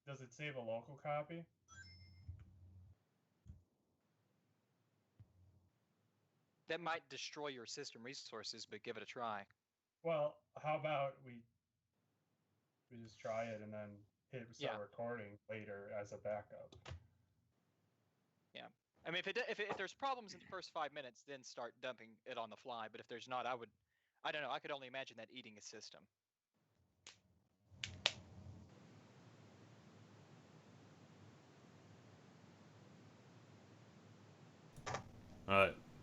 Does it save a local copy? That might destroy your system resources, but give it a try. Well, how about we just try it and then start recording later as a backup? Yeah. I mean, if there's problems in the first 5 minutes, then start dumping it on the fly. But if there's not, I don't know. I could only imagine that eating a system.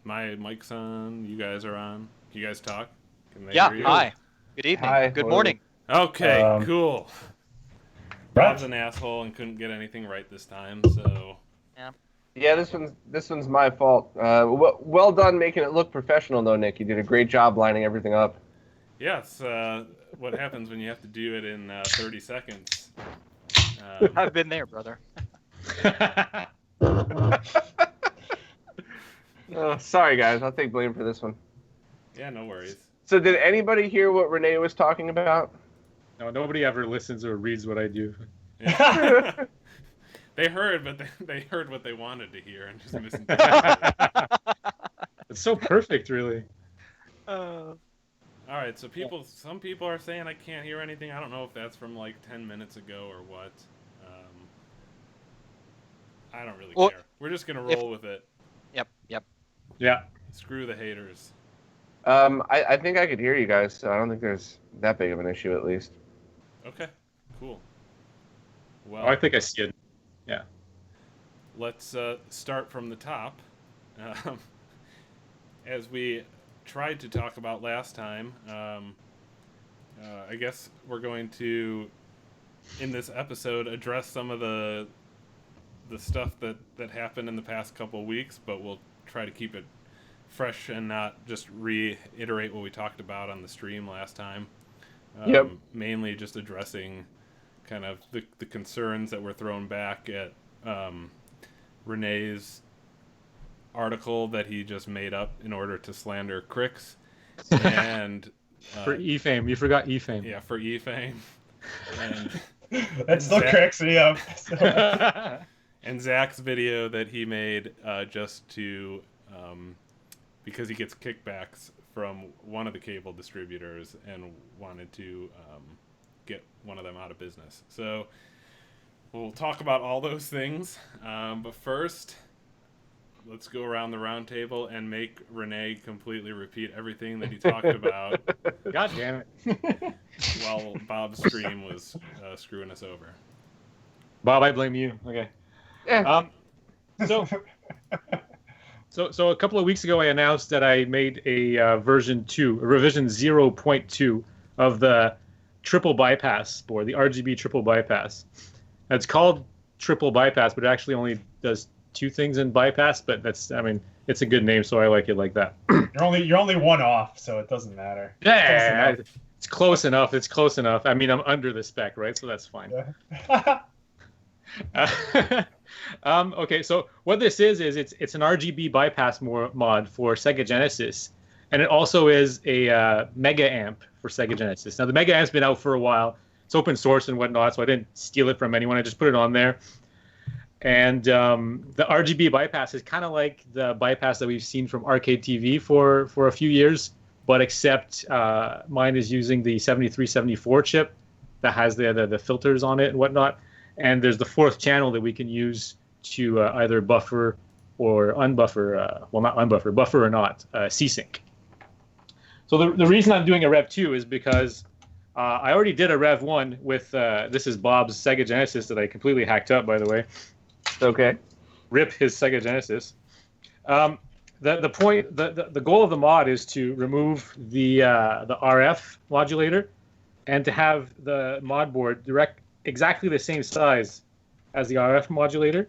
My mic's on. You guys are on. Can you guys talk? Can they Yeah. hear you? Hi. Good evening. Hi. Good morning. Okay. Cool. Rob's an asshole and couldn't get anything right this time, so. Yeah, this one's my fault. Well done making it look professional, though, Nick. You did a great job lining everything up. Yeah, it's what happens when you have to do it in 30 seconds. I've been there, brother. Sorry, guys. I'll take blame for this one. Yeah, no worries. So did anybody hear what Renee was talking about? No, nobody ever listens or reads what I do. Yeah. They heard, but they heard what they wanted to hear and just misinterpreted it. It's so perfect, really. All right, so some people are saying I can't hear anything. I don't know if that's from like 10 minutes ago or what. I don't really care. We're just gonna roll with it. Yep. Yeah. Screw the haters. I think I could hear you guys, so I don't think there's that big of an issue, at least. Okay, cool. Well, I think I see it. Yeah. Let's start from the top. As we tried to talk about last time, I guess we're going to, in this episode, address some of the stuff that happened in the past couple weeks, but we'll try to keep it fresh and not just reiterate what we talked about on the stream last time. Mainly just addressing kind of the concerns that were thrown back at Renee's article that he just made up in order to slander Crix. And for eFame. You forgot eFame. Yeah, for eFame. And that's still Crix, yeah. And Zach's video that he made just to because he gets kickbacks from one of the cable distributors and wanted to get one of them out of business. So we'll talk about all those things. But first, let's go around the round table and make Renee completely repeat everything that he talked about. God damn it. While Bob's stream was screwing us over. Bob, I blame you. Okay. Yeah. So a couple of weeks ago, I announced that I made a revision 0.2 of the triple bypass board, the RGB triple bypass. It's called triple bypass, but it actually only does two things in bypass. But it's a good name, so I like it like that. You're only one off, so it doesn't matter. Yeah, it's close enough. It's close enough. I mean, I'm under the spec, right? So that's fine. Yeah. Okay, so what this is it's an RGB bypass mod for Sega Genesis, and it also is a mega amp for Sega Genesis. Now the mega amp's been out for a while. It's open source and whatnot, so I didn't steal it from anyone. I just put it on there. And the RGB bypass is kind of like the bypass that we've seen from Arcade TV for a few years, but except mine is using the 7374 chip that has the filters on it and whatnot. And there's the fourth channel that we can use to either buffer or unbuffer, buffer or not, C-Sync. So the reason I'm doing a Rev 2 is because I already did a Rev 1 with, this is Bob's Sega Genesis that I completely hacked up, by the way. Okay. Rip his Sega Genesis. The goal of the mod is to remove the RF modulator and to have the mod board exactly the same size as the RF modulator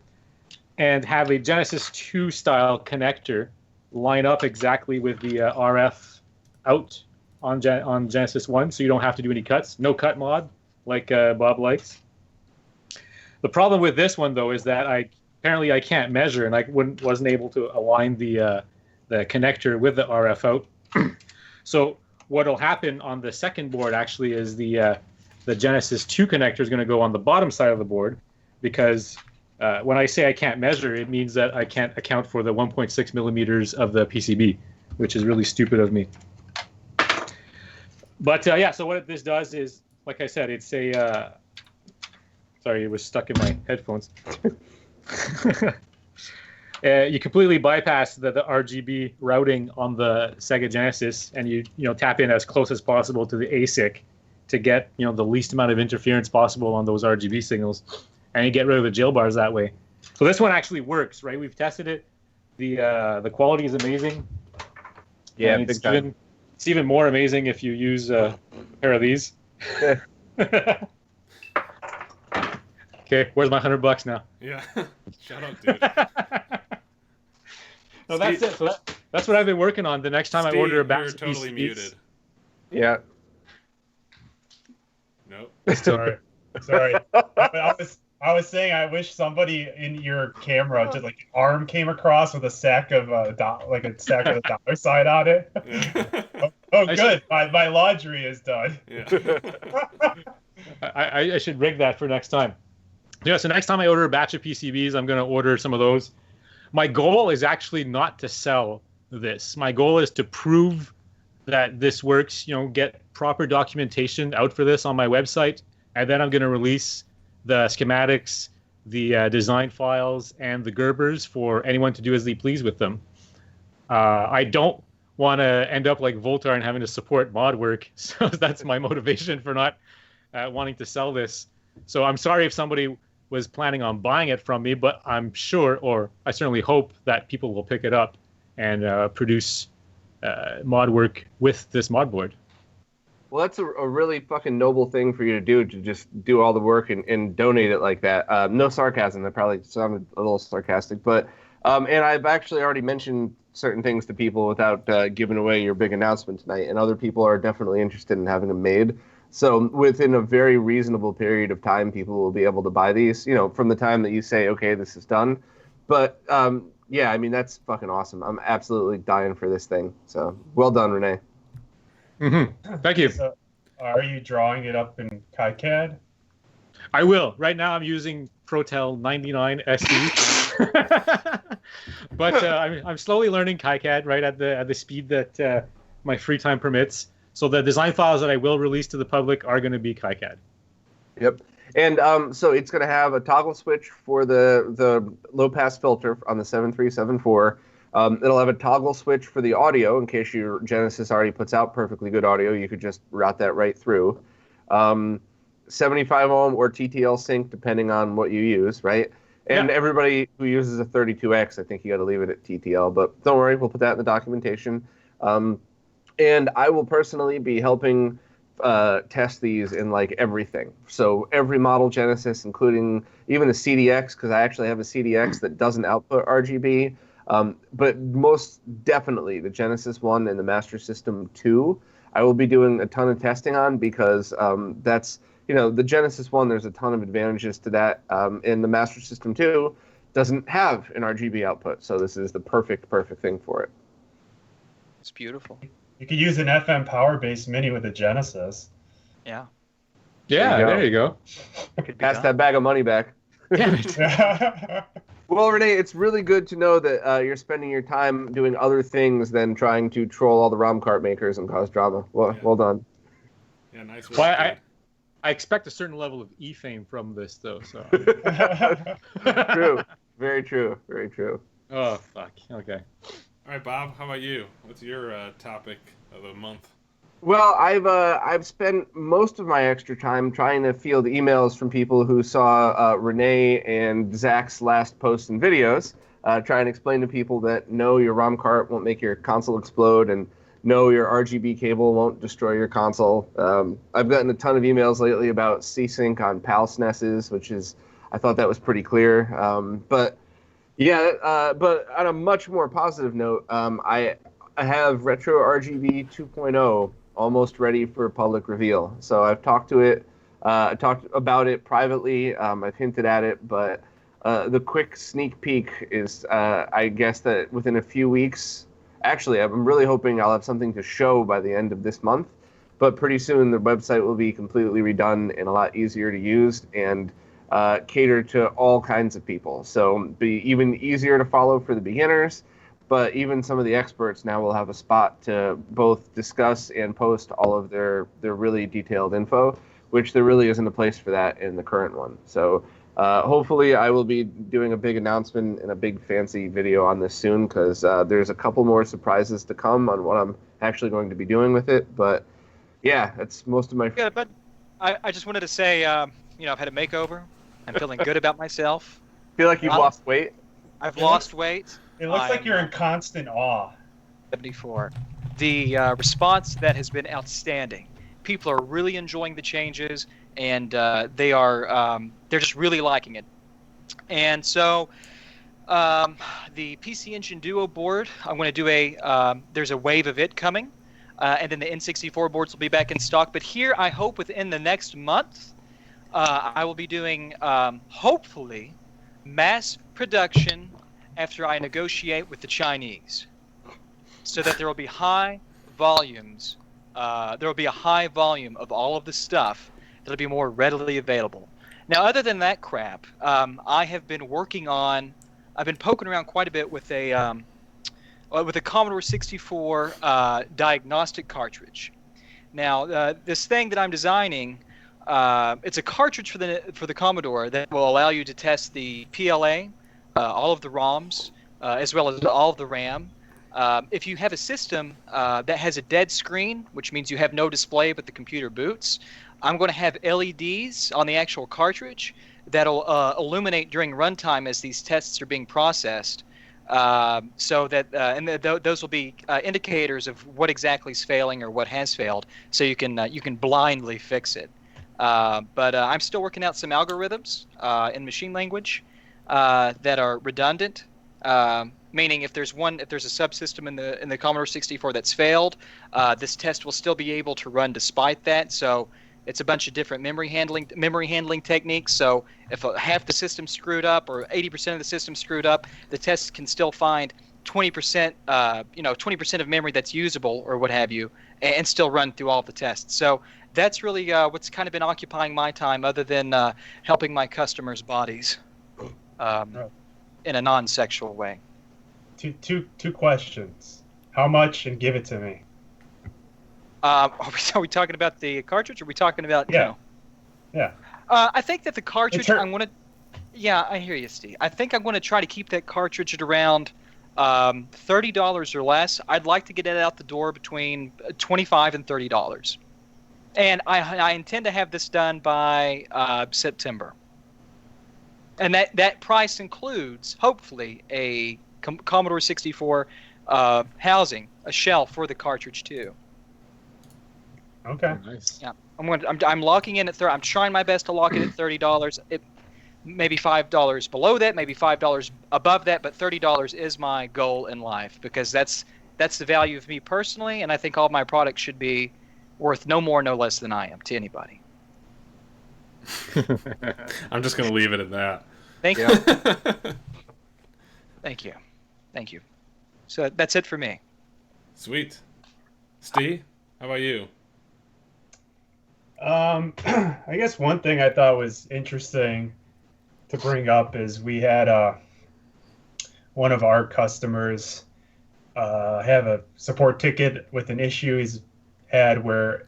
and have a Genesis 2 style connector line up exactly with the RF out on Genesis 1, so you don't have to do any cuts. No cut mod like Bob likes. The problem with this one, though, is that apparently I can't measure, and I wasn't able to align the connector with the RF out. So what will happen on the second board actually is the the Genesis 2 connector is going to go on the bottom side of the board, because when I say I can't measure, it means that I can't account for the 1.6 millimeters of the PCB, which is really stupid of me. But yeah, so what this does is, like I said, it's a... sorry, it was stuck in my headphones. You completely bypass the RGB routing on the Sega Genesis, and you tap in as close as possible to the ASIC to get the least amount of interference possible on those RGB signals, and you get rid of the jail bars that way. So this one actually works, right? We've tested it. The quality is amazing. Yeah, and it's even more amazing if you use a pair of these. Okay, where's my $100 now? Yeah, shout out, dude. No, that's it. So that's what I've been working on. The next time Steve, I order a batch you're totally of PCBs, muted. Yeah. Nope. Sorry. I was saying I wish somebody in your camera just like an arm came across with a sack of the dollar sign on it. Yeah. Oh, good. My laundry is done. Yeah. I should rig that for next time. Yeah, so next time I order a batch of PCBs, I'm going to order some of those. My goal is actually not to sell this. My goal is to prove that this works, get proper documentation out for this on my website, and then I'm going to release the schematics, the design files, and the Gerbers for anyone to do as they please with them. I don't want to end up like Voultar and having to support mod work, so that's my motivation for not wanting to sell this. So I'm sorry if somebody was planning on buying it from me, but I'm sure, or I certainly hope, that people will pick it up and produce mod work with this mod board. Well, that's a really fucking noble thing for you to do just do all the work and donate it like that. No sarcasm. That probably sounded a little sarcastic, but and I've actually already mentioned certain things to people without giving away your big announcement tonight, and other people are definitely interested in having them made. So within a very reasonable period of time, people will be able to buy these, from the time that you say, okay, this is done. But yeah, I mean, that's fucking awesome. I'm absolutely dying for this thing. So well done, Renee. Mm-hmm. Thank you. So, are you drawing it up in KiCad? I will. Right now I'm using Protel 99 SE. But I'm slowly learning KiCad, right, at the speed that my free time permits. So the design files that I will release to the public are going to be KiCad. Yep. And so it's going to have a toggle switch for the low-pass filter on the 7374. It'll have a toggle switch for the audio in case your Genesis already puts out perfectly good audio. You could just route that right through. 75 ohm or TTL sync, depending on what you use, right? And everybody who uses a 32X, I think you got to leave it at TTL. But don't worry, we'll put that in the documentation. And I will personally be helping test these in like everything. So every model Genesis, including even the CDX, because I actually have a CDX that doesn't output RGB. But most definitely the Genesis 1 and the Master System 2, I will be doing a ton of testing on, because that's, the Genesis 1, there's a ton of advantages to that. And the Master System 2 doesn't have an RGB output. So this is the perfect thing for it. It's beautiful. You could use an FM power-based mini with a Genesis. Yeah. Yeah, there you go. Pass that bag of money back. Well, Renee, it's really good to know that you're spending your time doing other things than trying to troll all the ROM cart makers and cause drama. Well done. Yeah, nice work. Well, I expect a certain level of e-fame from this, though. So. True. Very true. Very true. Oh, fuck. Okay. All right, Bob, how about you? What's your topic of the month? Well, I've spent most of my extra time trying to field emails from people who saw Renee and Zach's last posts and videos, trying to explain to people that no, your ROM cart won't make your console explode, and no, your RGB cable won't destroy your console. I've gotten a ton of emails lately about C-Sync on PAL SNESes, which is, I thought that was pretty clear. But on a much more positive note, I have RetroRGB 2.0 almost ready for public reveal. So I've talked about it privately. I've hinted at it, but the quick sneak peek is, I guess that within a few weeks, actually, I'm really hoping I'll have something to show by the end of this month. but pretty soon the website will be completely redone and a lot easier to use and cater to all kinds of people. So be even easier to follow for the beginners, but even some of the experts now will have a spot to both discuss and post all of their really detailed info, which there really isn't a place for that in the current one. So hopefully I will be doing a big announcement and a big fancy video on this soon, because there's a couple more surprises to come on what I'm actually going to be doing with it. But yeah, that's most of my... Yeah, but I just wanted to say, I've had a makeover. I'm feeling good about myself. Feel like you've lost weight? I've lost weight. It looks like you're in constant awe. 74. The response to that has been outstanding. People are really enjoying the changes, and they're just really liking it. And so the PC Engine Duo board, I'm going to do there's a wave of it coming, and then the N64 boards will be back in stock. But here, I hope within the next month, I will be doing, hopefully, mass production after I negotiate with the Chinese, so that there will be high volumes. There will be a high volume of all of the stuff that will be more readily available. Now, other than that crap, I have been I've been poking around quite a bit with a Commodore 64 diagnostic cartridge. Now, this thing that I'm designing, it's a cartridge for the Commodore that will allow you to test the PLA, all of the ROMs, as well as all of the RAM. If you have a system that has a dead screen, which means you have no display but the computer boots, I'm going to have LEDs on the actual cartridge that'll illuminate during runtime as these tests are being processed, so that those will be indicators of what exactly is failing or what has failed, so you can blindly fix it. But I'm still working out some algorithms in machine language that are redundant. Meaning, if there's a subsystem in the Commodore 64 that's failed, this test will still be able to run despite that. So it's a bunch of different memory handling techniques. So if half the system screwed up or 80% of the system screwed up, the test can still find 20%, 20% of memory that's usable or what have you, and still run through all of the tests. So that's really what's kind of been occupying my time, other than helping my customers' bodies in a non-sexual way. Two questions. How much, and give it to me? Are we talking about the cartridge, or are we talking about... Yeah. I think that the cartridge, I'm going to... Yeah, I hear you, Steve. I think I'm going to try to keep that cartridge at around $30 or less. I'd like to get it out the door between $25 and $30. And I intend to have this done by September. And that price includes, hopefully, a Commodore 64 housing, a shell for the cartridge too. Okay. Nice. Yeah, I'm locking in at I'm trying my best to lock it at $30. It maybe $5 below that, maybe $5 above that, but $30 is my goal in life, because that's the value of me personally, and I think all my products should be worth no more, no less than I am to anybody. I'm just going to leave it at that. Thank you. Thank you. So that's it for me. Sweet. Steve, how about you? I guess one thing I thought was interesting to bring up is we had one of our customers have a support ticket with an issue he's had where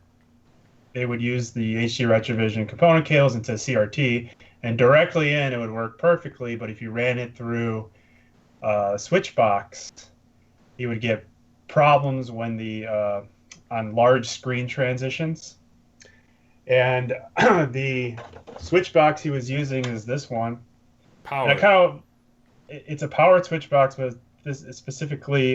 they would use the HD Retrovision component cables into CRT, and directly in it would work perfectly, but if you ran it through Switchbox, you would get problems when on large screen transitions. And the Switchbox he was using is this one. Power. It's a powered Switchbox, but this is specifically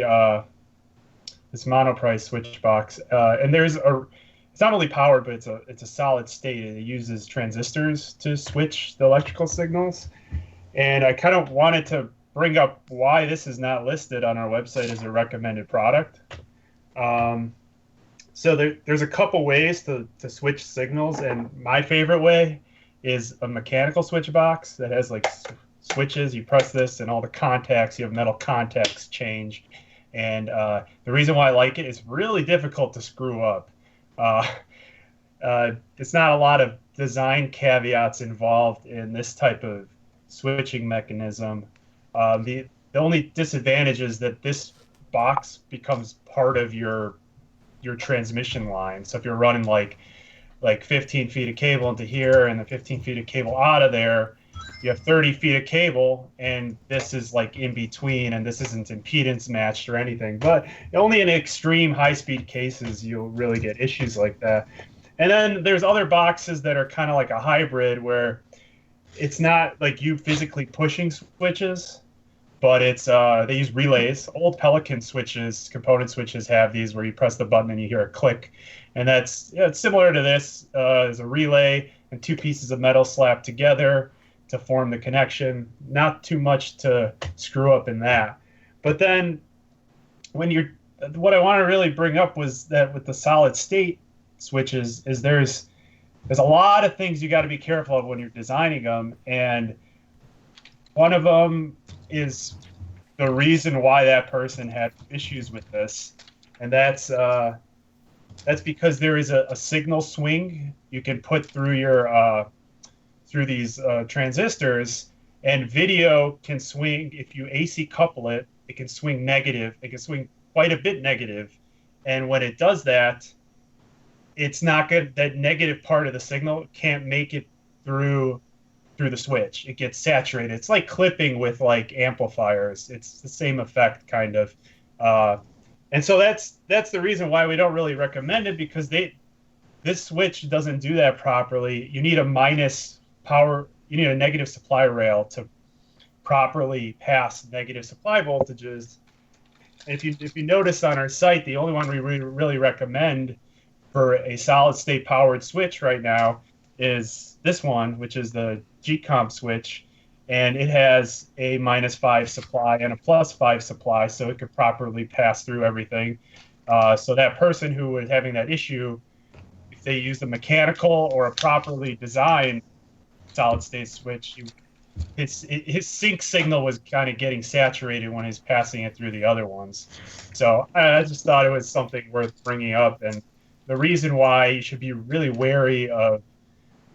this monoprice Switchbox. And it's not only powered, but it's a solid state. It uses transistors to switch the electrical signals. And I kind of wanted to bring up why this is not listed on our website as a recommended product. So there's a couple ways to switch signals, and my favorite way is a mechanical switch box that has like switches. You press this, and all the contacts, you have metal contacts change. And the reason why I like it is really difficult to screw up. Uh, it's not a lot of design caveats involved in this type of switching mechanism. The only disadvantage is that this box becomes part of your transmission line. So if you're running like 15 feet of cable into here and the 15 feet of cable out of there, you have 30 feet of cable, and this is like in between, and this isn't impedance matched or anything. But only in extreme high-speed cases you'll really get issues like that. And then there's other boxes that are kind of like a hybrid where it's not like you physically pushing switches, but it's they use relays. Old Pelican switches, component switches have these where you press the button and you hear a click, and that's it's similar to this. There's a relay and two pieces of metal slapped together to form the connection. Not too much to screw up in that. But then what I want to really bring up was that with the solid state switches is there's a lot of things you got to be careful of when you're designing them, and one of them is the reason why that person had issues with this, and that's because there is a signal swing you can put through your through these transistors, and video can swing if you AC couple it. It can swing negative. It can swing quite a bit negative, and when it does that, it's not good. That negative part of the signal can't make it through the switch. It gets saturated. It's like clipping with like amplifiers. It's the same effect kind of. And so that's the reason why we don't really recommend it, because this switch doesn't do that properly. You need a minus power. You need a negative supply rail to properly pass negative supply voltages. And if you notice on our site, the only one we really recommend for a solid state powered switch right now is this one, which is the G-Comp switch, and it has a -5 supply and a +5 supply, so it could properly pass through everything. So that person who was having that issue, if they used a mechanical or a properly designed solid state switch, his sync signal was kind of getting saturated when he's passing it through the other ones. So I just thought it was something worth bringing up, and the reason why you should be really wary of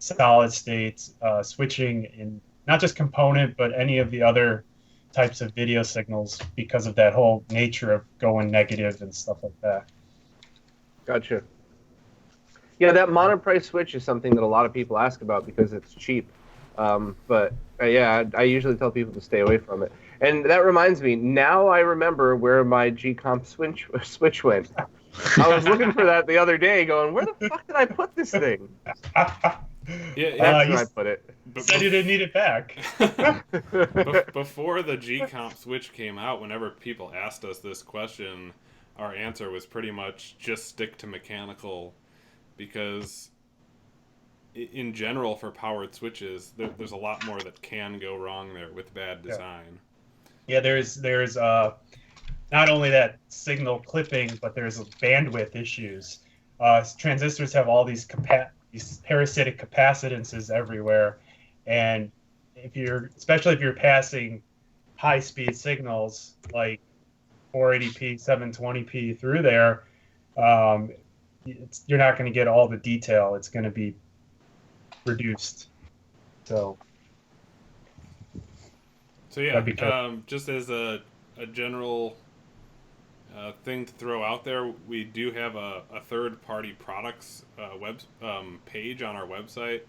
solid state switching in not just component, but any of the other types of video signals, because of that whole nature of going negative and stuff like that. Gotcha. Yeah, that monoprice switch is something that a lot of people ask about because it's cheap. But yeah, I usually tell people to stay away from it. And that reminds me, now I remember where my G-Comp switch went. I was looking for that the other day, going, where the fuck did I put this thing? Yeah, That's where I put it. Said you didn't need it back. Before the G-Comp switch came out, whenever people asked us this question, our answer was pretty much just stick to mechanical, because in general for powered switches, there's a lot more that can go wrong there with bad design. Yeah, there's not only that signal clipping, but there's bandwidth issues. Transistors have all these parasitic capacitances everywhere, and especially if you're passing high-speed signals like 480p, 720p through there, you're not going to get all the detail. It's going to be reduced. So yeah, just as a general thing to throw out there, we do have a third-party products page on our website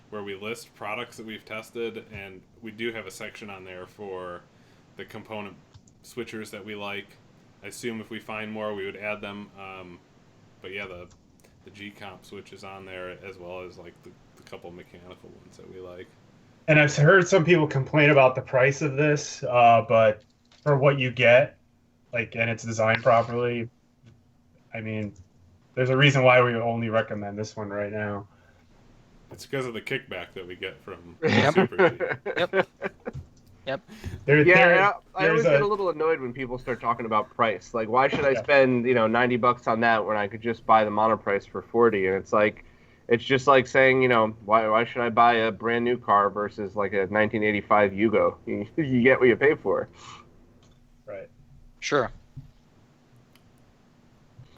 where we list products that we've tested, and we do have a section on there for the component switchers that we like. I assume if we find more, we would add them. But yeah, the G-Comp switch is on there, as well as like the couple mechanical ones that we like. And I've heard some people complain about the price of this, but for what you get, and it's designed properly, I mean, there's a reason why we only recommend this one right now. It's because of the kickback that we get from Yep. Super G. Yep. I always get a little annoyed when people start talking about price. Like, why should I spend $90 on that when I could just buy the monoprice for $40? And it's just like saying, why should I buy a brand new car versus like a 1985 Yugo? You get what you pay for. Right. Sure.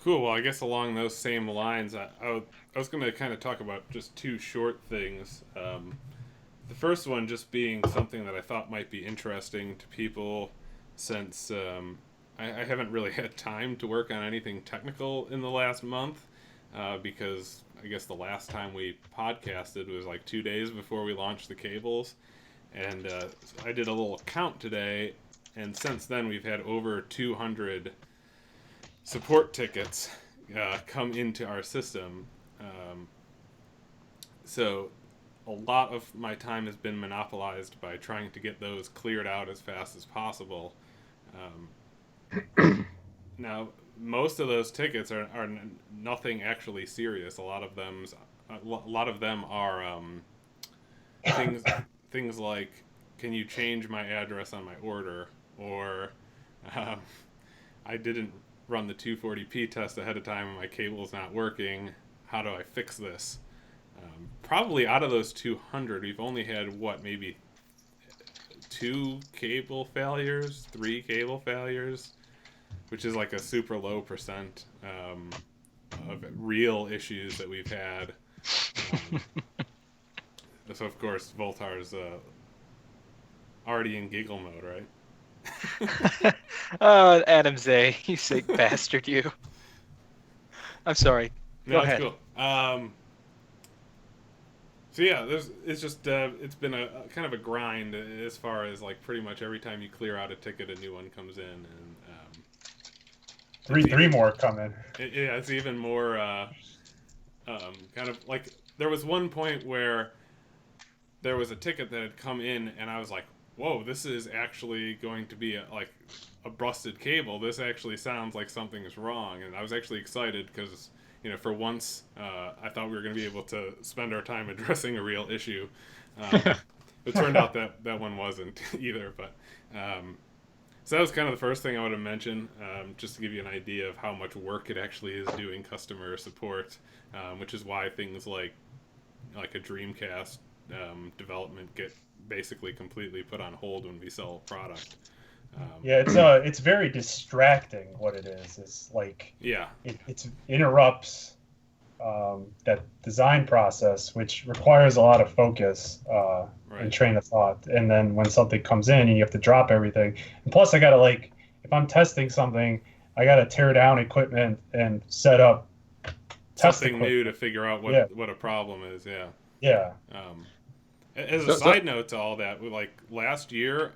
Cool. Well, I guess along those same lines, I was going to kind of talk about just two short things. The first one just being something that I thought might be interesting to people, since I haven't really had time to work on anything technical in the last month, because I guess the last time we podcasted was like 2 days before we launched the cables. And I did a little count today, and since then we've had over 200 support tickets come into our system. So a lot of my time has been monopolized by trying to get those cleared out as fast as possible. Now, most of those tickets are nothing actually serious. A lot of them are things like, can you change my address on my order, or I didn't run the 240p test ahead of time and my cable's not working. How do I fix this? Probably out of those 200, we've only had maybe 3 cable failures, which is like a super low percent of real issues that we've had. So of course Voultar's already in giggle mode, right? Oh, Adam Zay, you sick bastard, you. I'm sorry. Go ahead. Cool. So yeah, it's been a kind of a grind as far as like pretty much every time you clear out a ticket, a new one comes in, and three more come in. It's even more kind of like, there was one point where there was a ticket that had come in, and I was like, whoa, this is actually going to be a busted cable. This actually sounds like something is wrong. And I was actually excited because, for once, I thought we were going to be able to spend our time addressing a real issue. It turned out that one wasn't either. But so that was kind of the first thing I would have mentioned, just to give you an idea of how much work it actually is doing customer support, which is why things like a Dreamcast development get basically completely put on hold when we sell a product. It's very distracting. What it is, it's like, it interrupts that design process, which requires a lot of focus and train of thought. And then when something comes in, and you have to drop everything. And plus, I gotta, if I'm testing something, I gotta tear down equipment and set up something new to figure out what a problem is. Yeah. As a side note to all that, last year,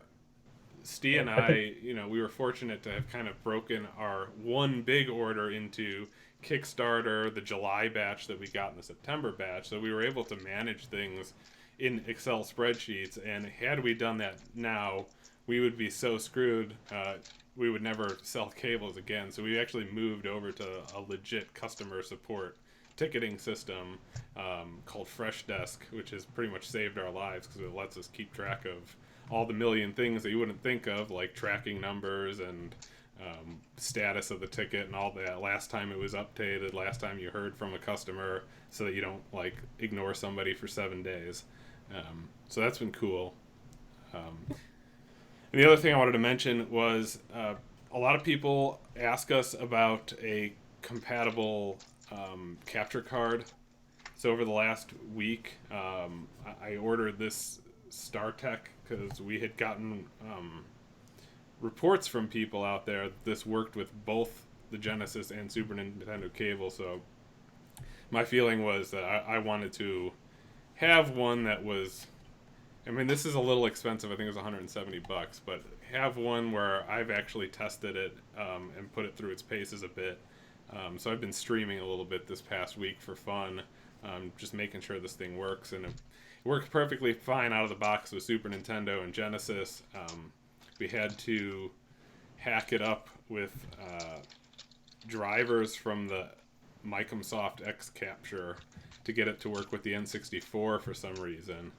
Steve and I, we were fortunate to have kind of broken our one big order into Kickstarter, the July batch that we got in the September batch. So we were able to manage things in Excel spreadsheets. And had we done that now, we would be so screwed. We would never sell cables again. So we actually moved over to a legit customer support ticketing system called Freshdesk, which has pretty much saved our lives because it lets us keep track of all the million things that you wouldn't think of, like tracking numbers and status of the ticket and all that. Last time it was updated, last time you heard from a customer, so that you don't ignore somebody for 7 days. So that's been cool. And the other thing I wanted to mention was a lot of people ask us about a compatible capture card. So over the last week, I ordered this StarTech because we had gotten reports from people out there that this worked with both the Genesis and Super Nintendo cable. So my feeling was that I wanted to have one that was, this is a little expensive. I think it was $170, but have one where I've actually tested it and put it through its paces a bit. So I've been streaming a little bit this past week for fun, just making sure this thing works. And it worked perfectly fine out of the box with Super Nintendo and Genesis. We had to hack it up with drivers from the Microsoft X Capture to get it to work with the N64 for some reason.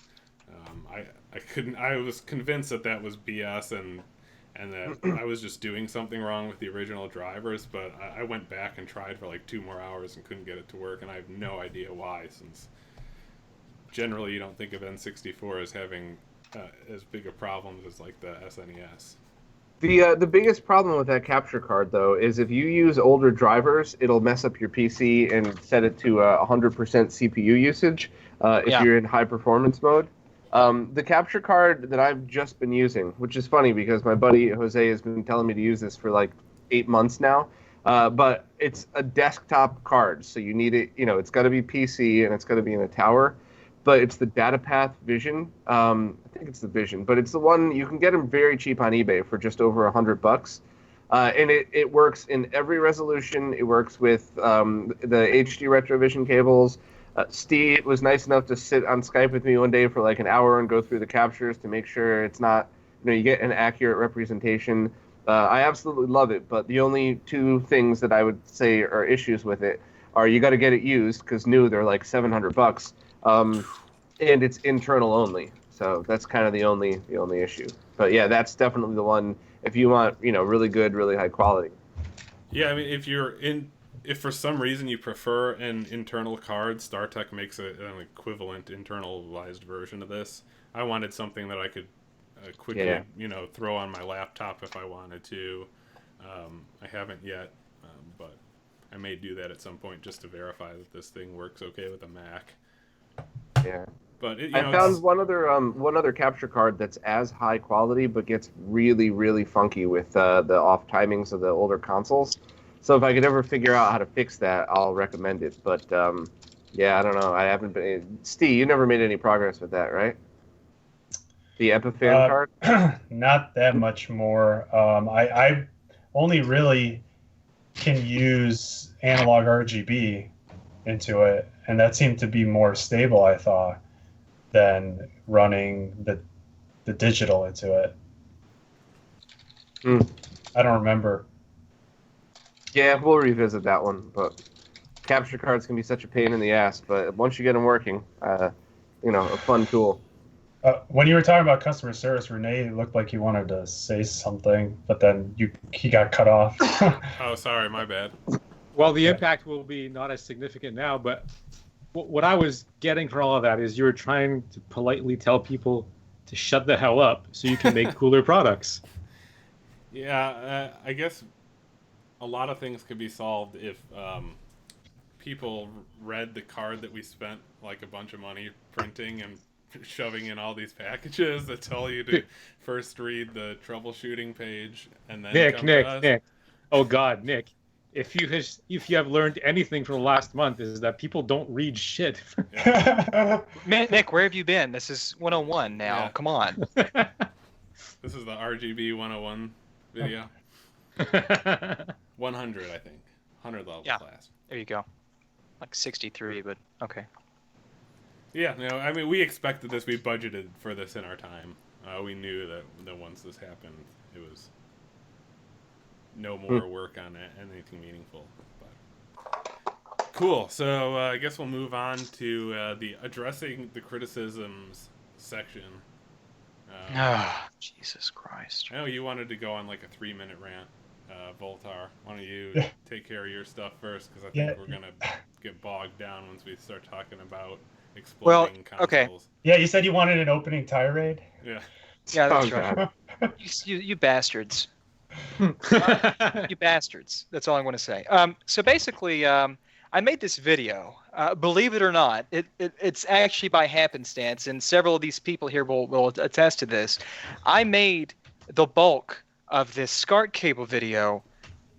I was convinced that was BS and that I was just doing something wrong with the original drivers, but I went back and tried for 2 more hours and couldn't get it to work, and I have no idea why, since generally you don't think of N64 as having as big a problem as the SNES. The biggest problem with that capture card, though, is if you use older drivers, it'll mess up your PC and set it to 100% CPU usage if you're in high performance mode. The capture card that I've just been using, which is funny because my buddy Jose has been telling me to use this for like 8 months now, but it's a desktop card, so you need it. It's got to be PC and it's got to be in a tower. But it's the DataPath Vision. I think it's the Vision, but it's the one you can get them very cheap on eBay for just over $100. And it works in every resolution. It works with the HD Retrovision cables. Steve was nice enough to sit on Skype with me one day for like an hour and go through the captures to make sure it's not, you get an accurate representation. I absolutely love it, but the only two things that I would say are issues with it are you got to get it used because new they're like $700. And it's internal only, so that's kind of the only issue. But yeah, that's definitely the one if you want, really good, really high quality. Yeah, I mean, if for some reason you prefer an internal card, StarTech makes an equivalent internalized version of this. I wanted something that I could quickly, throw on my laptop if I wanted to. I haven't yet, but I may do that at some point just to verify that this thing works okay with a Mac. Yeah, but I found one other capture card that's as high quality, but gets really, really funky with the off timings of the older consoles. So if I could ever figure out how to fix that, I'll recommend it. But yeah, I don't know. I haven't been. Steve, you never made any progress with that, right? The Epiphan card? Not that much more. I only really can use analog RGB into it, and that seemed to be more stable, I thought, than running the digital into it. I don't remember. Yeah, we'll revisit that one, but capture cards can be such a pain in the ass, but once you get them working, a fun tool. When you were talking about customer service, Renee looked like he wanted to say something, but then he got cut off. Oh, sorry, my bad. Well, the impact will be not as significant now, but what I was getting from all of that is you were trying to politely tell people to shut the hell up so you can make cooler products. Yeah, I guess a lot of things could be solved if people read the card that we spent like a bunch of money printing and shoving in all these packages that tell you to first read the troubleshooting page and then Nick. Oh God, Nick. If you have learned anything from the last month is that people don't read shit. Man, Nick, where have you been? This is 101 now. Yeah. Come on. This is the RGB 101 video. 100, I think. 100 level class. There you go. Like 63, but okay. Yeah, I mean, we expected this. We budgeted for this in our time. We knew that once this happened, it was no more work on anything meaningful. But cool. So I guess we'll move on to the addressing the criticisms section. Jesus Christ. I know you wanted to go on like a 3-minute rant, Voultar. Why don't you take care of your stuff first? Because I think we're going to get bogged down once we start talking about exploding consoles. Okay. Yeah, you said you wanted an opening tirade? Yeah. Yeah, that's right. You bastards. You bastards. That's all I want to say. So basically, I made this video. Believe it or not, it's actually by happenstance, and several of these people here will attest to this. I made the bulk of this SCART cable video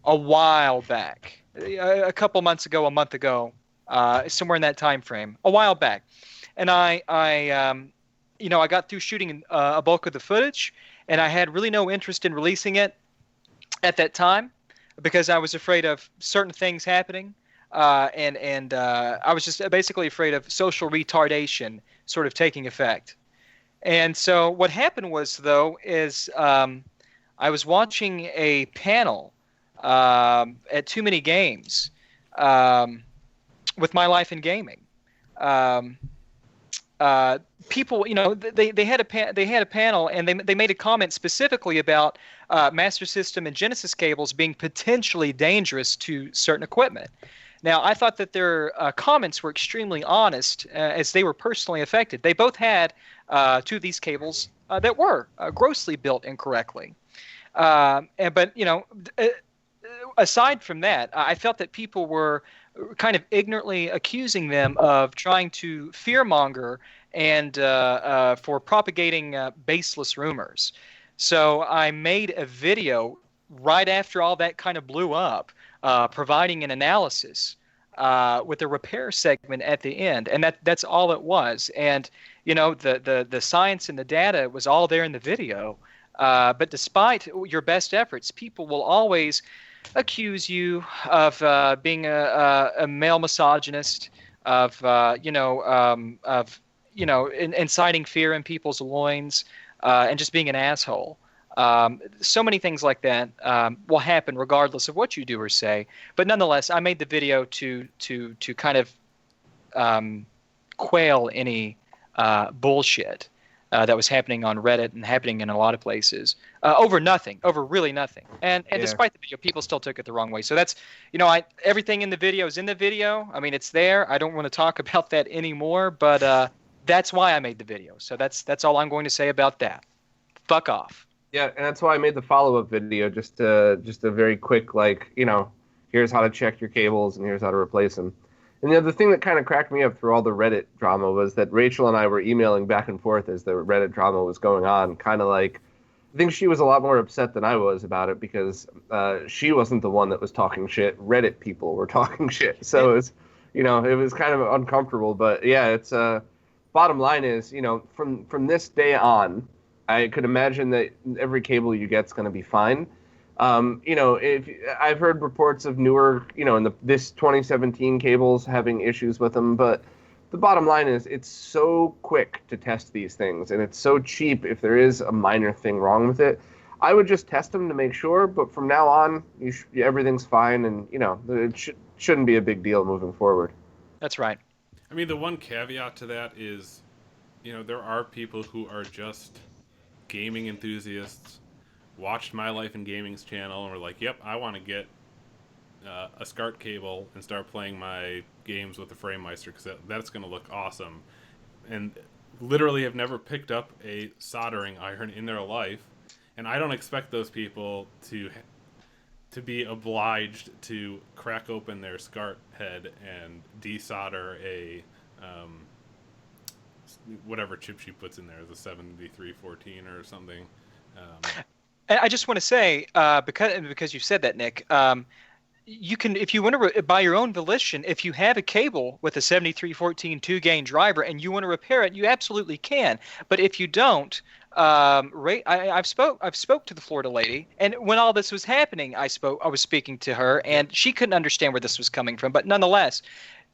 a while back, a couple months ago, a month ago, somewhere in that time frame, a while back, and I got through shooting a bulk of the footage, and I had really no interest in releasing it at that time because I was afraid of certain things happening. And I was just basically afraid of social retardation sort of taking effect. And so what happened was, though, is I was watching a panel at Too Many Games with My Life in Gaming. People, they had a panel, and they made a comment specifically about Master System and Genesis cables being potentially dangerous to certain equipment. Now, I thought that their comments were extremely honest, as they were personally affected. They both had two of these cables that were grossly built incorrectly. But aside from that, I felt that people were kind of ignorantly accusing them of trying to fearmonger and for propagating baseless rumors. So I made a video right after all that kind of blew up, providing an analysis with a repair segment at the end, and that's all it was. And the science and the data was all there in the video. But despite your best efforts, people will always accuse you of being a male misogynist, of inciting fear in people's loins, and just being an asshole. So many things like that will happen regardless of what you do or say. But nonetheless, I made the video to kind of quail any bullshit that was happening on Reddit and happening in a lot of places over really nothing. And despite the video, people still took it the wrong way. So that's, everything in the video is in the video. I mean, it's there. I don't want to talk about that anymore, but that's why I made the video. So that's all I'm going to say about that. Fuck off. Yeah, and that's why I made the follow-up video, just a very quick, here's how to check your cables and here's how to replace them. And the thing that kind of cracked me up through all the Reddit drama was that Rachel and I were emailing back and forth as the Reddit drama was going on, kind of I think she was a lot more upset than I was about it because she wasn't the one that was talking shit. Reddit people were talking shit. So it was, it was kind of uncomfortable. But yeah, it's bottom line is, from this day on, I could imagine that every cable you get's going to be fine. If I've heard reports of newer, this 2017 cables having issues with them, but the bottom line is it's so quick to test these things, and it's so cheap if there is a minor thing wrong with it. I would just test them to make sure, but from now on, everything's fine, and it shouldn't be a big deal moving forward. That's right. I mean, the one caveat to that is, there are people who are just gaming enthusiasts, watched My Life in Gaming's channel, and were like, yep, I want to get a SCART cable and start playing my games with the FrameMeister because that's going to look awesome. And literally have never picked up a soldering iron in their life. And I don't expect those people to be obliged to crack open their SCART head and desolder a whatever chip she puts in there, the 7314 or something. I just want to say, because you said that, Nick, you can, if you want to, by your own volition, if you have a cable with a 7314 2-gain driver and you want to repair it, you absolutely can. But if you don't, I've spoke to the Florida lady, and when all this was happening, I was speaking to her, and she couldn't understand where this was coming from. But nonetheless,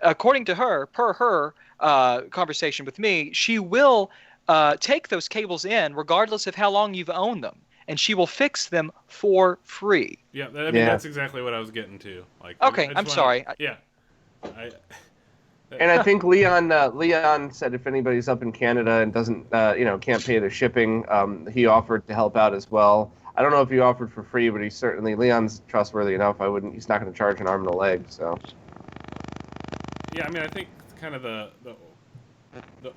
according to her, per her conversation with me, she will take those cables in regardless of how long you've owned them, and she will fix them for free. Yeah, I mean, that's exactly what I was getting to. Okay, I'm sorry. Yeah. And I think Leon said if anybody's up in Canada and doesn't, can't pay the shipping, he offered to help out as well. I don't know if he offered for free, but Leon's trustworthy enough. He's not going to charge an arm and a leg, so. Yeah, I mean, I think kind of the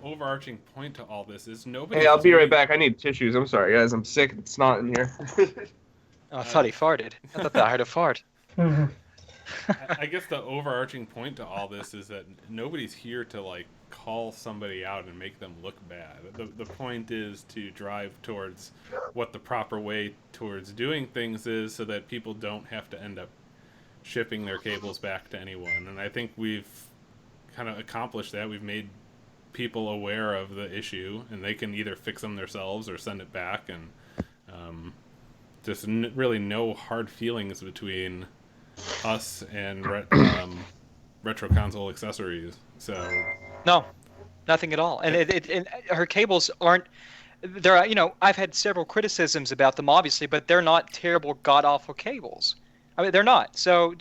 overarching point to all this is nobody. Hey, I'll be right back. I need tissues. I'm sorry, guys. I'm sick. It's not in here. Oh, I thought he farted. I thought I heard a fart. I guess the overarching point to all this is that nobody's here to call somebody out and make them look bad. The point is to drive towards what the proper way towards doing things is, so that people don't have to end up shipping their cables back to anyone. And I think we've kind of accomplished that. We've made people aware of the issue, and they can either fix them themselves or send it back, and just really no hard feelings between us and retro console accessories. So no, nothing at all. And her cables aren't. I've had several criticisms about them, obviously, but they're not terrible, god awful cables. I mean, they're not. So,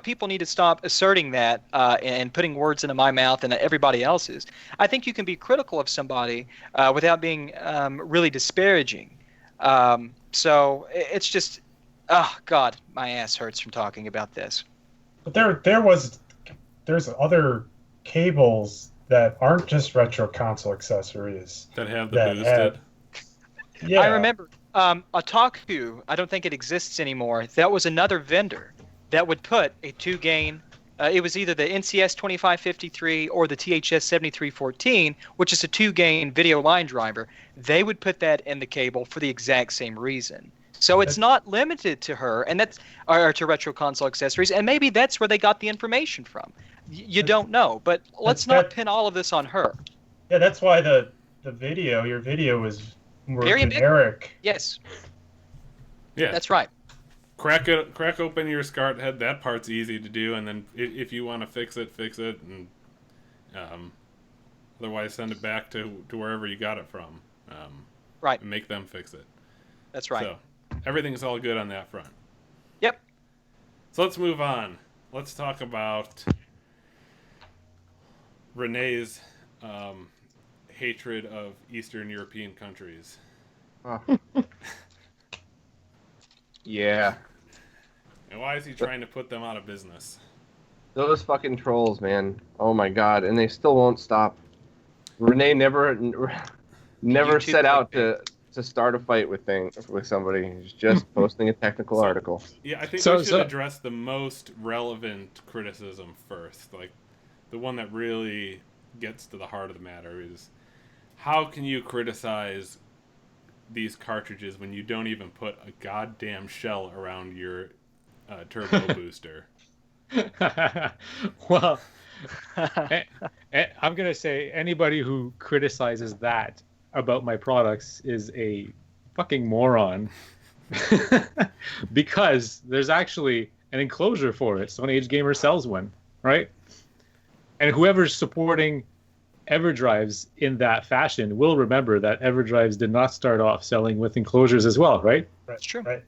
people need to stop asserting that and putting words into my mouth and everybody else's. I think you can be critical of somebody without being really disparaging. So it's just, oh God, my ass hurts from talking about this. But there's other cables that aren't just retro console accessories that have the boosted. Yeah. I remember Otaku, I don't think it exists anymore. That was another vendor that would put a 2-gain. It was either the NCS 2553 or the THS 7314, which is a 2-gain video line driver. They would put that in the cable for the exact same reason. So it's not limited to her, and that's or to Retro Console Accessories, and maybe that's where they got the information from. You don't know, but let's not pin all of this on her. Yeah, that's why your video was more Very generic. Yes. Yeah, That's right. Crack open your SCART head. That part's easy to do, and then if you want to fix it, and otherwise send it back to wherever you got it from. Right. And make them fix it. That's right. So everything's all good on that front. Yep. So let's move on. Let's talk about Renee's hatred of Eastern European countries. Oh. Yeah. And why is he trying to put them out of business? Those fucking trolls, man. Oh my god, and they still won't stop. Renee never set out to start a fight with somebody. He's just posting a technical article. Yeah, I think we should address the most relevant criticism first. Like, the one that really gets to the heart of the matter is, how can you criticize these cartridges when you don't even put a goddamn shell around your turbo booster? Well, I'm going to say anybody who criticizes that about my products is a fucking moron. Because there's actually an enclosure for it. Stone Age Gamer sells one, right? And whoever's supporting EverDrives in that fashion will remember that EverDrives did not start off selling with enclosures as well, right? That's true. Right.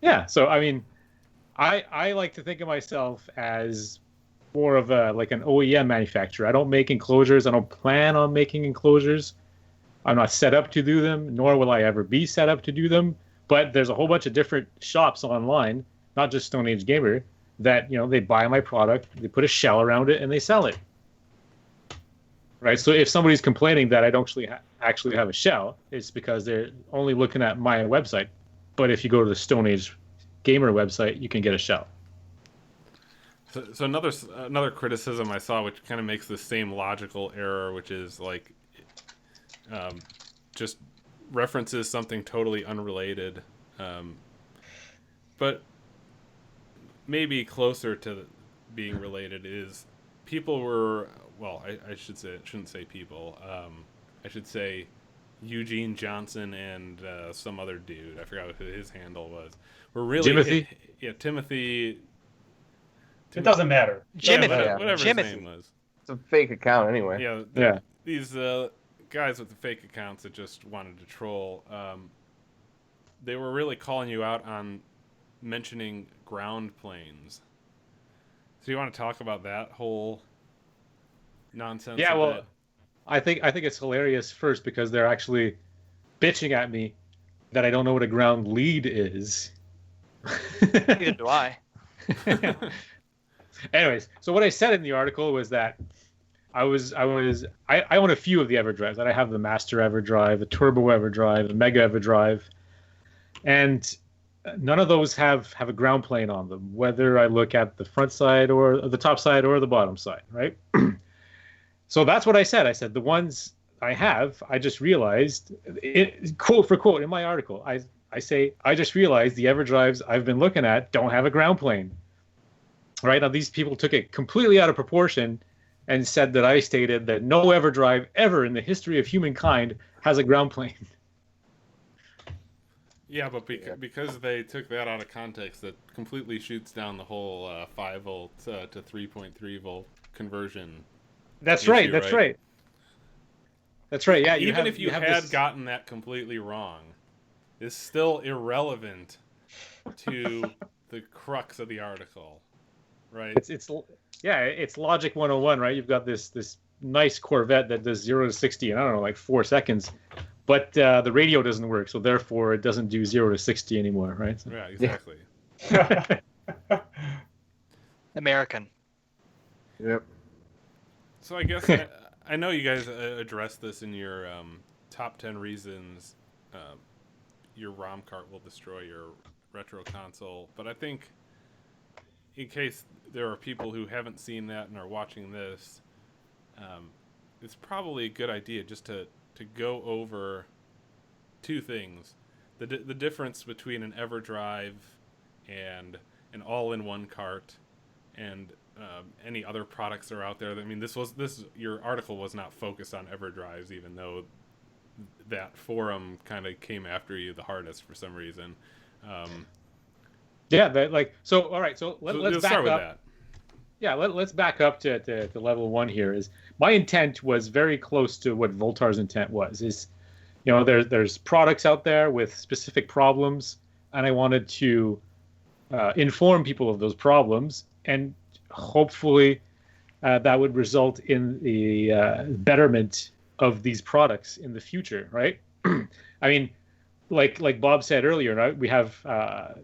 Yeah, so I mean, I like to think of myself as more of like an OEM manufacturer. I don't make enclosures. I don't plan on making enclosures. I'm not set up to do them, nor will I ever be set up to do them. But there's a whole bunch of different shops online, not just Stone Age Gamer, that they buy my product, they put a shell around it, and they sell it. Right. So if somebody's complaining that I don't actually have a shell, it's because they're only looking at my website. But if you go to the Stone Age Gamer website, you can get a shell. So another criticism I saw, which kind of makes the same logical error, which is like, just references something totally unrelated, but maybe closer to being related, is people were, well, I shouldn't say people. I should say Eugene Johnson and some other dude. I forgot what his handle was. We're really Timothy? Timothy. It doesn't matter. Jimothy. Whatever his Jimothy. name was. It's a fake account anyway. Yeah. These guys with the fake accounts that just wanted to troll, they were really calling you out on mentioning ground planes. So you want to talk about that whole nonsense? Yeah, well, bit? I think it's hilarious first because they're actually bitching at me that I don't know what a ground lead is. Neither do I. Anyways, so what I said in the article was that I own a few of the EverDrives. I have the Master EverDrive, the Turbo EverDrive, the Mega EverDrive, and none of those have a ground plane on them, whether I look at the front side or the top side or the bottom side, right? So that's what I said. I said the ones I have, I just realized, quote for quote in my article, I say, I just realized the EverDrives I've been looking at don't have a ground plane. Right? Now, these people took it completely out of proportion and said that I stated that no EverDrive ever in the history of humankind has a ground plane. Yeah, but because they took that out of context, that completely shoots down the whole 5 volt to 3.3 volt conversion. That's issue, right. That's right. That's right. Yeah. Even if you had this... gotten that completely wrong, it's still irrelevant to the crux of the article, right? It's logic 101, right? You've got this nice Corvette that does 0 to 60 in, I don't know, like 4 seconds, but the radio doesn't work, so therefore it doesn't do 0 to 60 anymore, right? So, yeah, exactly. American. Yep. So I guess I know you guys addressed this in your top 10 reasons your ROM cart will destroy your retro console. But I think, in case there are people who haven't seen that and are watching this, it's probably a good idea just to go over two things: the difference between an EverDrive and an all-in-one cart, and any other products that are out there. I mean, your article was not focused on EverDrives, even though that forum kind of came after you the hardest for some reason. Yeah, all right. So let's back start with up. that. Yeah, let's back up to level one here. Is my intent was very close to what Voultar's intent was. There's products out there with specific problems, and I wanted to inform people of those problems, and hopefully that would result in the betterment of these products in the future, right? I mean, like Bob said earlier, right? We have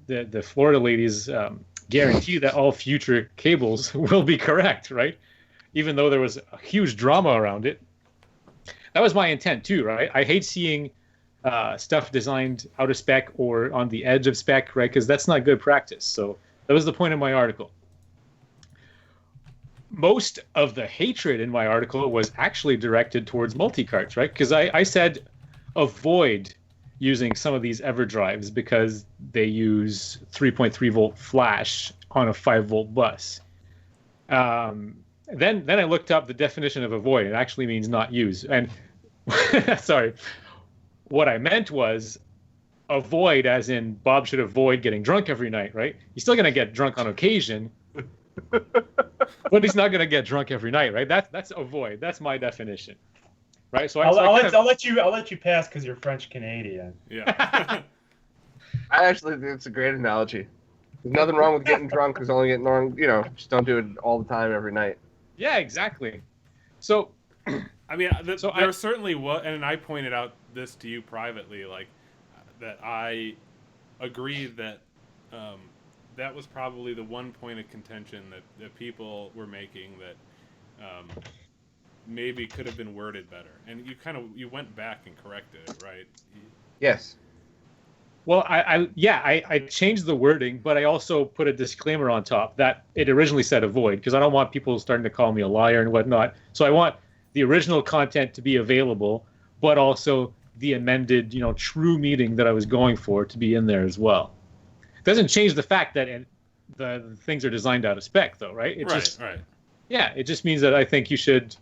the Florida ladies guarantee that all future cables will be correct, right? Even though there was a huge drama around it. That was my intent too, right? I hate seeing stuff designed out of spec or on the edge of spec, right? Because that's not good practice. So that was the point of my article. Most of the hatred in my article was actually directed towards multi-carts, right? Because I said avoid using some of these EverDrives because they use 3.3 volt flash on a 5 volt bus. Then I looked up the definition of avoid. It actually means not use. And sorry, what I meant was avoid, as in Bob should avoid getting drunk every night, right? He's still going to get drunk on occasion, but he's not going to get drunk every night, right? That's avoid. That's my definition, right? So I'll let you pass because you're French Canadian. Yeah. I actually think it's a great analogy. There's nothing wrong with getting drunk. There's only getting wrong, just don't do it all the time every night. Yeah, exactly. So, I mean, there certainly was, and I pointed out this to you privately, like that I agree that that was probably the one point of contention that people were making that maybe could have been worded better, and you went back and corrected it, right? Yes. Well, I changed the wording, but I also put a disclaimer on top that it originally said avoid, because I don't want people starting to call me a liar and whatnot. So I want the original content to be available, but also the amended, true meaning that I was going for to be in there as well. It doesn't change the fact that the things are designed out of spec, though, right? Right. Yeah, it just means that I think you should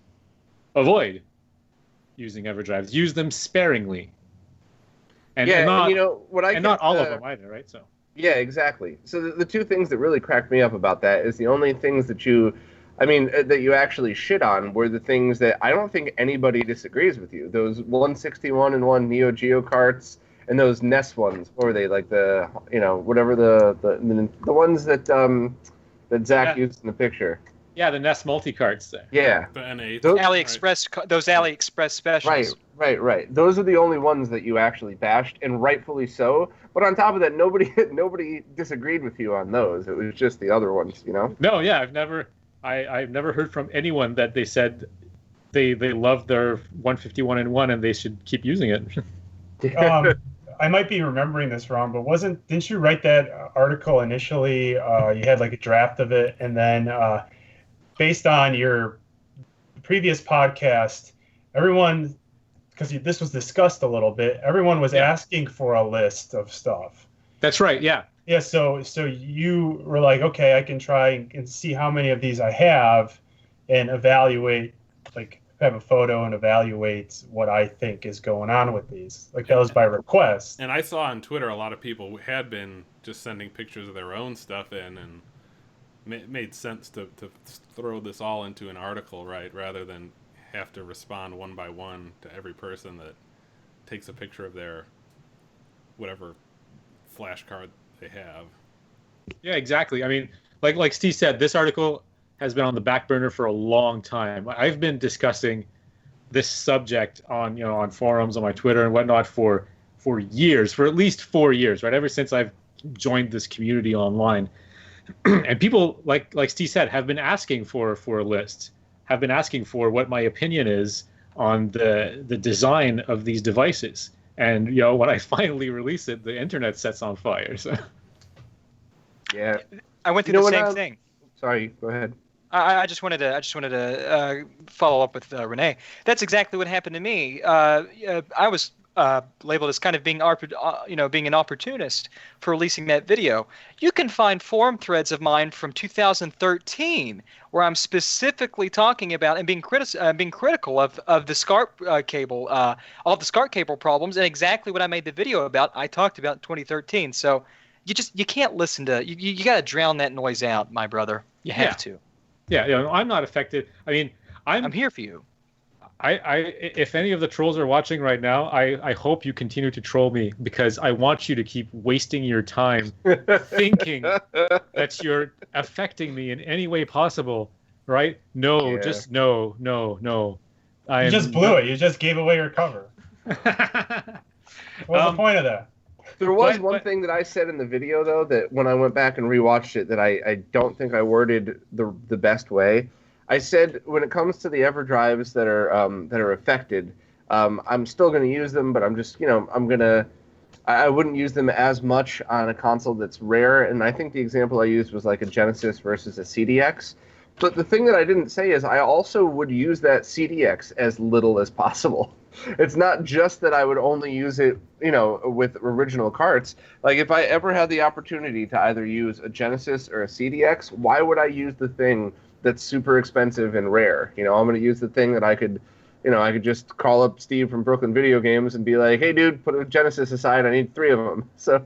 avoid using EverDrives. Use them sparingly. And not all of them either, right? So yeah, exactly. So the two things that really cracked me up about that is the only things that you actually shit on were the things that I don't think anybody disagrees with you. Those 161 and 1 Neo Geo carts and those NES ones. What were they, like the whatever the ones that Zach used in the picture? Yeah, the NES multi-carts there. Yeah. The N8. Those AliExpress specials. Right. Those are the only ones that you actually bashed, and rightfully so. But on top of that, nobody disagreed with you on those. It was just the other ones, No, yeah, I've never heard from anyone that they said they love their 151 and 1 and they should keep using it. I might be remembering this wrong, but didn't you write that article initially? You had like a draft of it, and then based on your previous podcast, everyone, because this was discussed a little bit, everyone was asking for a list of stuff. That's right, yeah. Yeah, so you were like, okay, I can try and see how many of these I have and evaluate, like have a photo and evaluate what I think is going on with these. Like that was by request. And I saw on Twitter a lot of people had been just sending pictures of their own stuff in, and it made sense to throw this all into an article, right, rather than have to respond one by one to every person that takes a picture of their whatever flash card they have. Yeah, exactly. I mean, like Steve said, this article has been on the back burner for a long time. I've been discussing this subject on forums, on my Twitter and whatnot for years, for at least 4 years, right? Ever since I've joined this community online. And people, like Steve said, have been asking for a list, have been asking for what my opinion is on the design of these devices. And when I finally release it, the internet sets on fire. So Yeah. I went through the what, same thing. Sorry, go ahead. I just wanted to follow up with Renee. That's exactly what happened to me. I was labeled as kind of being being an opportunist for releasing that video. You can find forum threads of mine from 2013 where I'm specifically talking about and being critical of the SCART cable, all the SCART cable problems, and exactly what I made the video about. I talked about in 2013. So you can't listen to you got to drown that noise out, my brother. You have to. Yeah, I'm not affected. I mean, I'm here for you. If any of the trolls are watching right now, I hope you continue to troll me, because I want you to keep wasting your time thinking that you're affecting me in any way possible, right? No, just no. You just blew it. You just gave away your cover. What's the point of that? There was one thing that I said in the video, though, that when I went back and rewatched it, that I don't think I worded the best way. I said when it comes to the EverDrives that are affected, I'm still going to use them, but I'm just I wouldn't use them as much on a console that's rare. And I think the example I used was like a Genesis versus a CDX. But the thing that I didn't say is I also would use that CDX as little as possible. It's not just that I would only use it, with original carts. Like, if I ever had the opportunity to either use a Genesis or a CDX, why would I use the thing that's super expensive and rare? I'm going to use the thing that I could just call up Steve from Brooklyn Video Games and be like, hey, dude, put a Genesis aside. I need 3 of them. So,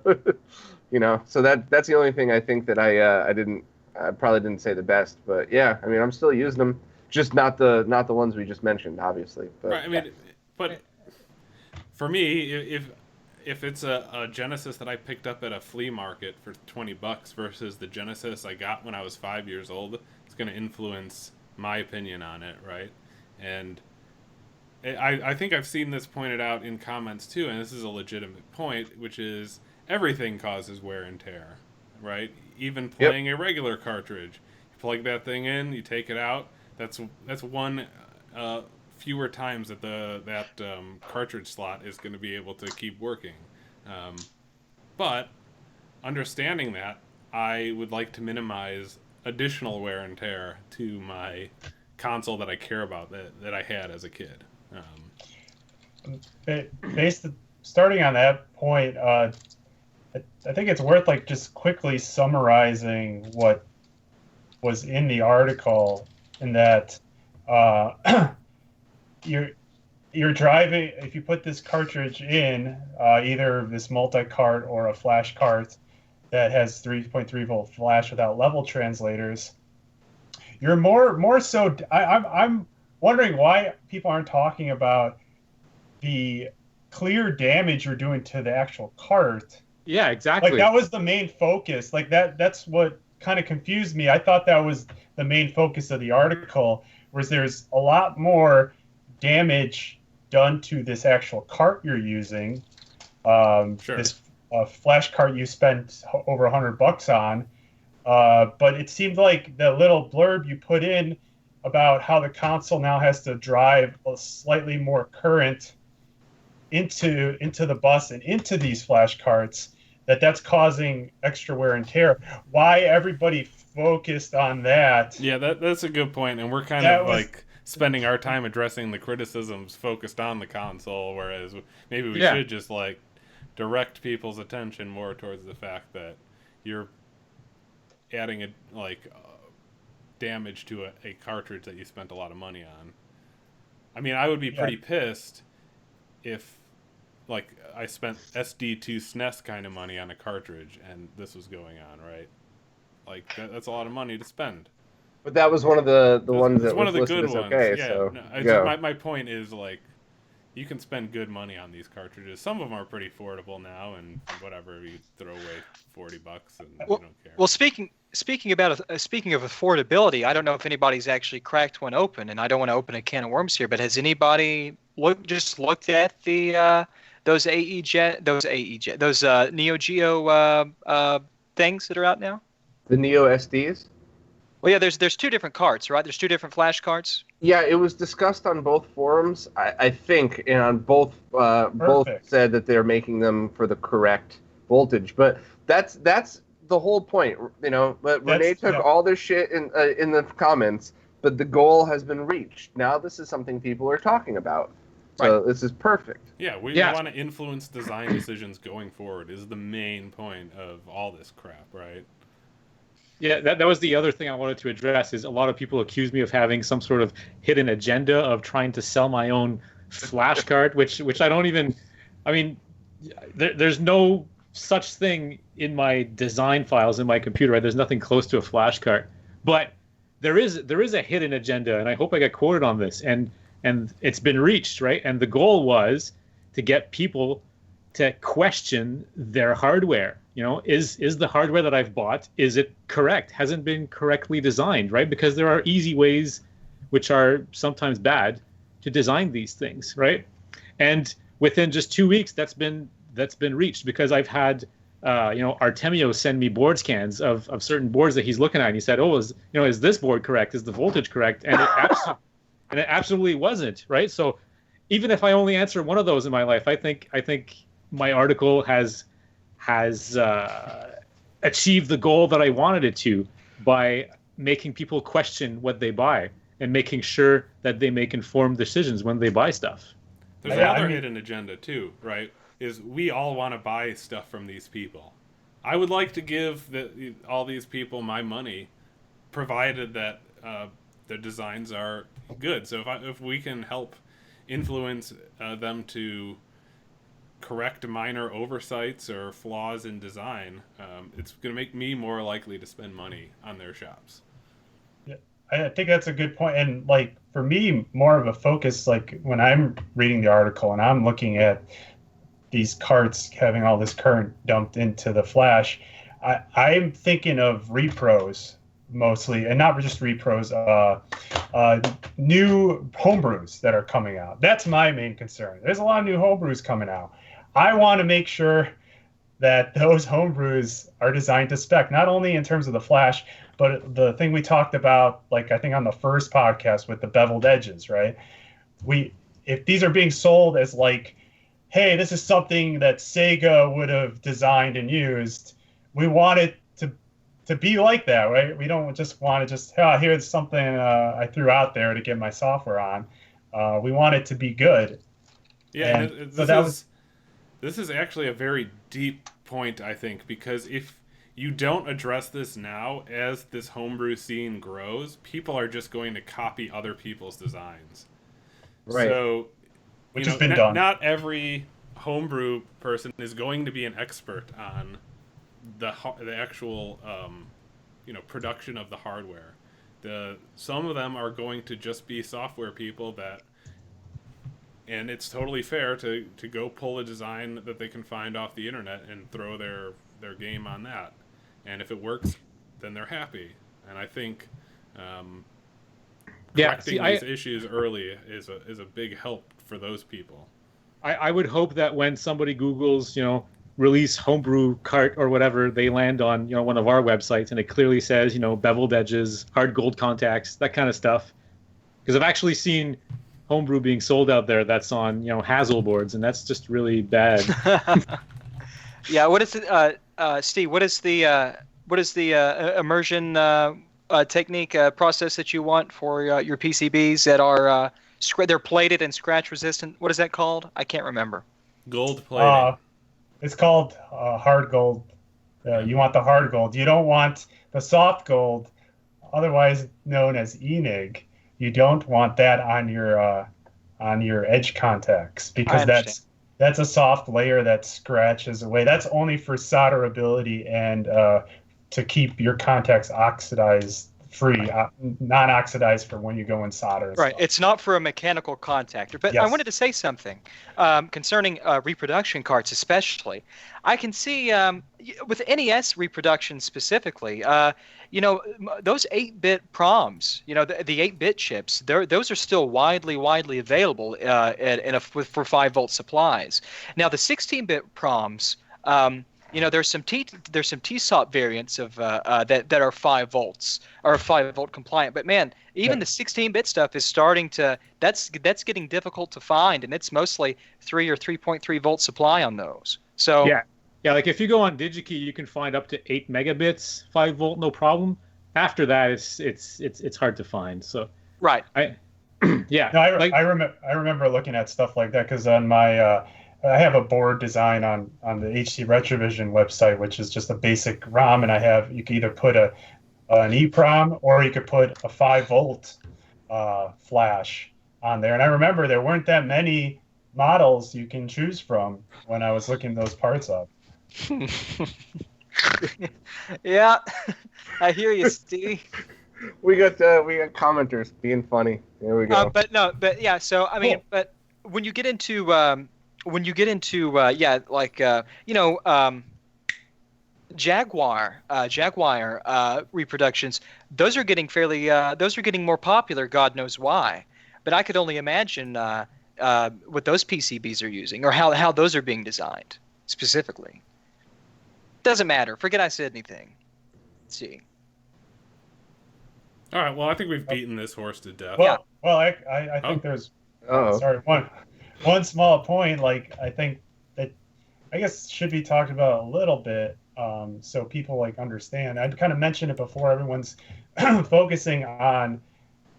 so that's the only thing I think that I probably didn't say the best. But yeah, I mean, I'm still using them, just not the ones we just mentioned, obviously. But, right, I mean, but for me, if it's a Genesis that I picked up at a flea market for $20 versus the Genesis I got when I was 5 years old, it's going to influence my opinion on it, right? And I think I've seen this pointed out in comments too, and this is a legitimate point, which is everything causes wear and tear, right? Even playing a regular cartridge, you plug that thing in, you take it out. That's one fewer times that that cartridge slot is going to be able to keep working. But understanding that, I would like to minimize additional wear and tear to my console that I care about that I had as a kid. Starting on that point, I think it's worth just quickly summarizing what was in the article, in that you're driving, if you put this cartridge in, either this multi-cart or a flash cart that has 3.3 volt flash without level translators, you're more so. I'm wondering why people aren't talking about the clear damage you're doing to the actual cart. Yeah, exactly. That was the main focus. That's what kind of confused me. I thought that was the main focus of the article, whereas there's a lot more damage done to this actual cart you're using. Sure. This flash cart you spent over $100 on. But it seemed like the little blurb you put in about how the console now has to drive a slightly more current into the bus and into these flash carts, that's causing extra wear and tear. Why everybody focused on that? Yeah, that's a good point, and we're kind of spending our time addressing the criticisms focused on the console, whereas maybe we should just direct people's attention more towards the fact that you're adding damage to a cartridge that you spent a lot of money on. I mean, I would be pretty pissed if I spent SD2 SNES kind of money on a cartridge and this was going on, right? That's a lot of money to spend. But that was one of the ones that one was of the good ones. ones. Okay, yeah, so my point is you can spend good money on these cartridges. Some of them are pretty affordable now, and whatever, you throw away $40 and you don't care. Well, speaking of affordability, I don't know if anybody's actually cracked one open, and I don't want to open a can of worms here, but has anybody looked at those Neo Geo things that are out now? The Neo SDs? Well, yeah, there's two different carts, right? There's two different flash carts. Yeah, it was discussed on both forums, I think, and on both said that they're making them for the correct voltage. But that's the whole point, you know. But Renee took all this shit in the comments, but the goal has been reached. Now this is something people are talking about. So this is perfect. Yeah, we want to influence design decisions going forward is the main point of all this crap, right? Yeah, that was the other thing I wanted to address is a lot of people accuse me of having some sort of hidden agenda of trying to sell my own flash card, which I don't even, I mean, there's no such thing in my design files in my computer, right? There's nothing close to a flash card. But there is a hidden agenda, and I hope I get quoted on this, and it's been reached, right? And the goal was to get people to question their hardware. You know, is the hardware that I've bought, is it correct? Hasn't been correctly designed, right? Because there are easy ways, which are sometimes bad, to design these things, right? And within just 2 weeks, that's been reached because I've had Artemio send me board scans of certain boards that he's looking at, and he said, "Oh, is this board correct? Is the voltage correct?" And it absolutely wasn't, right? So even if I only answer one of those in my life, I think my article has achieved the goal that I wanted it to by making people question what they buy and making sure that they make informed decisions when they buy stuff. There's another hidden agenda too, right? Is we all want to buy stuff from these people. I would like to give all these people my money, provided that their designs are good. So if we can help influence them to correct minor oversights or flaws in design, it's going to make me more likely to spend money on their shops. Yeah, I think that's a good point. And like for me, more of a focus, like when I'm reading the article and I'm looking at these carts having all this current dumped into the flash, I'm thinking of repros mostly, and not just repros, new homebrews that are coming out. That's my main concern. There's a lot of new homebrews coming out. I want to make sure that those homebrews are designed to spec, not only in terms of the flash, but the thing we talked about, like I think on the first podcast with the beveled edges, right? If these are being sold as like, hey, this is something that Sega would have designed and used, we want it to be like that, right? We don't just want to here's something I threw out there to get my software on. We want it to be good. Yeah, and this is actually a very deep point, I think, because if you don't address this now, as this homebrew scene grows, people are just going to copy other people's designs. Right. So, which has been done. Not every homebrew person is going to be an expert on the actual production of the hardware. Some of them are going to just be software people and it's totally fair to go pull a design that they can find off the internet and throw their game on that. And if it works, then they're happy. And I think correcting these issues early is a big help for those people. I would hope that when somebody Googles, release homebrew cart or whatever, they land on, one of our websites and it clearly says, beveled edges, hard gold contacts, that kind of stuff. Because I've actually seen homebrew being sold out there that's on, Hazel boards, and that's just really bad. Yeah, what is it, Steve? What is the immersion technique process that you want for your PCBs that are they're plated and scratch resistant? What is that called? I can't remember. Gold plating. It's called hard gold. You want the hard gold. You don't want the soft gold, otherwise known as ENIG. You don't want that on your edge contacts because that's a soft layer that scratches away. That's only for solderability and to keep your contacts oxidized free, non-oxidized for when you go in solder. Right. It's not for a mechanical contactor. But yes. I wanted to say something concerning reproduction carts especially. I can see with NES reproduction specifically, those 8-bit PROMs, the 8-bit chips, those are still widely available for 5-volt supplies. Now, the 16-bit PROMs, there's some TSOP variants of that are 5 volts or 5-volt compliant. But man, even the 16-bit stuff is starting to that's getting difficult to find, and it's mostly 3 or 3.3 volt supply on those. So yeah, like if you go on DigiKey, you can find up to 8 megabits 5 volt, no problem. After that, it's hard to find. So right, yeah. No, I remember looking at stuff like that because on my I have a board design on the HC Retrovision website, which is just a basic ROM, and you can either put an EEPROM or you could put a 5-volt flash on there. And I remember there weren't that many models you can choose from when I was looking those parts up. Yeah, I hear you, Steve. We got commenters being funny. There we go. But yeah. So I mean, but when you get into Jaguar reproductions, those are getting more popular. God knows why, but I could only imagine what those PCBs are using or how those are being designed specifically. Doesn't matter. Forget I said anything. Let's see. All right. Well, I think we've beaten this horse to death. Well, I think there's sorry, one small point. Like I think that I guess should be talked about a little bit, so people understand. I'd kind of mentioned it before. Everyone's focusing on,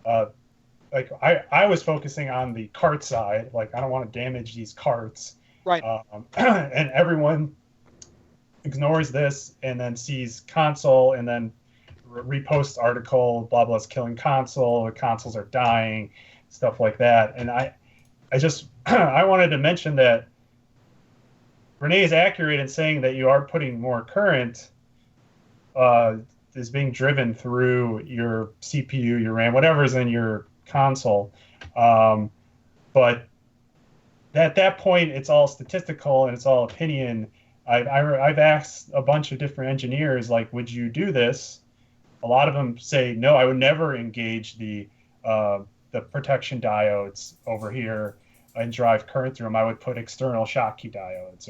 I was focusing on the cart side. Like I don't want to damage these carts, right? And everyone ignores this and then sees console and then reposts article, blah blah's killing console, the consoles are dying, stuff like that. And I just I wanted to mention that Renee is accurate in saying that you are putting more current is being driven through your CPU, your RAM, whatever's in your console. But at that point, it's all statistical and it's all opinion. I've asked a bunch of different engineers, like, would you do this? A lot of them say, no, I would never engage the protection diodes over here and drive current through them. I would put external Schottky diodes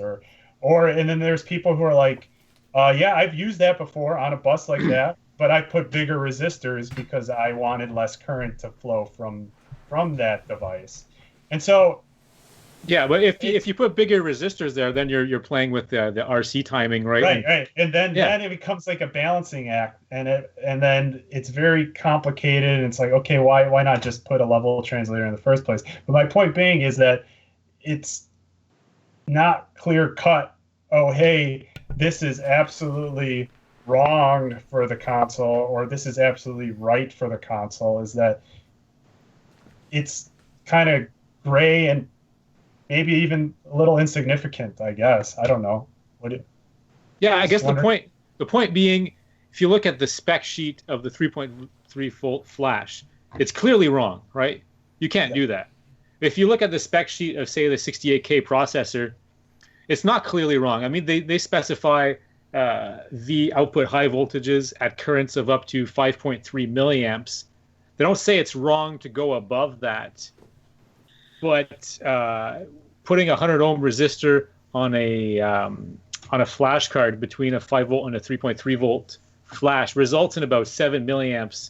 and then there's people who are like, yeah, I've used that before on a bus like that, but I put bigger resistors because I wanted less current to flow from that device. And so yeah, but if you put bigger resistors there, then you're playing with the RC timing, right? Right. And then it becomes like a balancing act, and then it's very complicated. And it's like, okay, why not just put a level translator in the first place? But my point being is that it's not clear cut. Oh, hey, this is absolutely wrong for the console, or this is absolutely right for the console. Is that it's kind of gray and maybe even a little insignificant, I guess. I don't know. I guess the point being, if you look at the spec sheet of the 3.3 volt flash, it's clearly wrong, right? You can't do that. If you look at the spec sheet of, say, the 68K processor, it's not clearly wrong. I mean, they specify the output high voltages at currents of up to 5.3 milliamps. They don't say it's wrong to go above that. But putting a 100 ohm resistor on a flash card between a 5 volt and a 3.3 volt flash results in about 7 milliamps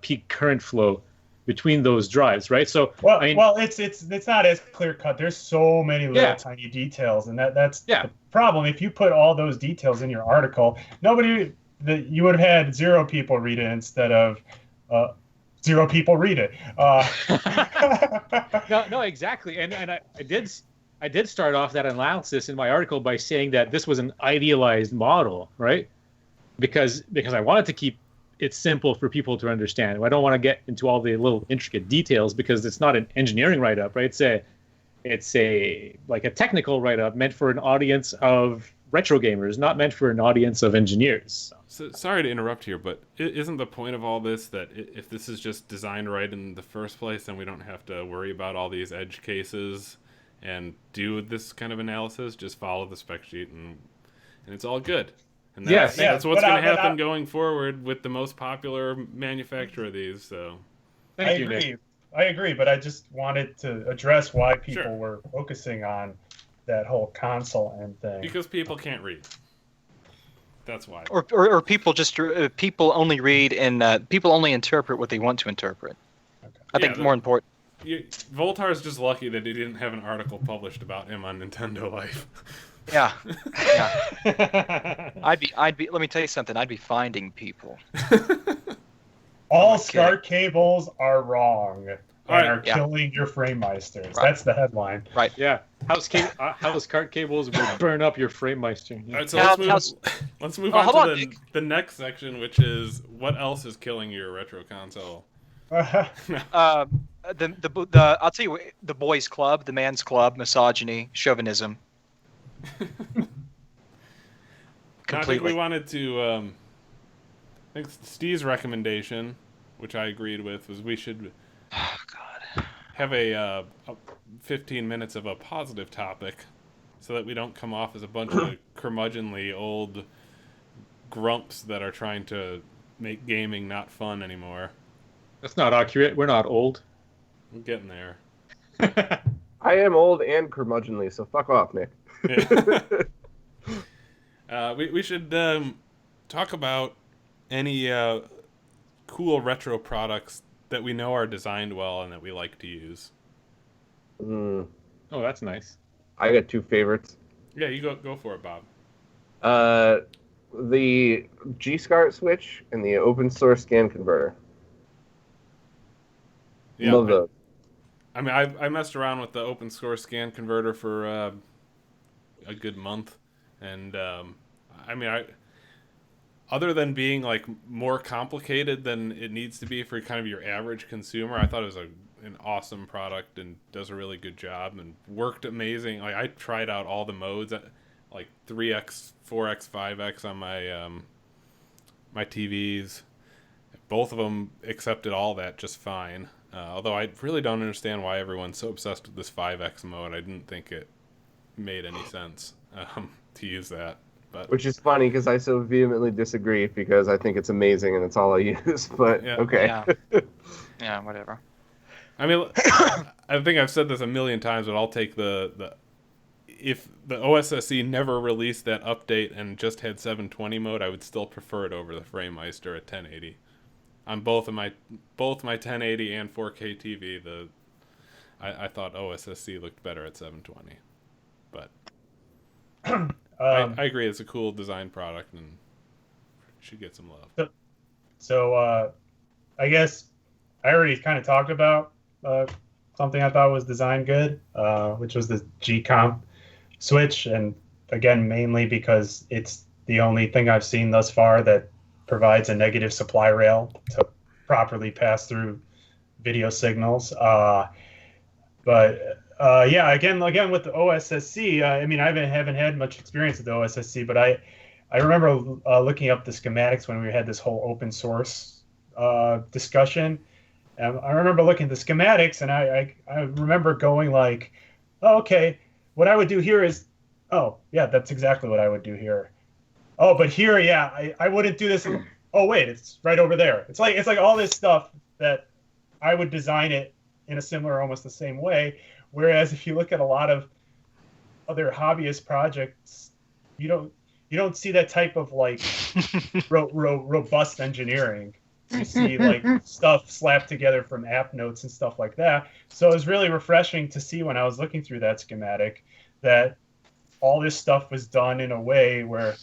peak current flow between those drives, right? So it's not as clear cut. There's so many little tiny details, and that's the problem. If you put all those details in your article, you would have had 0 people read it instead of 0 people read it. No, exactly. And I did start off that analysis in my article by saying that this was an idealized model, right? Because I wanted to keep it simple for people to understand. I don't want to get into all the little intricate details because it's not an engineering write-up, right? It's a technical write-up meant for an audience of retro gamers, not meant for an audience of engineers. So, sorry to interrupt here, but isn't the point of all this that if this is just designed right in the first place, then we don't have to worry about all these edge cases and do this kind of analysis? Just follow the spec sheet and it's all good. And that's what's going to happen going forward with the most popular manufacturer of these. So I agree, but I just wanted to address why people were focusing on that whole console and thing. Because people can't read. That's why. Or people just people only read and people only interpret what they want to interpret. Okay. I think more important. Voultar is just lucky that he didn't have an article published about him on Nintendo Life. Yeah. Yeah. I'd be. Let me tell you something. I'd be finding people. All SCART cables are wrong and are Yeah. killing your FrameMeisters. Right. That's the headline. Right. Yeah, house cart cables will burn up your FrameMeister. Yeah. All right, so let's move hold on on, to the next section, which is what else is killing your retro console. I'll tell you, the boys' club, the man's club, misogyny, chauvinism. I think Completely. we wanted to. I think Steve's recommendation, which I agreed with, was we should Oh God. have a 15 minutes of a positive topic, so that we don't come off as a bunch of curmudgeonly old grumps that are trying to make gaming not fun anymore. That's not accurate. We're not old. I'm getting there. I am old and curmudgeonly, so fuck off, Nick. We should talk about any cool retro products that we know are designed well and that we like to use. Mm, Oh, that's nice. I got two favorites. Yeah, you go for it, Bob. The G-SCART switch and the open source scan converter. Yeah, Love those. I mean, I messed around with the open source scan converter for a good month, and I mean, other than being like more complicated than it needs to be for kind of your average consumer, I thought it was an awesome product and does a really good job and worked amazing. Like I tried out all the modes, like 3x, 4x, 5x on my my TVs. Both of them accepted all that just fine. Although I really don't understand why everyone's so obsessed with this 5x mode. I didn't think it made any sense to use that. But Which is funny because I so vehemently disagree because I think it's amazing and it's all I use. But Yeah. okay. Yeah. Yeah. Whatever. I mean, I think I've said this a million times, but I'll take the if the OSSC never released that update and just had 720 mode, I would still prefer it over the FrameMeister at 1080. On both my 1080 and 4K TV, I thought OSSC looked better at 720, but I agree it's a cool design product and should get some love. So I guess I already kind of talked about something I thought was designed good, which was the G-Comp switch, and again mainly because it's the only thing I've seen thus far that provides a negative supply rail to properly pass through video signals. But again with the OSSC, I mean, I haven't had much experience with the OSSC, but I remember looking up the schematics when we had this whole open source discussion. And I remember looking at the schematics, and I remember going like, oh, okay, what I would do here is, oh, yeah, that's exactly what I would do here. Oh, but here, yeah, I wouldn't do this. Oh, wait, it's right over there. It's like all this stuff that I would design it in a similar, almost the same way. Whereas if you look at a lot of other hobbyist projects, you don't see that type of like robust engineering. You see like stuff slapped together from app notes and stuff like that. So it was really refreshing to see when I was looking through that schematic that all this stuff was done in a way where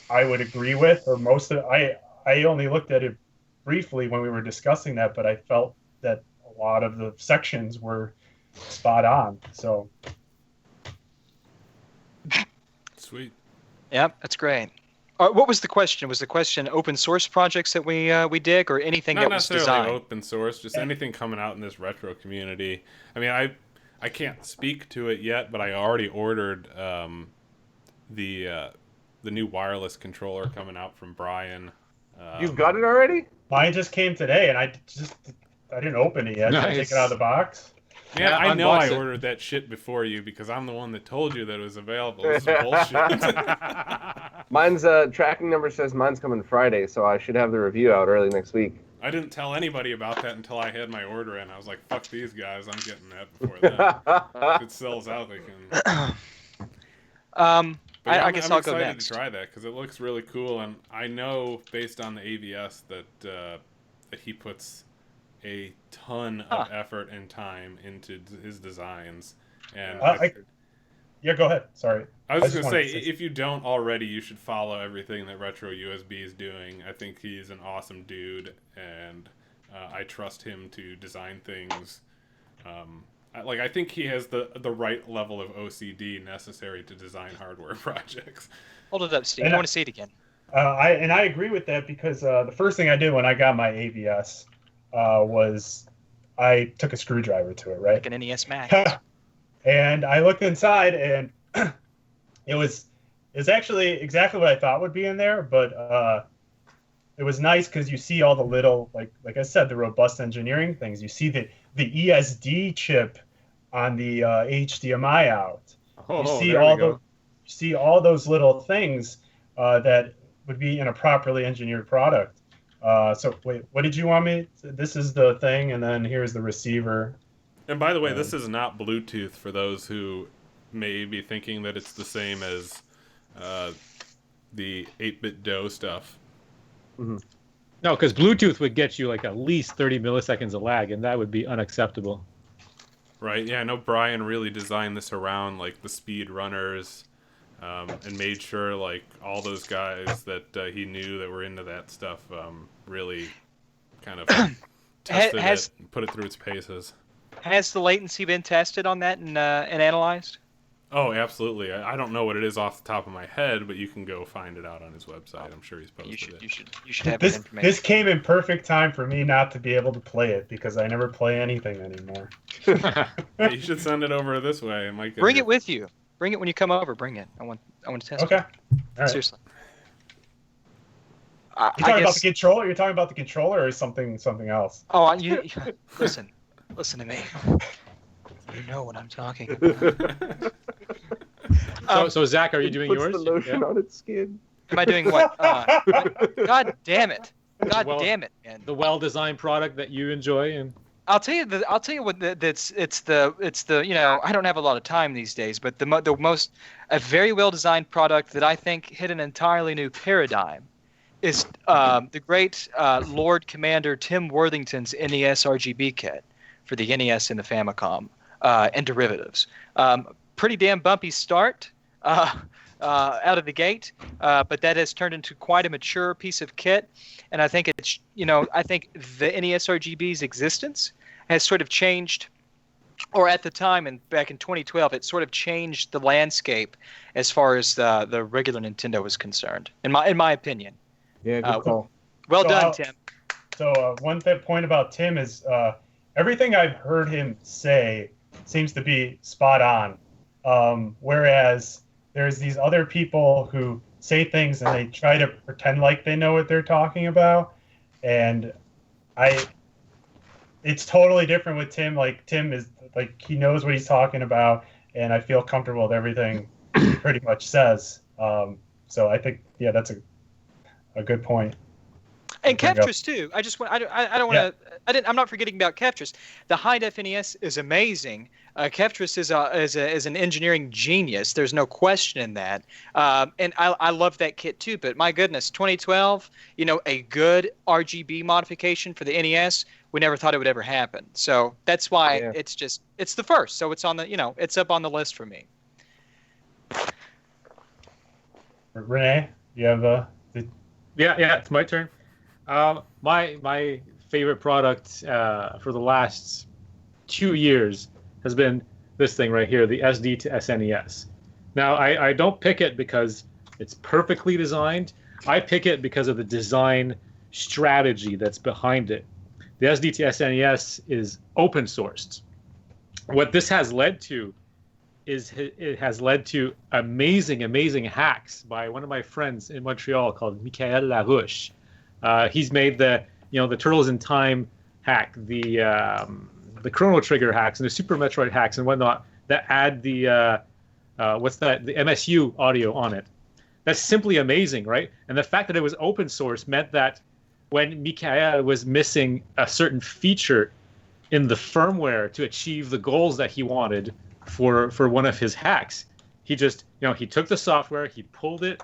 I would agree with, or most of it. I only looked at it briefly when we were discussing that, but I felt that a lot of the sections were spot on. So Sweet. Yep, that's great. What was the question? Was the question open source projects that we dig, or anything Not that was necessarily designed? open source, just anything coming out in this retro community. I mean, I can't speak to it yet, but I already ordered the new wireless controller coming out from Brian. You've got it already? mine just came today, and I didn't open it yet. Did I take Nice. it out of the box? Man, Yeah, I know unbox I it. ordered that shit before you because I'm the one that told you that it was available. This is bullshit. Mine's tracking number says mine's coming Friday, so I should have the review out early next week. I didn't tell anybody about that until I had my order in. I was like, fuck these guys, I'm getting that before then. If it sells out, they can... But yeah, I I'm guess I'll go excited next. to try that because it looks really cool, and I know based on the AVS that he puts a ton of effort and time into his designs. And yeah, go ahead. Sorry. I was just going wanted to say, if you don't already, you should follow everything that Retro USB is doing. I think he's an awesome dude, and I trust him to design things. I think he has the right level of OCD necessary to design hardware projects. Hold it up, Steve. I want to see it again. I agree with that because the first thing I did when I got my AVS was I took a screwdriver to it, right? Like an NES Mac. And I looked inside, and it was actually exactly what I thought would be in there, but it was nice because you see all the little, like I said, the robust engineering things. You see the ESD chip on the HDMI out. You see all those little things that would be in a properly engineered product. So wait, what did you want me? This is the thing, and then here's the receiver. And by the way, this is not Bluetooth for those who may be thinking that it's the same as the 8-bit DOE stuff. Mm-hmm. No, because Bluetooth would get you like at least 30 milliseconds of lag, and that would be unacceptable. Right, yeah, I know Brian really designed this around like the speed runners and made sure like all those guys that he knew that were into that stuff really kind of tested it and put it through its paces. Has the latency been tested on that and analyzed? Oh, absolutely. I don't know what it is off the top of my head, but you can go find it out on his website. I'm sure he's posted it. You should have this information. This came in perfect time for me not to be able to play it because I never play anything anymore. Yeah, you should send it over this way. It might get Bring it with you. Bring it when you come over. Bring it. I want to test it. Okay. All right. Seriously. You're talking about the controller? You're talking about the controller or something else? Oh, you listen to me. You know what I'm talking about. So Zach, are you doing yours? The lotion on its skin. Am I doing what? God damn it! Damn it, man. The well-designed product that you enjoy, and I'll tell you what. It's the I don't have a lot of time these days, but a very well-designed product that I think hit an entirely new paradigm is the great Lord Commander Tim Worthington's NES RGB kit for the NES and the Famicom and derivatives. Pretty damn bumpy start out of the gate, but that has turned into quite a mature piece of kit. And I think I think the NES RGB's existence has sort of changed, or at the time and back in 2012, it sort of changed the landscape as far as the regular Nintendo was concerned, in my opinion. Yeah, good call. Well done, Tim. So one point about Tim is everything I've heard him say seems to be spot on. Whereas there's these other people who say things and they try to pretend like they know what they're talking about. And it's totally different with Tim. Like Tim is like, he knows what he's talking about, and I feel comfortable with everything he pretty much says. So I think, yeah, that's a good point. And Kevtris too. I'm not forgetting about Kevtris. The high def NES is amazing. Kevtris is an engineering genius. There's no question in that. And I love that kit too. But my goodness, 2012, a good RGB modification for the NES, we never thought it would ever happen. So that's why it's the first. So it's on the it's up on the list for me. Renee, you have Yeah, it's my turn. My favorite product for the last 2 years has been this thing right here, the SD to SNES. Now, I don't pick it because it's perfectly designed. I pick it because of the design strategy that's behind it. The SD to SNES is open sourced. What this has led to is it has led to amazing hacks by one of my friends in Montreal called Michael Larouche. He's made the Turtles in Time hack, the Chrono Trigger hacks, and the Super Metroid hacks and whatnot that add the the MSU audio on it. That's simply amazing, right? And the fact that it was open source meant that when Michael was missing a certain feature in the firmware to achieve the goals that he wanted for one of his hacks, he just he took the software, he pulled it,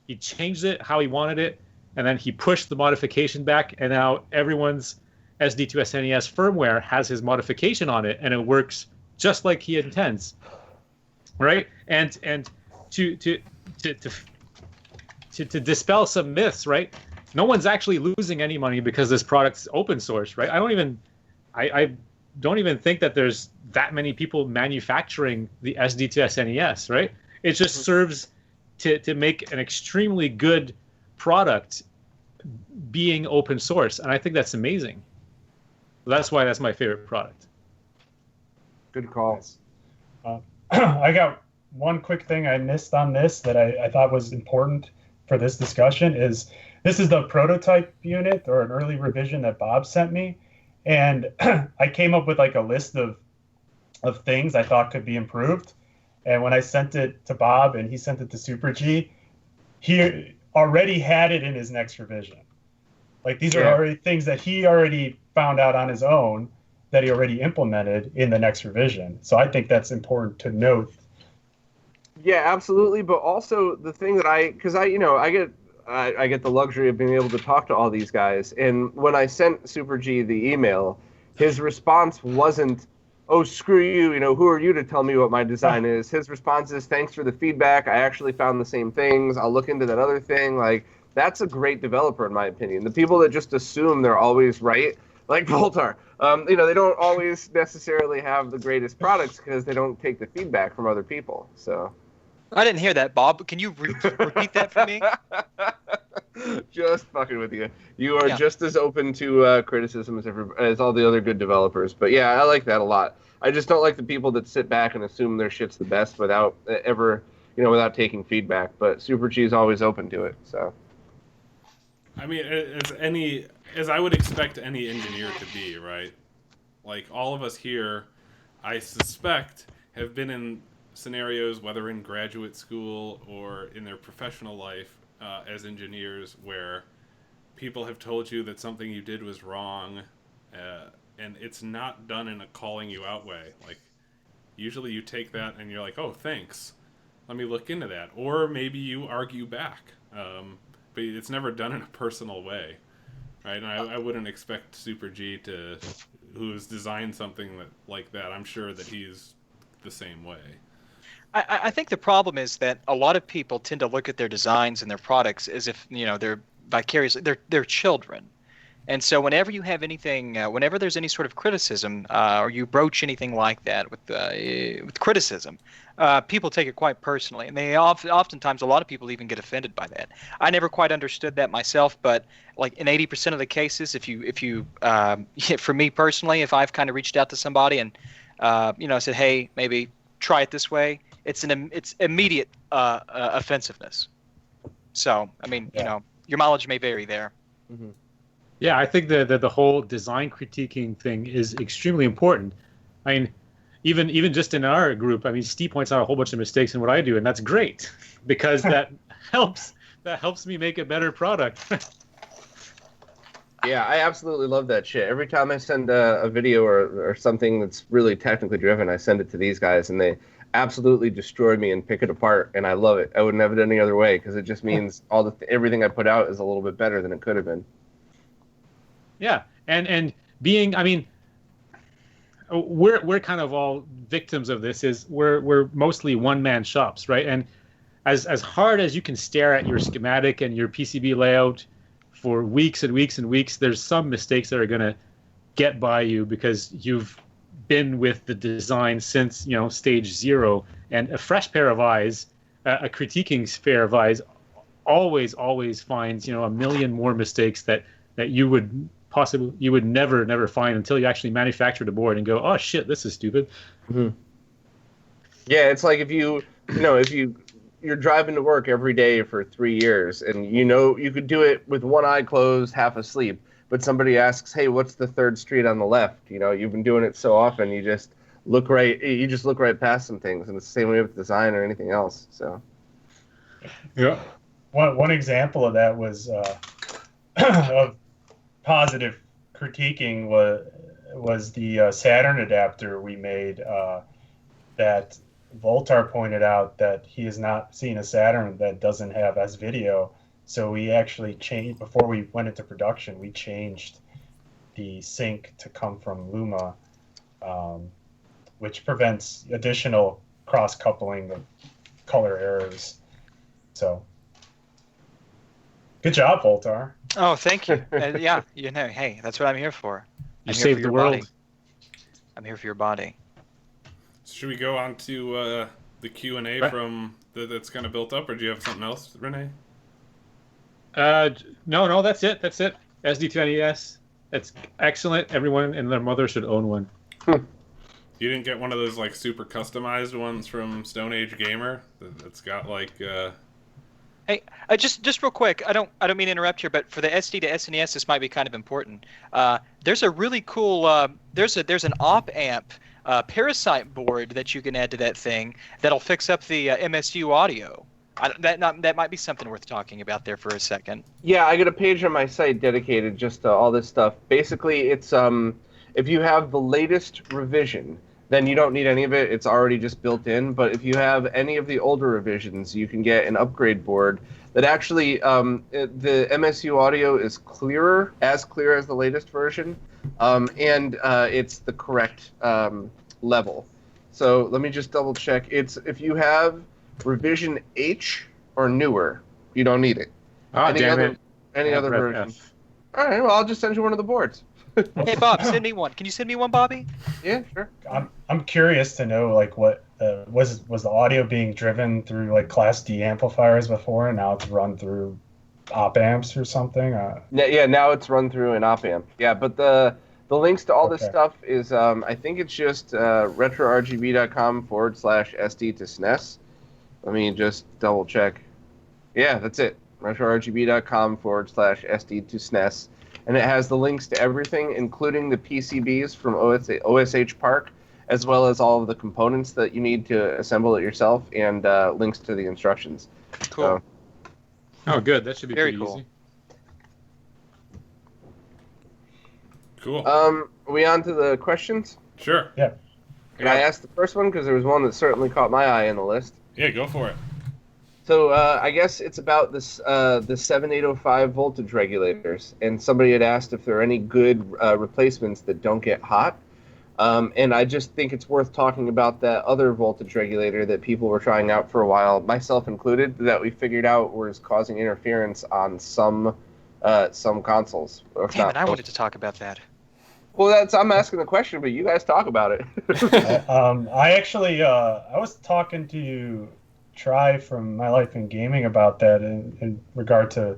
he changed it how he wanted it, and then he pushed the modification back, and now everyone's SD2SNES firmware has his modification on it, and it works just like he intends, right? And to dispel some myths, right? No one's actually losing any money because this product's open source, right? I don't even think that there's that many people manufacturing the SD2SNES, right? It just serves to make an extremely good product being open source, and I think that's amazing. That's why that's my favorite product. Good call. I got one quick thing I missed on this that I thought was important for this discussion is this is the prototype unit or an early revision that Bob sent me. And I came up with like a list of things I thought could be improved. And when I sent it to Bob and he sent it to Super G, he already had it in his next revision. Like these are already things that he already found out on his own that he already implemented in the next revision. So I think that's important to note. Yeah, absolutely. But also the thing that I get the luxury of being able to talk to all these guys. And when I sent Super G the email, his response wasn't, "Oh, screw you, who are you to tell me what my design is?" His response is, "Thanks for the feedback. I actually found the same things. I'll look into that other thing." Like, that's a great developer, in my opinion. The people that just assume they're always right, like Voultar, they don't always necessarily have the greatest products because they don't take the feedback from other people. So, I didn't hear that, Bob. Can you repeat that for me? Just fucking with you. You are just as open to criticism as all the other good developers. But yeah, I like that a lot. I just don't like the people that sit back and assume their shit's the best without ever, without taking feedback. But Super G is always open to it. So, I mean, as I would expect any engineer to be, right? Like all of us here, I suspect, have been in scenarios, whether in graduate school or in their professional life as engineers, where people have told you that something you did was wrong, and it's not done in a calling you out way. Like, usually you take that and you're like, "Oh, thanks. Let me look into that." Or maybe you argue back. But it's never done in a personal way, right? And I wouldn't expect Super G who has designed something like that. I'm sure that he's the same way. I think the problem is that a lot of people tend to look at their designs and their products as if they're vicariously they're children, and so whenever you have anything, whenever there's any sort of criticism or you broach anything like that with criticism, people take it quite personally, and they oftentimes a lot of people even get offended by that. I never quite understood that myself, but like in 80% of the cases, if you for me personally, if I've kind of reached out to somebody and said, "Hey, maybe try it this way," it's immediate offensiveness. So I mean, your mileage may vary there. Mm-hmm. Yeah, I think the whole design critiquing thing is extremely important. I mean, even just in our group, I mean, Steve points out a whole bunch of mistakes in what I do, and that's great because that helps me make a better product. Yeah, I absolutely love that shit. Every time I send a video or something that's really technically driven, I send it to these guys, and they absolutely destroy me and pick it apart, and I love it. I wouldn't have it any other way because it just means everything I put out is a little bit better than it could have been. Yeah, and being, I mean, we're kind of all victims of this. We're mostly one-man shops, right? And as hard as you can stare at your schematic and your PCB layout for weeks and weeks and weeks, there's some mistakes that are going to get by you because you've been with the design since stage 0. And a fresh pair of eyes, a critiquing pair of eyes, always finds a million more mistakes that you would never find until you actually manufacture the board and go, "Oh shit, this is stupid." Mm-hmm. Yeah, it's like if you're driving to work every day for 3 years and you could do it with one eye closed, half asleep, but somebody asks, "Hey, what's the third street on the left?" You've been doing it so often, you just look right past some things, and it's the same way with design or anything else. So yeah, one example of that was of positive critiquing was the Saturn adapter we made that Voultar pointed out that he has not seen a Saturn that doesn't have S video. So we actually changed, before we went into production, we changed the sync to come from Luma, which prevents additional cross-coupling of color errors. So, good job, Voultar. Oh, thank you. Yeah, hey, that's what I'm here for. You I'm here saved for the your world. body. I'm here for your body. Should we go on to the Q&A Right. from that's kind of built up, or do you have something else, Renee? No, that's it. That's it. SD2NES. It's excellent. Everyone and their mother should own one. You didn't get one of those like super customized ones from Stone Age Gamer that's got like Hey, just real quick. I don't mean to interrupt here, but for the SD to SNES, this might be kind of important. There's a really cool there's an op amp parasite board that you can add to that thing that'll fix up the MSU audio. That might be something worth talking about there for a second. Yeah, I got a page on my site dedicated just to all this stuff. Basically, it's if you have the latest revision, then you don't need any of it. It's already just built in. But if you have any of the older revisions, you can get an upgrade board that actually the MSU audio is clearer, as clear as the latest version, and it's the correct level. So let me just double check. It's if you have revision H or newer, you don't need it. Any other version. All right, well, I'll just send you one of the boards. Hey, Bob, send me one. Can you send me one, Bobby? Yeah, sure. I'm curious to know, like, what was the audio being driven through like Class D amplifiers before, and now it's run through op amps or something? Yeah, now it's run through an op amp. Yeah, but the links to all this Okay. stuff is I think it's just retrorgb.com/SD to SNES. Let me just double check. Yeah, that's it. retrorgb.com/SD to SNES. And it has the links to everything, including the PCBs from OSH Park, as well as all of the components that you need to assemble it yourself, and links to the instructions. Cool. Oh, good. That should be Very pretty cool. easy. cool. Are we on to the questions? Sure. Can I ask the first one? Because there was one that certainly caught my eye in the list. Yeah, go for it. So I guess it's about this the 7805 voltage regulators, and somebody had asked if there are any good replacements that don't get hot. And I just think it's worth talking about that other voltage regulator that people were trying out for a while, myself included, that we figured out was causing interference on some consoles. Or if Damn not it, I most. wanted to talk about that. Well, I'm asking the question, but you guys talk about it. I actually I was talking to Try from My Life in Gaming about that in regard to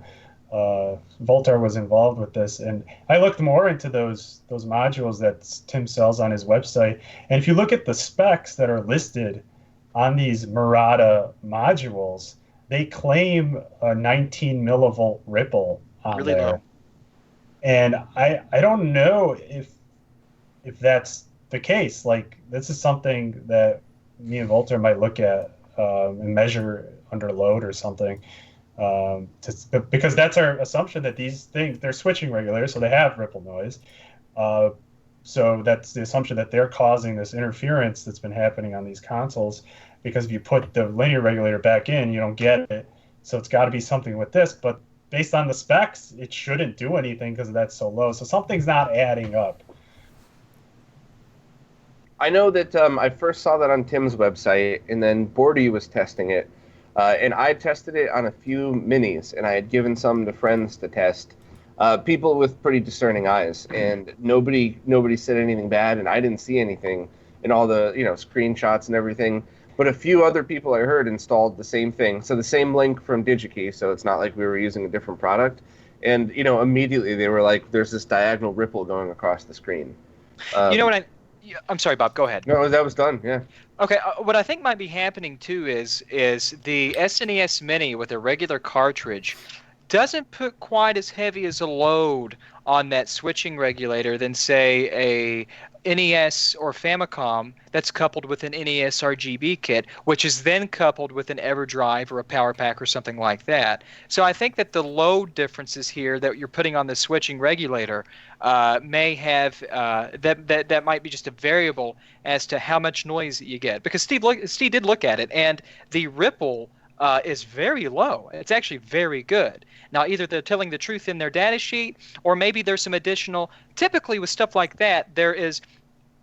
Voultar was involved with this, and I looked more into those modules that Tim sells on his website. And if you look at the specs that are listed on these Murata modules, they claim a 19 millivolt ripple on Really there. low. And I don't know if that's the case. Like, this is something that me and Voultar might look at and measure under load or something. Because that's our assumption that these things, they're switching regulators, so they have ripple noise. So that's the assumption that they're causing this interference that's been happening on these consoles. Because if you put the linear regulator back in, you don't get it. So it's got to be something with this. But based on the specs, it shouldn't do anything because that's so low. So something's not adding up. I know that I first saw that on Tim's website, and then Bordy was testing it. And I tested it on a few minis, and I had given some to friends to test. People with pretty discerning eyes, and nobody said anything bad, and I didn't see anything in all the screenshots and everything. But a few other people I heard installed the same thing, so the same link from DigiKey. So it's not like we were using a different product. And immediately they were like, "There's this diagonal ripple going across the screen." You know what I'm sorry, Bob. Go ahead. No, that was done. Yeah. Okay, what I think might be happening too is the SNES Mini with a regular cartridge doesn't put quite as heavy as a load on that switching regulator than, say, a NES or Famicom that's coupled with an NES RGB kit, which is then coupled with an EverDrive or a Power Pack or something like that. So I think that the load differences here that you're putting on the switching regulator may have that might be just a variable as to how much noise that you get. Because Steve did look at it, and the ripple is very low. It's actually very good. Now, either they're telling the truth in their data sheet, or maybe there's some additional. Typically, with stuff like that, there is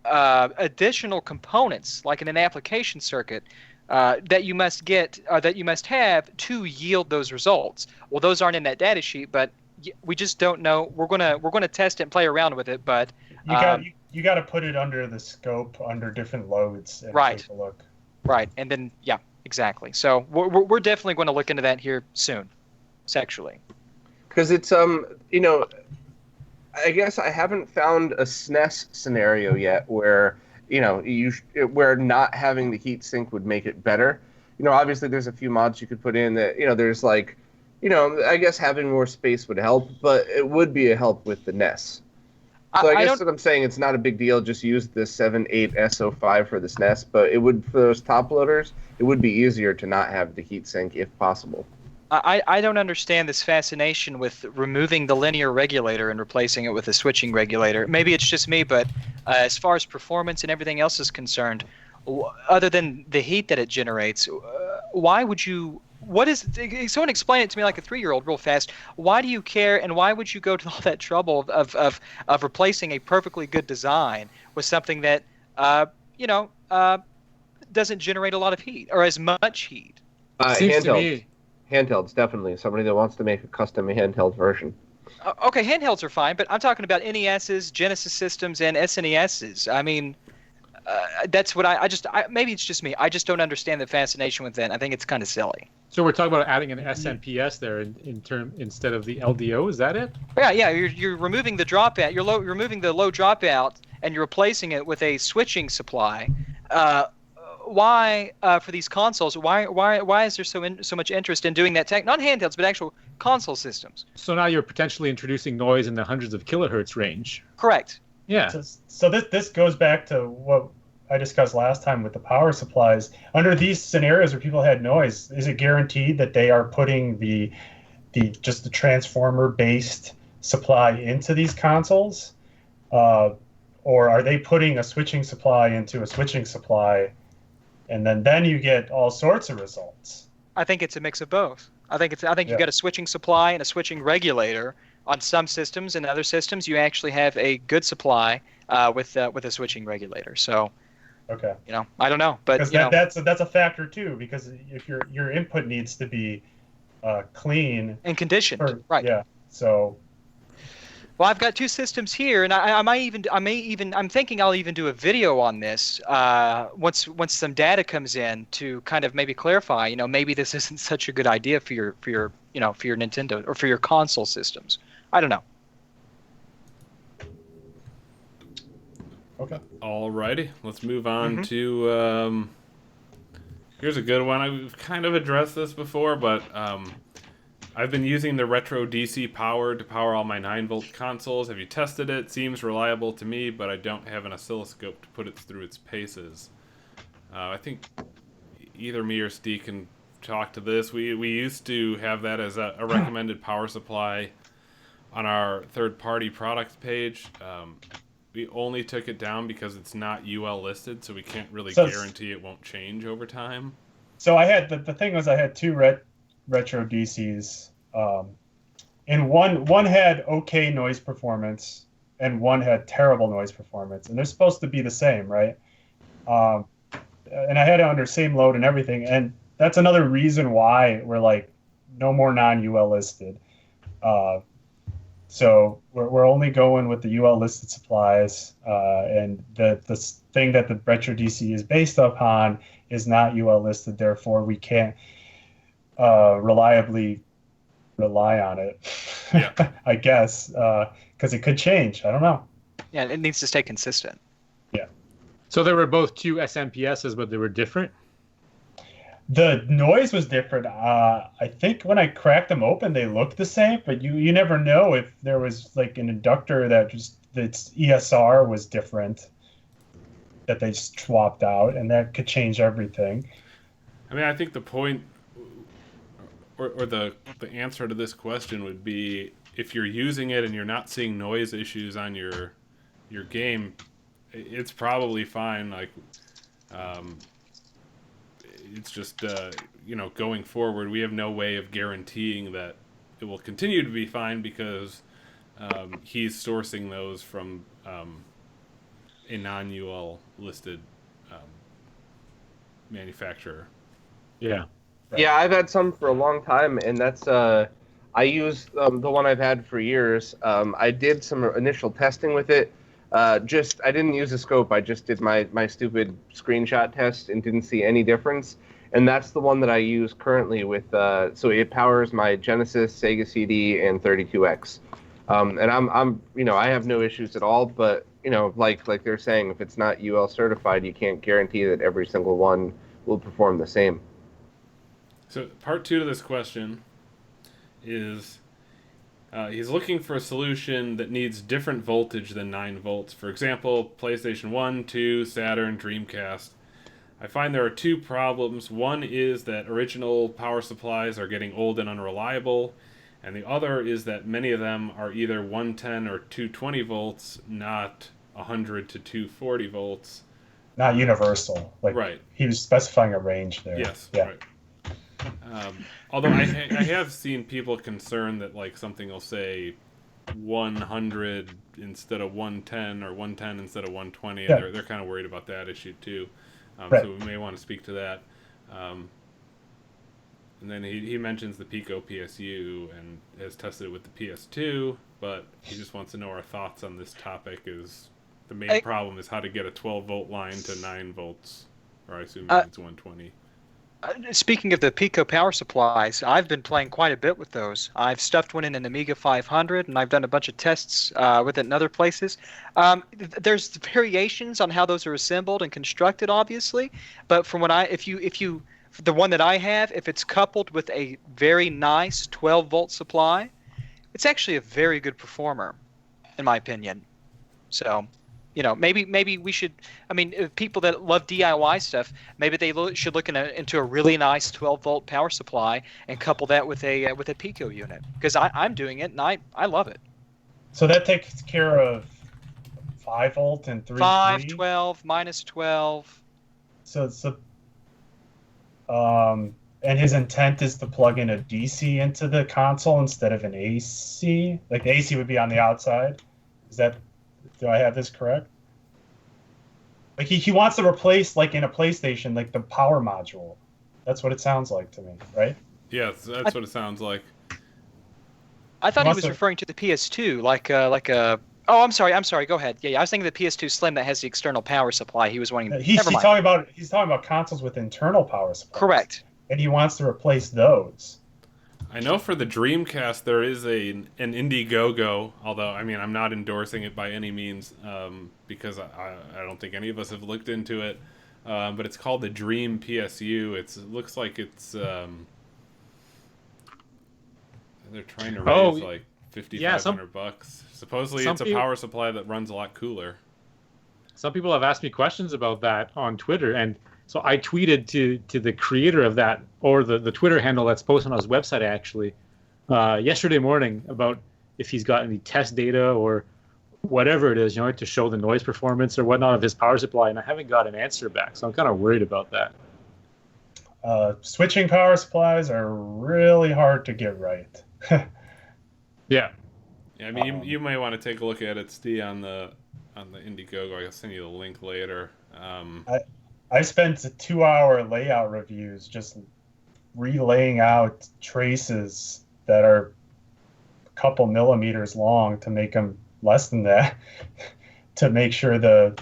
additional components, like in an application circuit, that you must get, that you must have to yield those results. Well, those aren't in that data sheet, but we just don't know. We're gonna test it and play around with it, but you got to put it under the scope under different loads and right. take a look. Right, and then exactly. So we're definitely going to look into that here soon, sexually. Because it's I guess I haven't found a SNES scenario yet where where not having the heat sink would make it better. Obviously there's a few mods you could put in that there's like, I guess having more space would help, but it would be a help with the NES. So I guess what I'm saying, it's not a big deal. Just use the 78SO5 for the SNES, but it would, for those top loaders, it would be easier to not have the heatsink if possible. I don't understand this fascination with removing the linear regulator and replacing it with a switching regulator. Maybe it's just me, but as far as performance and everything else is concerned, other than the heat that it generates, why would you... someone explain it to me like a 3-year-old real fast. Why do you care, and why would you go to all that trouble of replacing a perfectly good design with something that doesn't generate a lot of heat or as much heat? Handhelds, definitely. Somebody that wants to make a custom handheld version. Okay, handhelds are fine, but I'm talking about NESs, Genesis systems, and SNESs. I mean, that's what maybe it's just me. I just don't understand the fascination with that. I think it's kind of silly. So we're talking about adding an SMPS there instead of the LDO. Is that it? Yeah. You're removing the dropout. You're removing the low dropout, and you're replacing it with a switching supply. Why for these consoles? Why is there so much interest in doing that tech? Not handhelds, but actual console systems. So now you're potentially introducing noise in the hundreds of kilohertz range. Correct. Yeah. So this goes back to what I discussed last time with the power supplies. Under these scenarios where people had noise, is it guaranteed that they are putting the transformer based supply into these consoles, or are they putting a switching supply into a switching supply? And then you get all sorts of results. I think it's a mix of both. I think you got a switching supply and a switching regulator on some systems, and other systems you actually have a good supply with a switching regulator. So, okay, I don't know, but that's a factor too, because if your input needs to be clean and conditioned, right? Yeah. So. Well, I've got 2 systems here, and I'm thinking I'll even do a video on this once some data comes in to kind of maybe clarify. Maybe this isn't such a good idea for your Nintendo or for your console systems. I don't know. Okay. Alrighty, let's move on to. Here's a good one. I've kind of addressed this before, but. I've been using the Retro DC power to power all my 9-volt consoles. Have you tested it? Seems reliable to me, but I don't have an oscilloscope to put it through its paces. I think either me or Steve can talk to this. We used to have that as a recommended power supply on our third-party products page. We only took it down because it's not UL listed, so we can't really guarantee it won't change over time. So I had the thing was I had 2 Retro DCs, and one had okay noise performance, and one had terrible noise performance, and they're supposed to be the same, right? And I had it under same load and everything, and that's another reason why we're like no more non-UL listed. So we're only going with the UL listed supplies, and the thing that the Retro DC is based upon is not UL listed. Therefore, we can't reliably rely on it. Yeah. I guess because it could change. I don't know. Yeah, it needs to stay consistent. Yeah. So there were both 2 SMPSs, but they were different? The noise was different. I think when I cracked them open, they looked the same, but you never know if there was like an inductor that just its ESR was different that they swapped out, and that could change everything. I mean, I think the point or the answer to this question would be if you're using it and you're not seeing noise issues on your game, it's probably fine. Like, it's just going forward, we have no way of guaranteeing that it will continue to be fine because he's sourcing those from a non-UL listed manufacturer. Yeah. Right. Yeah, I've had some for a long time, and that's I use the one I've had for years. I did some initial testing with it. I didn't use a scope. I just did my stupid screenshot test and didn't see any difference. And that's the one that I use currently with. So it powers my Genesis, Sega CD, and 32X. And I'm I have no issues at all. But like they're saying, if it's not UL certified, you can't guarantee that every single one will perform the same. So part 2 to this question is he's looking for a solution that needs different voltage than 9 volts. For example, PlayStation 1, 2, Saturn, Dreamcast. I find there are 2 problems. One is that original power supplies are getting old and unreliable, and the other is that many of them are either 110 or 220 volts, not 100 to 240 volts. Not universal. Like, right. He was specifying a range there. Yes. Yeah. Right. Although I have seen people concerned that like something will say 100 instead of 110 or 110 instead of 120, and they're kind of worried about that issue too. Right. So we may want to speak to that. And then he mentions the Pico PSU and has tested it with the PS2, but he just wants to know our thoughts on this topic. Is the main problem is how to get a 12-volt line to 9 volts, or I assume it's 120. Speaking of the Pico power supplies, I've been playing quite a bit with those. I've stuffed one in an Amiga 500, and I've done a bunch of tests with it in other places. There's variations on how those are assembled and constructed, obviously, but from what the one that I have, if it's coupled with a very nice 12-volt supply, it's actually a very good performer, in my opinion. So, maybe we should. I mean, people that love DIY stuff, maybe they should look into a really nice 12-volt power supply and couple that with a Pico unit. Because I'm doing it and I love it. So that takes care of 5-volt and 3. 5, 12, minus 12. And his intent is to plug in a DC into the console instead of an AC. Like the AC would be on the outside. Do I have this correct? Like he wants to replace, like in a PlayStation, like the power module. That's what it sounds like to me, right? Yes, that's what it sounds like. I thought he was referring to the PS2, like a. Oh, I'm sorry. Go ahead. Yeah, I was thinking the PS2 Slim that has the external power supply. He was wanting. He's talking about consoles with internal power supplies. Correct. And he wants to replace those. I know for the Dreamcast there is an Indiegogo, although I mean I'm not endorsing it by any means because I don't think any of us have looked into it. But it's called the Dream PSU. It looks like it's they're trying to raise like $5,500. Supposedly it's a power supply that runs a lot cooler. Some people have asked me questions about that on Twitter, and so I tweeted to the creator of that, or the Twitter handle that's posted on his website actually, yesterday morning about if he's got any test data or whatever it is, to show the noise performance or whatnot of his power supply, and I haven't got an answer back, so I'm kind of worried about that. Switching power supplies are really hard to get right. Yeah. I mean, you might want to take a look at it, Steve, on the Indiegogo. I'll send you the link later. I spent 2-hour layout reviews just relaying out traces that are a couple millimeters long to make them less than that, to make sure the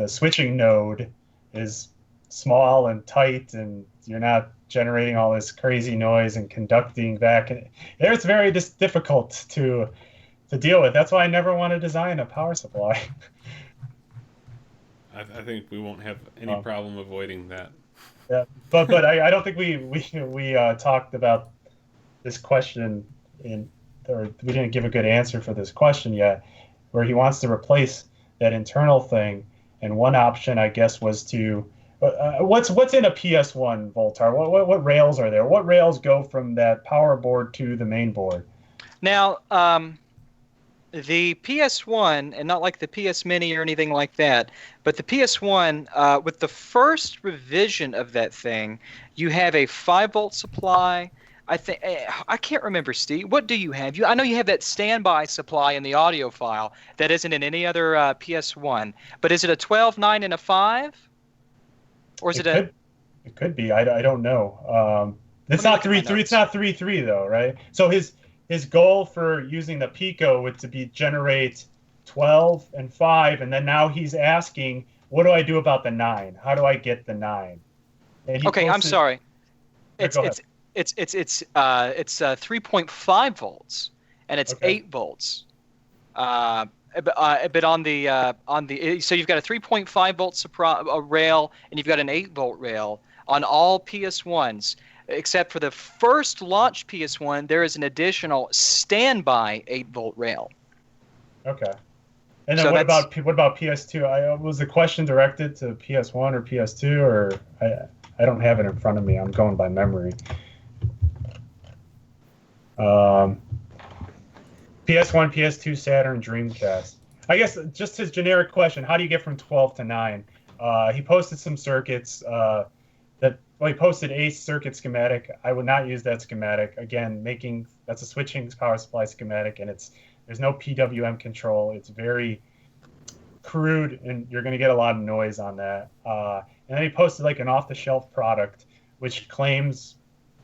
switching node is small and tight and you're not generating all this crazy noise and conducting back. And it's very difficult to deal with. That's why I never want to design a power supply. I think we won't have any problem avoiding that. Yeah, but I don't think we talked about this question or we didn't give a good answer for this question yet, where he wants to replace that internal thing, and one option I guess was to what's in a PS1 Voultar? What rails are there? What rails go from that power board to the main board? Now, the PS1, and not like the PS Mini or anything like that, but the PS1, with the first revision of that thing, you have a 5-volt supply. I can't remember, Steve. What do you have? I know you have that standby supply in the audio file that isn't in any other PS1. But is it a 12, 9, and a 5? Or is It could be. I don't know. It's not 3.3. It's not 3.3 though, right? So his goal for using the Pico would to be generate 12 and 5, and then now he's asking, what do I do about the 9? How do I get the 9? Okay, I'm sorry. It's 3.5 volts, and it's 8 volts. But on the so you've got a 3.5 volt rail, and you've got an 8-volt rail on all PS1s. Except for the first launch PS1, there is an additional standby 8-volt rail. Okay. And then what about PS2? Was the question directed to PS1 or PS2, or I don't have it in front of me. I'm going by memory. PS1, PS2, Saturn, Dreamcast. I guess just his generic question: how do you get from 12 to 9? He posted some circuits. He posted a circuit schematic. I would not use that schematic. Again, that's a switching power supply schematic, and there's no PWM control. It's very crude, and you're going to get a lot of noise on that. And then he posted like an off-the-shelf product, which claims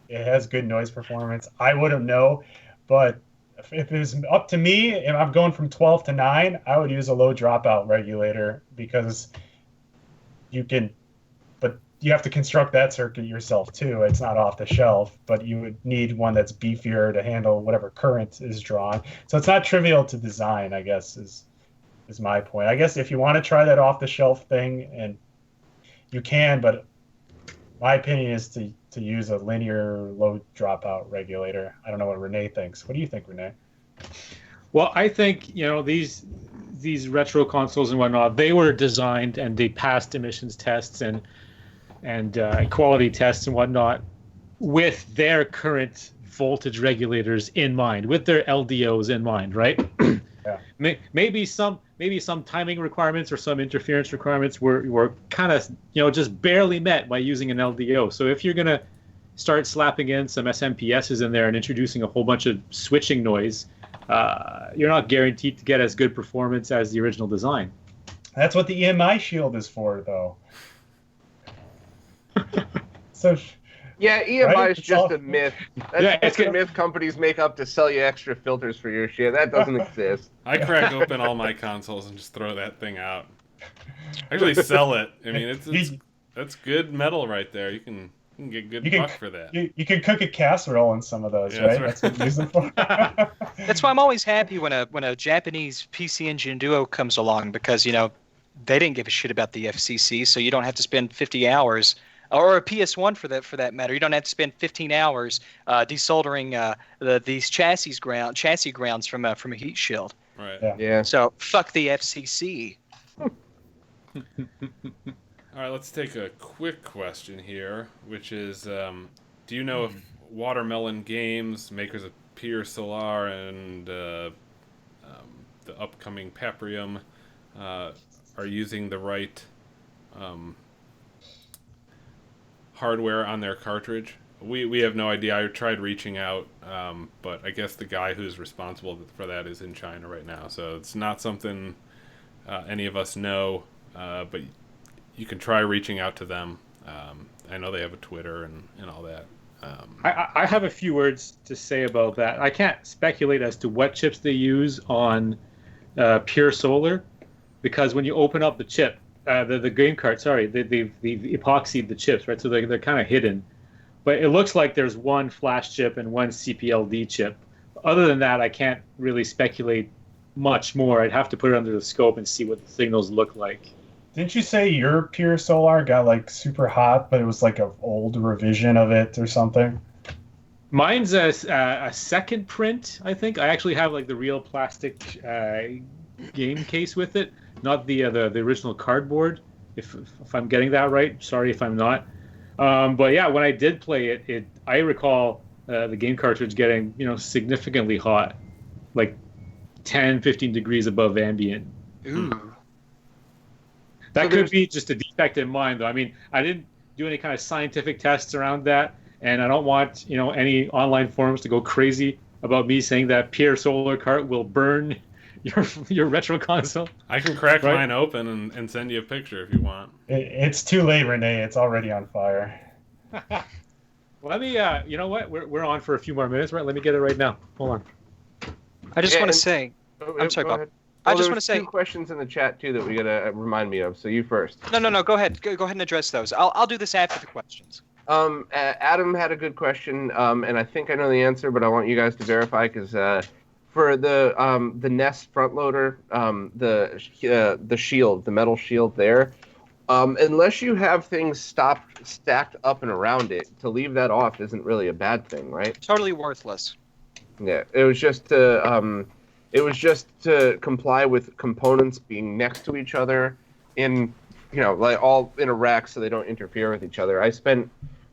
it has good noise performance. I wouldn't know, but if it was up to me, if I'm going from 12 to 9, I would use a low dropout regulator because you have to construct that circuit yourself too. It's not off the shelf, but you would need one that's beefier to handle whatever current is drawn. So it's not trivial to design, I guess, is my point. I guess if you want to try that off the shelf thing, and you can, but my opinion is to use a linear low dropout regulator. I don't know what Renee thinks. What do you think, Renee? Well, I think, these retro consoles and whatnot, they were designed and they passed emissions tests and quality tests and whatnot with their current voltage regulators in mind, with their LDOs in mind, right? Yeah. Maybe some timing requirements or some interference requirements were kind of just barely met by using an LDO. So if you're gonna start slapping in some SMPSs in there and introducing a whole bunch of switching noise, you're not guaranteed to get as good performance as the original design. That's what the EMI shield is for, though. So yeah, EMI right? is just a myth. That's a myth companies make up to sell you extra filters for your shit. That doesn't exist. I crack open all my consoles and just throw that thing out. Actually, sell it. I mean, that's good metal right there. You can get good buck for that. You can cook a casserole in some of those, Yeah, right? that's That's what you use them for. That's why I'm always happy when a Japanese PC Engine Duo comes along, because they didn't give a shit about the FCC, so you don't have to spend 50 hours. Or a PS1 for that matter. You don't have to spend 15 hours desoldering these chassis grounds from a heat shield. Right. Yeah. So fuck the FCC. All right, let's take a quick question here, which is, do you know if Watermelon Games, makers of Pier Solar and the upcoming Paprium, are using the right hardware on their cartridge? We have no idea. I tried reaching out, but I guess the guy who's responsible for that is in China right now, so it's not something any of us know, but you can try reaching out to them. I know they have a Twitter and all that. I have a few words to say about that. I can't speculate as to what chips they use on Pure Solar, because when you open up the chip, the game card, they've epoxied the chips, right? So they're kind of hidden. But it looks like there's one flash chip and one CPLD chip. Other than that, I can't really speculate much more. I'd have to put it under the scope and see what the signals look like. Didn't you say your Pure Solar got like super hot, but it was like an old revision of it or something? Mine's a second print, I think. I actually have like the real plastic game case with it, not the original cardboard. If I'm getting that right, sorry if I'm not. But yeah, when I did play it, I recall the game cartridge getting significantly hot, like 10, 15 degrees above ambient. Ooh. That could be just a defect in mine, though. I mean, I didn't do any kind of scientific tests around that, and I don't want any online forums to go crazy about me saying that Pure Solar Cart will burn your retro console. I can crack mine open and send you a picture if you want. It's too late, Renee. It's already on fire. Well, let me. You know what? We're on for a few more minutes, right? Let me get it right now. Hold on. I just want to say. I'm sorry, Bob. I just want to say 2 questions in the chat too that we gotta remind me of. So you first. No. Go ahead. Go ahead and address those. I'll do this after the questions. Adam had a good question, and I think I know the answer, but I want you guys to verify because for the Nest front loader, the shield, the metal shield there, unless you have things stacked up and around it, to leave that off isn't really a bad thing, right? Totally worthless. Yeah, it was just to comply with components being next to each other in like all in a rack so they don't interfere with each other. I spent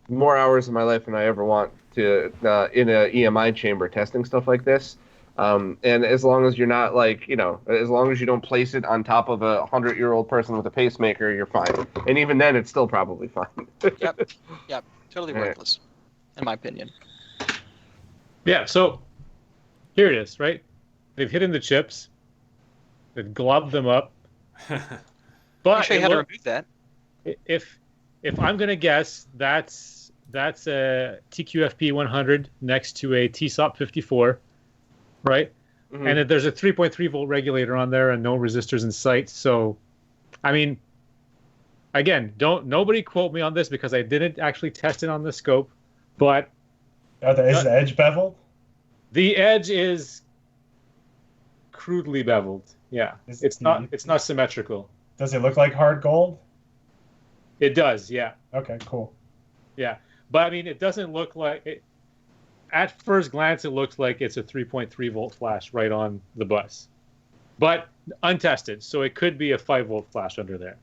more hours of my life than I ever want to in a EMI chamber testing stuff like this. And as long as you're not as long as you don't place it on top of a 100-year-old person with a pacemaker, you're fine. And even then, it's still probably fine. Yep. Totally worthless, in my opinion. Yeah. So here it is, right? They've hidden the chips. They've globbed them up. But I'll show you how to remove that. If I'm gonna guess, that's a TQFP 100 next to a TSOP 54, right? Mm-hmm. And there's a 3.3 volt regulator on there and no resistors in sight. So, I mean, again, nobody quote me on this because I didn't actually test it on the scope. But is the edge beveled? The edge is crudely beveled. Yeah, it's not symmetrical. Does it look like hard gold? It does, yeah. Okay, cool. Yeah, but I mean, it doesn't look like it. At first glance, it looks like it's a 3.3 volt flash right on the bus, but untested. So it could be a 5 volt flash under there.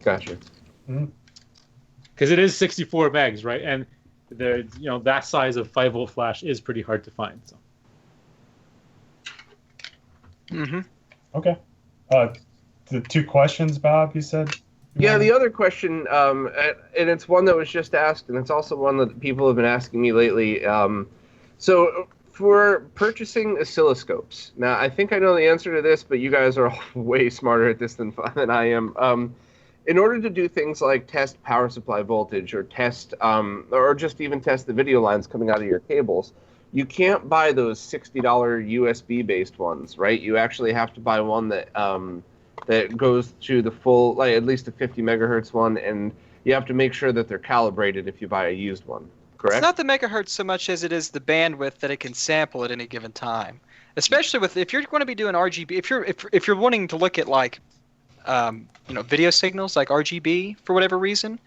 Gotcha. Because it is 64 megs, right? And that size of 5 volt flash is pretty hard to find. So. Okay. The 2 questions, Bob, you said? Yeah, the other question, and it's one that was just asked, and it's also one that people have been asking me lately. So for purchasing oscilloscopes, now I think I know the answer to this, but you guys are all way smarter at this than I am. In order to do things like test power supply voltage or test, or just even test the video lines coming out of your cables, you can't buy those $60 USB-based ones, right? You actually have to buy one that goes to the full, like at least a 50 megahertz one, and you have to make sure that they're calibrated if you buy a used one. Correct? It's not the megahertz so much as it is the bandwidth that it can sample at any given time. Especially if you're going to be doing RGB, if you're wanting to look at like, video signals like RGB for whatever reason.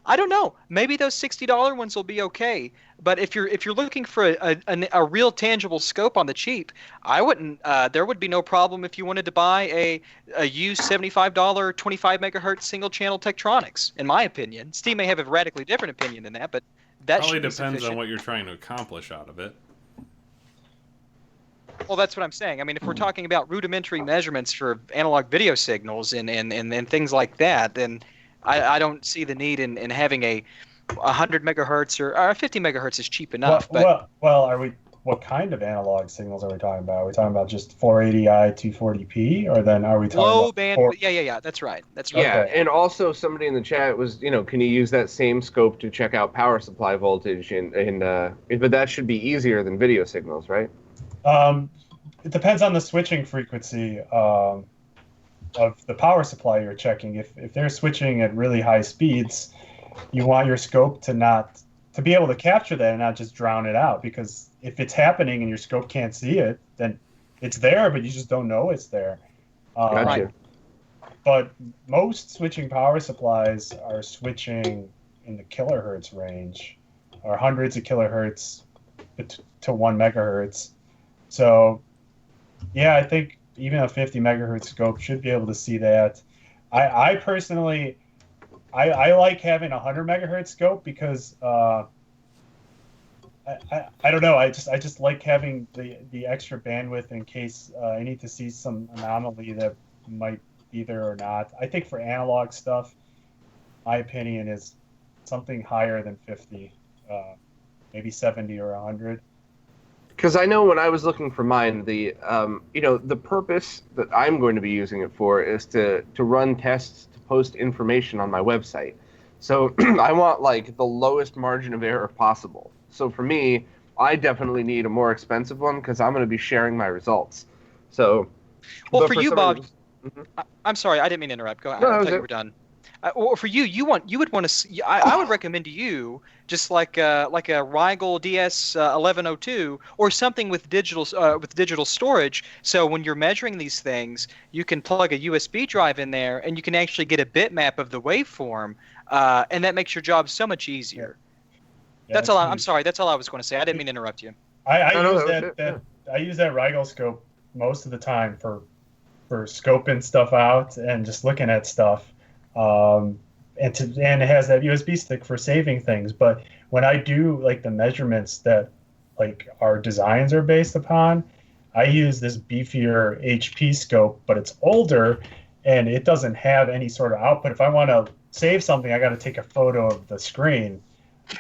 I don't know. Maybe those $60 ones will be okay. But if you're looking for a real tangible scope on the cheap, I wouldn't. There would be no problem if you wanted to buy a used $75 25 megahertz single channel Tektronix. In my opinion, Steve may have a radically different opinion than that, but that probably depends sufficient. on what you're trying to accomplish out of it. Well, that's what I'm saying. I mean, if we're talking about rudimentary measurements for analog video signals and things like that, then I don't see the need in having a 100 megahertz or 50 megahertz is cheap enough. What kind of analog signals are we talking about? Are we talking about just 480i 240p, or then are we talking low about bandwidth? Yeah. That's right. Yeah, and also somebody in the chat was, can you use that same scope to check out power supply voltage? But that should be easier than video signals, right? It depends on the switching frequency of the power supply you're checking. If they're switching at really high speeds, you want your scope to be able to capture that and not just drown it out, because if it's happening and your scope can't see it, then it's there, but you just don't know it's there. Gotcha. but most switching power supplies are switching in the kilohertz range, or hundreds of kilohertz to 1 megahertz. So, yeah, I think even a 50 megahertz scope should be able to see that. I personally, I like having a 100 megahertz scope because I don't know. I just like having the extra bandwidth in case I need to see some anomaly that might be there or not. I think for analog stuff, my opinion is something higher than 50, maybe 70 or 100. Because I know when I was looking for mine, the the purpose that I'm going to be using it for is to run tests to post information on my website. So I want like the lowest margin of error possible. So for me, I definitely need a more expensive one because I'm going to be sharing my results. So, Well, but for you, Bob, Mhm. I'm sorry, I didn't mean to interrupt. Go ahead. No, I that thought was you it. were done. Or for you, you would want to. I would recommend to you just like a Rigel DS 1102 or something with digital storage. So when you're measuring these things, you can plug a USB drive in there, and you can actually get a bitmap of the waveform, and that makes your job so much easier. Yeah, That's that's all. I'm huge. sorry. That's all I was going to say. I didn't mean to interrupt you. I No, use that was it. that I use that Rigel scope most of the time for scoping stuff out and just looking at stuff. And it has that USB stick for saving things. But when I do like the measurements that like our designs are based upon, I use this beefier HP scope, but it's older and it doesn't have any sort of output. If I want to save something, I got to take a photo of the screen.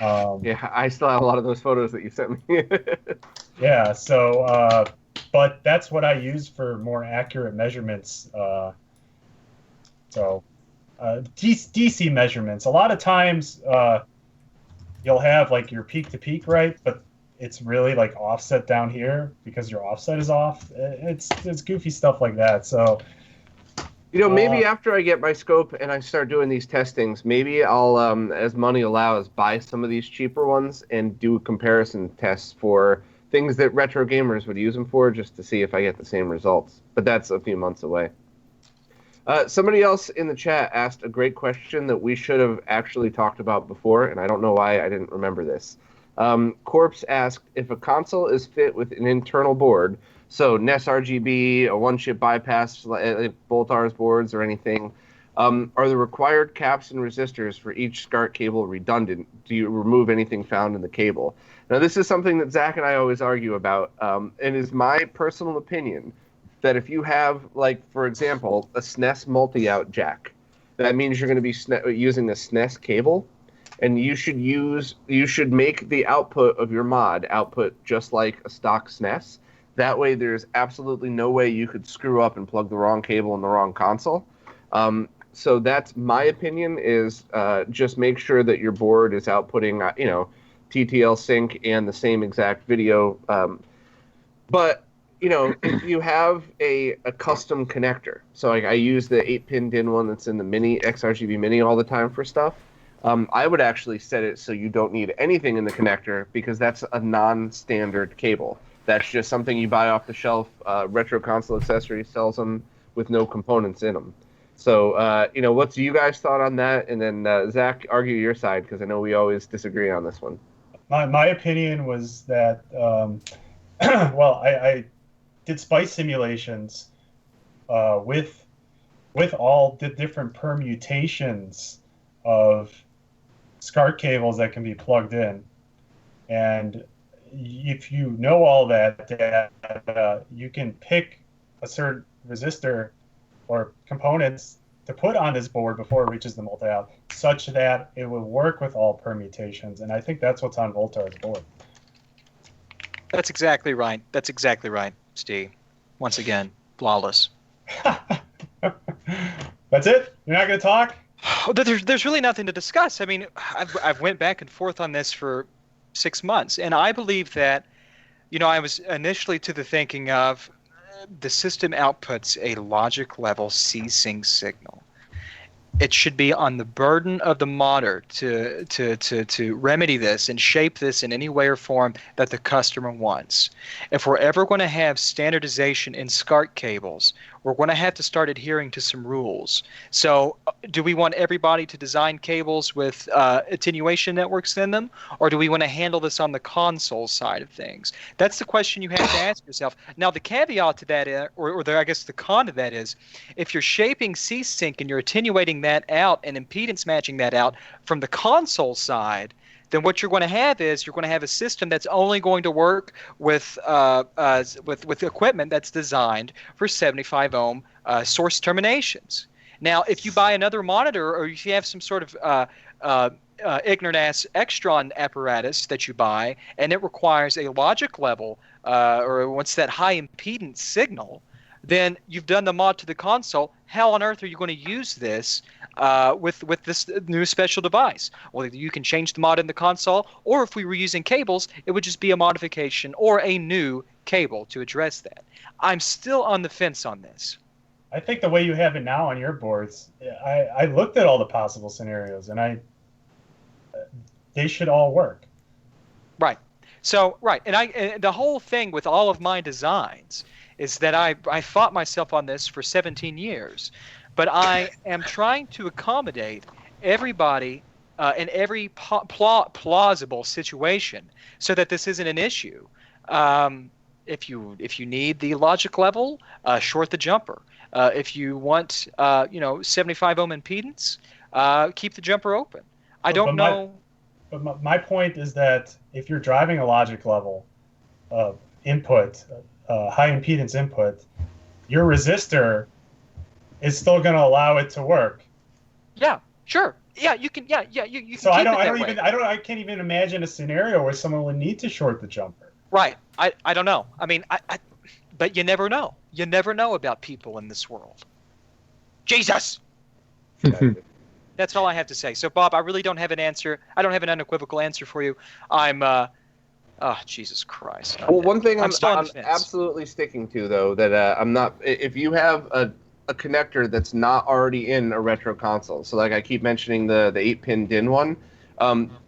Yeah, I still have a lot of those photos that you sent me. Yeah, so but that's what I use for more accurate measurements. So DC measurements. A lot of times you'll have like your peak to peak, right? But it's really like offset down here because your offset is off. It's goofy stuff like that. So Maybe after I get my scope and I start doing these testings, maybe I'll, as money allows, buy some of these cheaper ones and do comparison tests for things that retro gamers would use them for, just to see if I get the same results. But that's a few months away. Somebody else in the chat asked a great question that we should have actually talked about before, and I don't know why I didn't remember this. Corpse asked, if a console is fit with an internal board, so NES RGB, a one-chip bypass, like Voultar's boards or anything, are the required caps and resistors for each SCART cable redundant? Do you remove anything found in the cable? Now, this is something that Zach and I always argue about, and is my personal opinion that if you have, like, for example, a SNES multi-out jack, that means you're going to be using a SNES cable, and you should make the output of your mod output just like a stock SNES. That way, there's absolutely no way you could screw up and plug the wrong cable in the wrong console. So that's my opinion, is just make sure that your board is outputting, TTL sync and the same exact video. But if you have a custom connector, so like I use the 8-pin DIN one that's in the Mini XRGB Mini all the time for stuff, I would actually set it so you don't need anything in the connector, because that's a non-standard cable. That's just something you buy off the shelf. Retro Console Accessories sells them with no components in them. So, what's you guys thought on that? And then Zach, argue your side, because I know we always disagree on this one. my opinion was that well, I did spice simulations with all the different permutations of SCART cables that can be plugged in, and if you know all that data, you can pick a certain resistor or components to put on this board before it reaches the multi-out, such that it will work with all permutations. And I think that's what's on Voultar's board. That's exactly right. That's exactly right, Steve. Once again, flawless. That's it? You're not going to talk? There's really nothing to discuss. I mean, I've went back and forth on this for 6 months, and I believe that, I was initially to the thinking of the system outputs a logic level C-Sync signal. It should be on the burden of the modder to remedy this and shape this in any way or form that the customer wants. If we're ever going to have standardization in SCART cables, we're going to have to start adhering to some rules. So, do we want everybody to design cables with attenuation networks in them, or do we want to handle this on the console side of things? That's the question you have to ask yourself. Now, the caveat to that, I guess the con to that is, if you're shaping C-Sync and you're attenuating that out and impedance matching that out from the console side, then what you're going to have is you're going to have a system that's only going to work with equipment that's designed for 75 ohm source terminations. Now, if you buy another monitor, or if you have some sort of ignorant ass Extron apparatus that you buy, and it requires a logic level or what's that high impedance signal, then you've done the mod to the console. How on earth are you going to use this with this new special device? Well, you can change the mod in the console, or if we were using cables, it would just be a modification or a new cable to address that. I'm still on the fence on this. I think the way you have it now on your boards, I looked at all the possible scenarios, and they should all work. Right. So, right. And the whole thing with all of my designs is that I fought myself on this for 17 years, but I am trying to accommodate everybody in every plausible situation so that this isn't an issue. If you need the logic level, short the jumper. If you want 75 ohm impedance, keep the jumper open. I don't know. But my point is that if you're driving a logic level input, high impedance input, your resistor is still going to allow it to work. Yeah, sure. Yeah, you can. Yeah, you can. So keep I can't even imagine a scenario where someone would need to short the jumper. Right. I don't know. I mean, but you never know. You never know about people in this world. Jesus. That's all I have to say. So, Bob, I really don't have an answer. I don't have an unequivocal answer for you. I'm. Oh, Jesus Christ. Well, one thing I'm still on the fence. absolutely sticking to, though, that I'm not. If you have a connector that's not already in a retro console, so like I keep mentioning the 8-pin DIN one,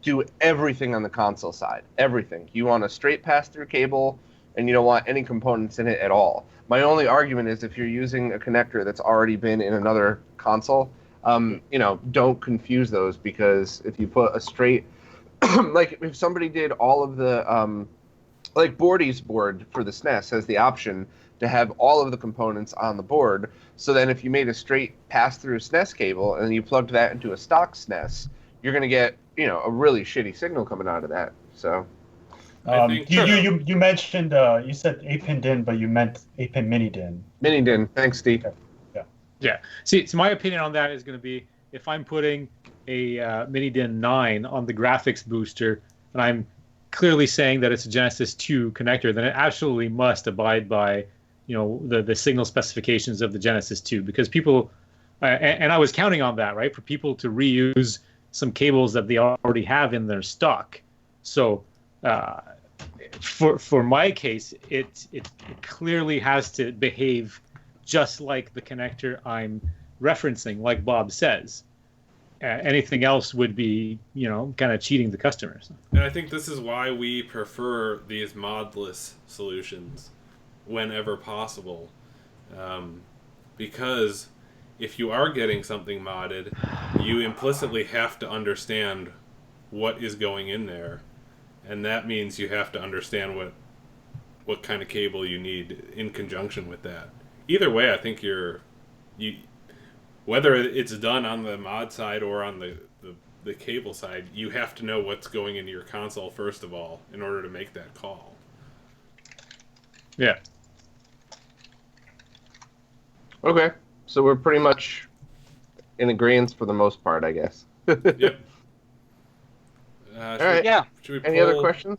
do everything on the console side. Everything. You want a straight pass-through cable, and you don't want any components in it at all. My only argument is if you're using a connector that's already been in another console, don't confuse those, because if you put a straight, like if somebody did all of the, like Bordy's board for the SNES has the option to have all of the components on the board. So then if you made a straight pass-through SNES cable and you plugged that into a stock SNES, you're going to get, a really shitty signal coming out of that. So you mentioned, you said 8-pin DIN, but you meant 8-pin mini DIN. Mini DIN. Thanks, Steve. Okay. Yeah. See, so my opinion on that is going to be, if I'm putting a mini DIN 9 on the graphics booster, and I'm clearly saying that it's a Genesis 2 connector, then it absolutely must abide by, the signal specifications of the Genesis 2, because people, and I was counting on that, right, for people to reuse some cables that they already have in their stock. So for my case, it clearly has to behave just like the connector I'm referencing, like Bob says. Anything else would be, kind of cheating the customers. And I think this is why we prefer these modless solutions whenever possible. Because if you are getting something modded, you implicitly have to understand what is going in there. And that means you have to understand what kind of cable you need in conjunction with that. Either way, I think you whether it's done on the mod side or on the cable side, you have to know what's going into your console first of all in order to make that call. Yeah. Okay, so we're pretty much in agreement for the most part, I guess. Yep. All right. Yeah. Any other questions?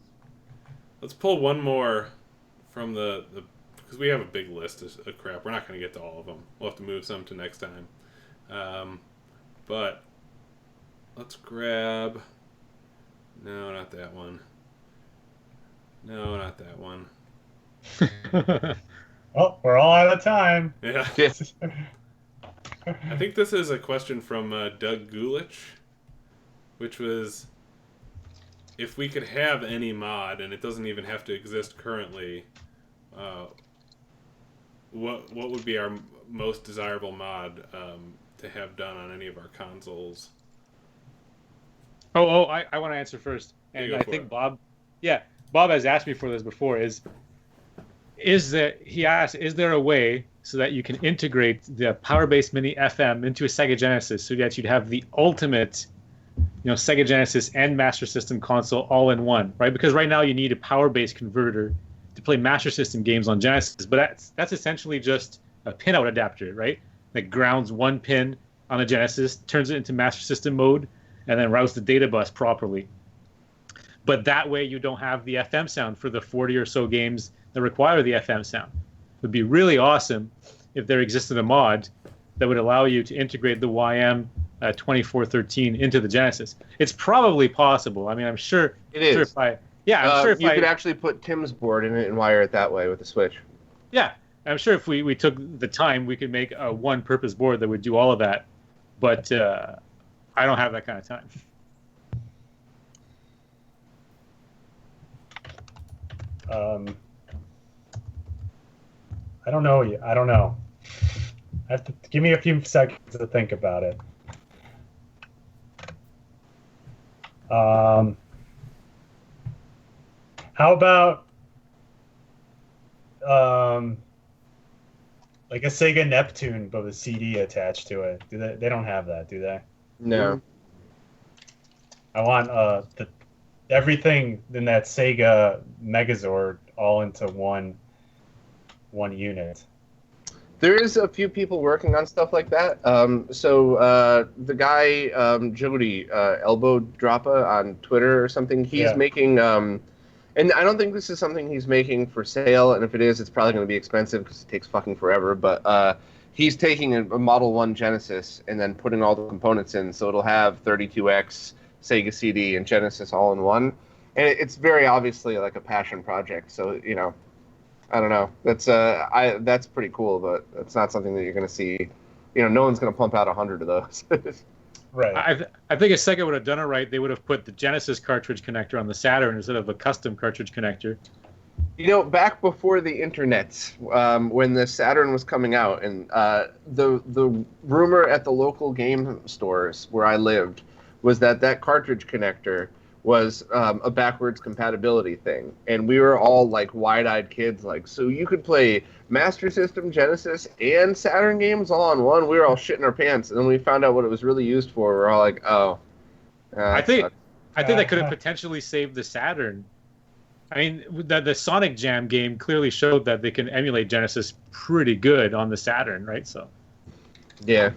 Let's pull one more from the because we have a big list of crap. We're not going to get to all of them. We'll have to move some to next time. But let's grab. No, not that one. No, not that one. Well, we're all out of time. Yeah. I think this is a question from Doug Gulich, which was, if we could have any mod, and it doesn't even have to exist currently, what would be our most desirable mod to have done on any of our consoles? I want to answer first, and go I for think it. Bob has asked me for this before. Is there a way so that you can integrate the Power-Based Mini FM into a Sega Genesis so that you'd have the ultimate, Sega Genesis and Master System console all in one, right? Because right now you need a power-based converter to play Master System games on Genesis, but that's essentially just a pinout adapter, right? That grounds one pin on a Genesis, turns it into Master System mode, and then routes the data bus properly. But that way you don't have the FM sound for the 40 or so games that require the FM sound. It would be really awesome if there existed a mod that would allow you to integrate the YM 2413 into the Genesis. It's probably possible. I mean, I'm sure. It is. I'm sure if you could actually put Tim's board in it and wire it that way with the Switch. Yeah, I'm sure if we took the time, we could make a one-purpose board that would do all of that. But I don't have that kind of time. I don't know. I have to give me a few seconds to think about it. How about like a Sega Neptune but with CD attached to it? They don't have that, do they? No. I want everything in that Sega Megazord all into one unit. There is a few people working on stuff like that. So the guy Jody Elbow Droppa on Twitter or something, he's making, and I don't think this is something he's making for sale. And if it is, it's probably going to be expensive because it takes fucking forever. But he's taking a Model 1 Genesis and then putting all the components in, so it'll have 32X, Sega CD, and Genesis all in one. And it's very obviously like a passion project. So I don't know. That's pretty cool, but it's not something that you're going to see. No one's going to pump out 100 of those. Right. I think if Sega would have done it right, they would have put the Genesis cartridge connector on the Saturn instead of a custom cartridge connector. Back before the internet, when the Saturn was coming out, and the rumor at the local game stores where I lived was that cartridge connector was a backwards compatibility thing. And we were all like wide-eyed kids, like, so you could play Master System, Genesis, and Saturn games all on one? We were all shitting our pants. And then we found out what it was really used for. We're all like, oh. I think that could have potentially saved the Saturn. I mean, the Sonic Jam game clearly showed that they can emulate Genesis pretty good on the Saturn, right? So. Yeah.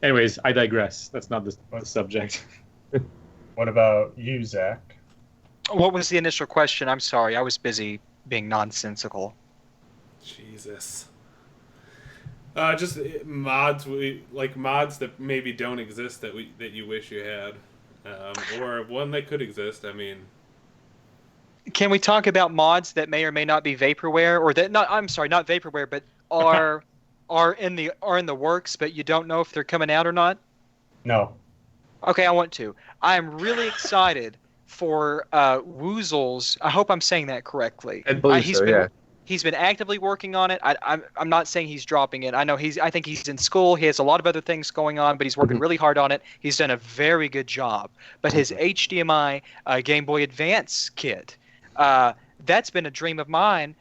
Anyways, I digress. That's not the subject. What about you, Zach? What was the initial question? I'm sorry, I was busy being nonsensical. Jesus. Just mods, mods that maybe don't exist that you wish you had, or one that could exist. I mean, can we talk about mods that may or may not be vaporware, or that not? I'm sorry, not vaporware, but are in the works, but you don't know if they're coming out or not? No. Okay, I want to. I am really excited for Woozle's. I hope I'm saying that correctly. I believe yeah. He's been actively working on it. I'm not saying he's dropping it. I think he's in school. He has a lot of other things going on, but he's working really hard on it. He's done a very good job. But his HDMI Game Boy Advance kit, that's been a dream of mine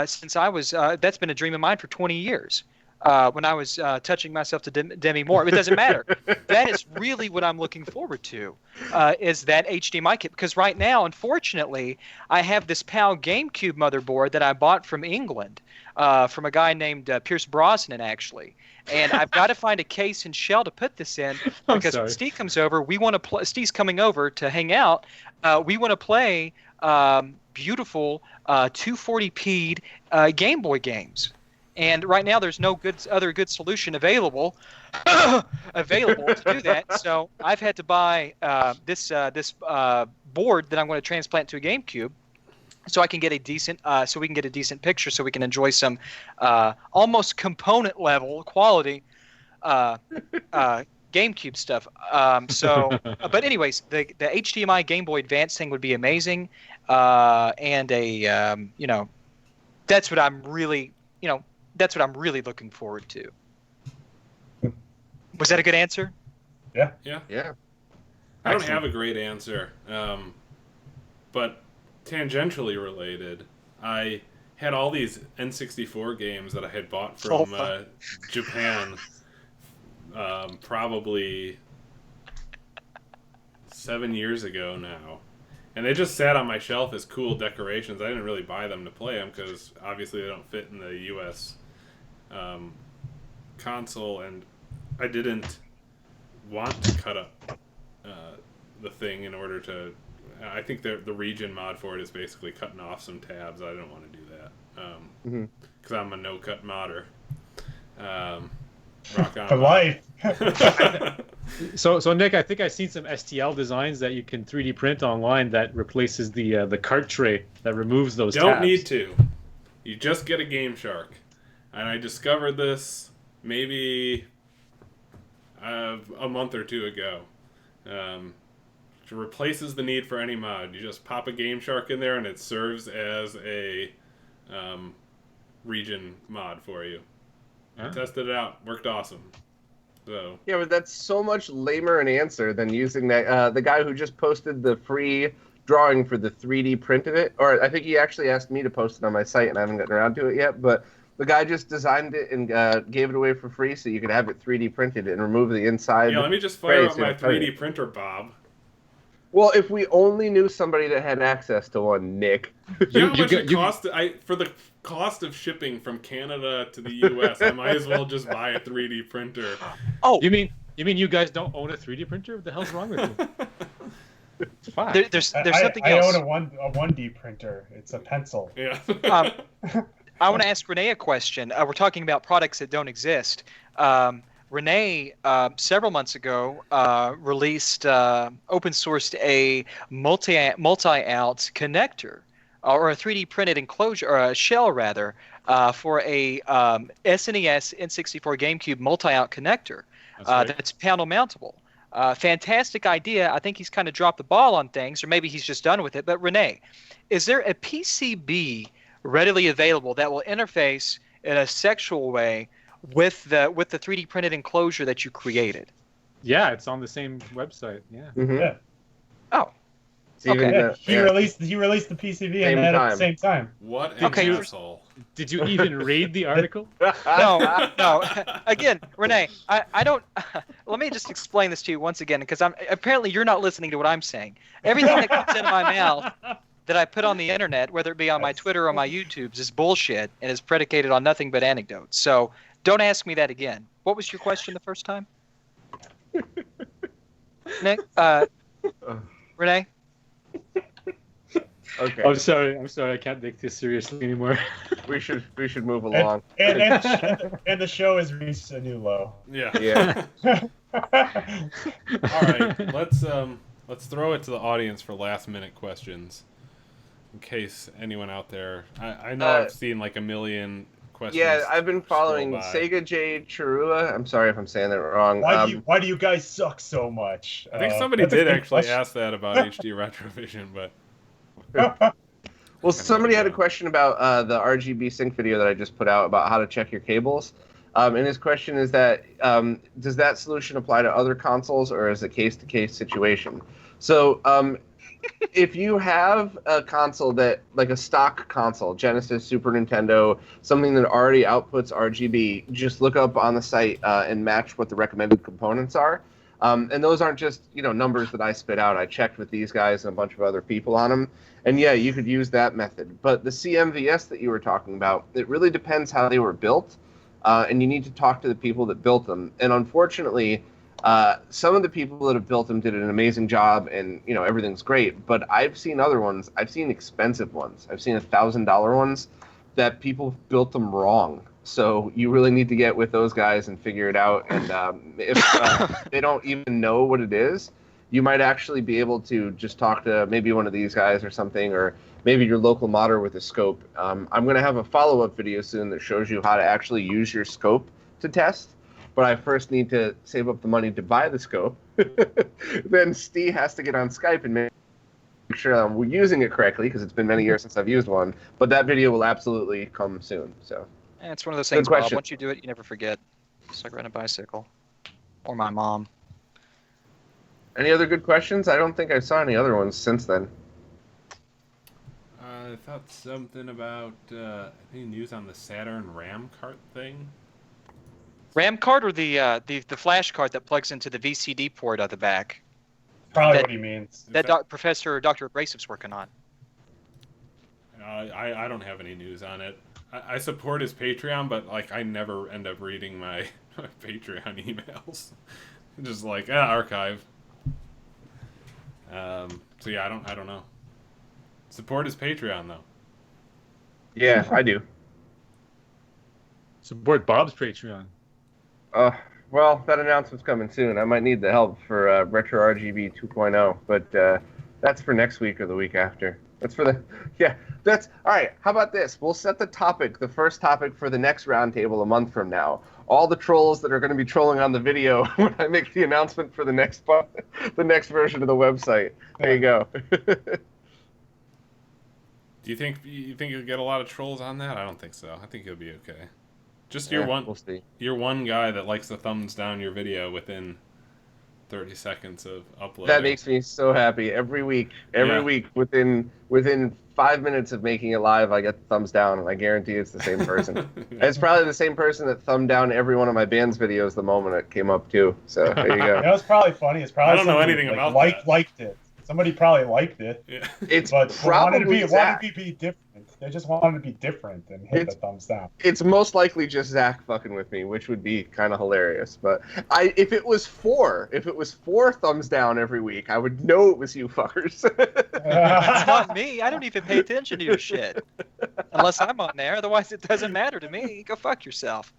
since I was. That's been a dream of mine for 20 years. When I was touching myself to Demi Moore. It doesn't matter. That is really what I'm looking forward to, is that HDMI kit. Because right now, unfortunately, I have this PAL GameCube motherboard that I bought from England, from a guy named Pierce Brosnan, actually. And I've got to find a case and shell to put this in, because when Steve comes over, we want to play. Steve's coming over to hang out. We want to play beautiful 240p Game Boy games. And right now, there's no other good solution available to do that. So I've had to buy this board that I'm going to transplant to a GameCube, so I can get a decent, so we can get a decent picture, so we can enjoy some almost component level quality GameCube stuff. But anyways, the HDMI Game Boy Advance thing would be amazing, and that's what I'm really that's what I'm really looking forward to. Was that a good answer? Yeah. I don't Excellent. have a great answer, but tangentially related, I had all these N64 games that I had bought from Japan, probably 7 years ago now. And they just sat on my shelf as cool decorations. I didn't really buy them to play them because obviously they don't fit in the U.S. Console, and I didn't want to cut up the thing in order to... I think the region mod for it is basically cutting off some tabs. I didn't want to do that because I'm a no-cut modder. Rock on. For life. So Nick, I think I've seen some STL designs that you can 3D print online that replaces the cart tray that removes those tabs. Don't need to. You just get a Game Shark. And I discovered this maybe a month or two ago. It replaces the need for any mod. You just pop a Game Shark in there and it serves as a region mod for you. I tested it out. Worked awesome. So Yeah, but that's so much lamer an answer than using that. The guy who just posted the free drawing for the 3D print of it, or I think he actually asked me to post it on my site, and I haven't gotten around to it yet. But the guy just designed it and gave it away for free, so you could have it 3D printed and remove the inside. yeah, let me just fire up my 3D printer, Bob. Well, if we only knew somebody that had access to one, Nick. You know how much it cost? For the cost of shipping from Canada to the U.S., I might as well just buy a 3D printer. Oh, You mean you guys don't own a 3D printer? What the hell's wrong with you? It's fine. there's something I else. own a 1D printer. It's a pencil. Yeah. I want to ask Renee a question. We're talking about products that don't exist. Renee, several months ago, released, open sourced a multi-out connector, or a 3D printed enclosure, or a shell rather, for a SNES N64 GameCube multi-out connector. That's panel mountable. Fantastic idea. I think he's kind of dropped the ball on things, or maybe he's just done with it. But Renee, is there a PCB readily available that will interface in a sexual way with the 3D printed enclosure that you created? Yeah, it's on the same website. Yeah. Yeah. Oh, Even Okay. He released the PCB and that at the same time. What an Okay, asshole. Did you even read the article? no. Again, Renee, I don't. Let me just explain this to you once again, because apparently you're not listening to what I'm saying. Everything that comes into my mouth that I put on the internet, whether it be on my Twitter or my YouTubes, is bullshit and is predicated on nothing but anecdotes. So don't ask me that again. What was your question the first time? Nick, Renee? Okay, I'm sorry. I can't take this seriously anymore. we should move along. And the show has reached a new low. Yeah. Yeah. All right. Let's throw it to the audience for last minute questions. In case anyone out there, I know I've seen like a million questions. Yeah, I've been following scroll by. Sega J Chirua. I'm sorry if I'm saying that wrong. Why do you guys suck so much? I think somebody that's a did good actually question. ask that about HD Retrovision, but Well, somebody had a question about the RGB sync video that I just put out about how to check your cables. And his question is that, does that solution apply to other consoles, or is it case-to-case situation? So if you have a console that, like a stock console, Genesis, Super Nintendo, something that already outputs RGB, just look up on the site and match what the recommended components are. And those aren't just, numbers that I spit out. I checked with these guys and a bunch of other people on them. And yeah, you could use that method. But the CMVS that you were talking about, it really depends how they were built. And you need to talk to the people that built them. And unfortunately, some of the people that have built them did an amazing job, and everything's great. But I've seen other ones. I've seen expensive ones. I've seen $1,000 ones that people built them wrong. So you really need to get with those guys and figure it out. And if they don't even know what it is, you might actually be able to just talk to maybe one of these guys or something, or maybe your local modder with a scope. I'm going to have a follow-up video soon that shows you how to actually use your scope to test. But I first need to save up the money to buy the scope. Then Steve has to get on Skype and make sure that we're using it correctly, because it's been many years since I've used one. But that video will absolutely come soon. So It's one of those Good things, Bob. question. Once you do it, you never forget. It's like riding a bicycle. Or my mom. Any other good questions? I don't think I saw any other ones since then. I thought something about any news on the Saturn RAM cart thing. RAM card or the flash card that plugs into the VCD port at the back? Probably what he means. That Professor Dr. Abrasive's working on. I don't have any news on it. I support his Patreon, but like I never end up reading my Patreon emails. Just like archive. So yeah, I don't know. Support his Patreon though. Yeah, I do. Support Bob's Patreon. Well, that announcement's coming soon. I might need the help for RetroRGB 2.0, but that's for next week or the week after. That's for the that's all right. How about this? We'll set the topic, the first topic for the next roundtable a month from now. All the trolls that are going to be trolling on the video when I make the announcement for the next version of the website. There you go. Do you think you'll get a lot of trolls on that? I don't think so. I think you'll be okay. Just we'll see. You're one guy that likes to thumbs down your video within 30 seconds of uploading. That makes me so happy. Every week, within 5 minutes of making it live, I get the thumbs down, and I guarantee it's the same person. It's probably the same person that thumbed down every one of my band's videos the moment it came up too. So there you go. That was probably funny. It's probably I don't know anything about that. Liked it. Somebody probably liked it. Yeah. It's but probably wanted to be different. They just wanted to be different and hit the thumbs down. It's most likely just Zach fucking with me, which would be kind of hilarious. But if it was four thumbs down every week, I would know it was you fuckers. It's not me. I don't even pay attention to your shit unless I'm on there. Otherwise, it doesn't matter to me. Go fuck yourself.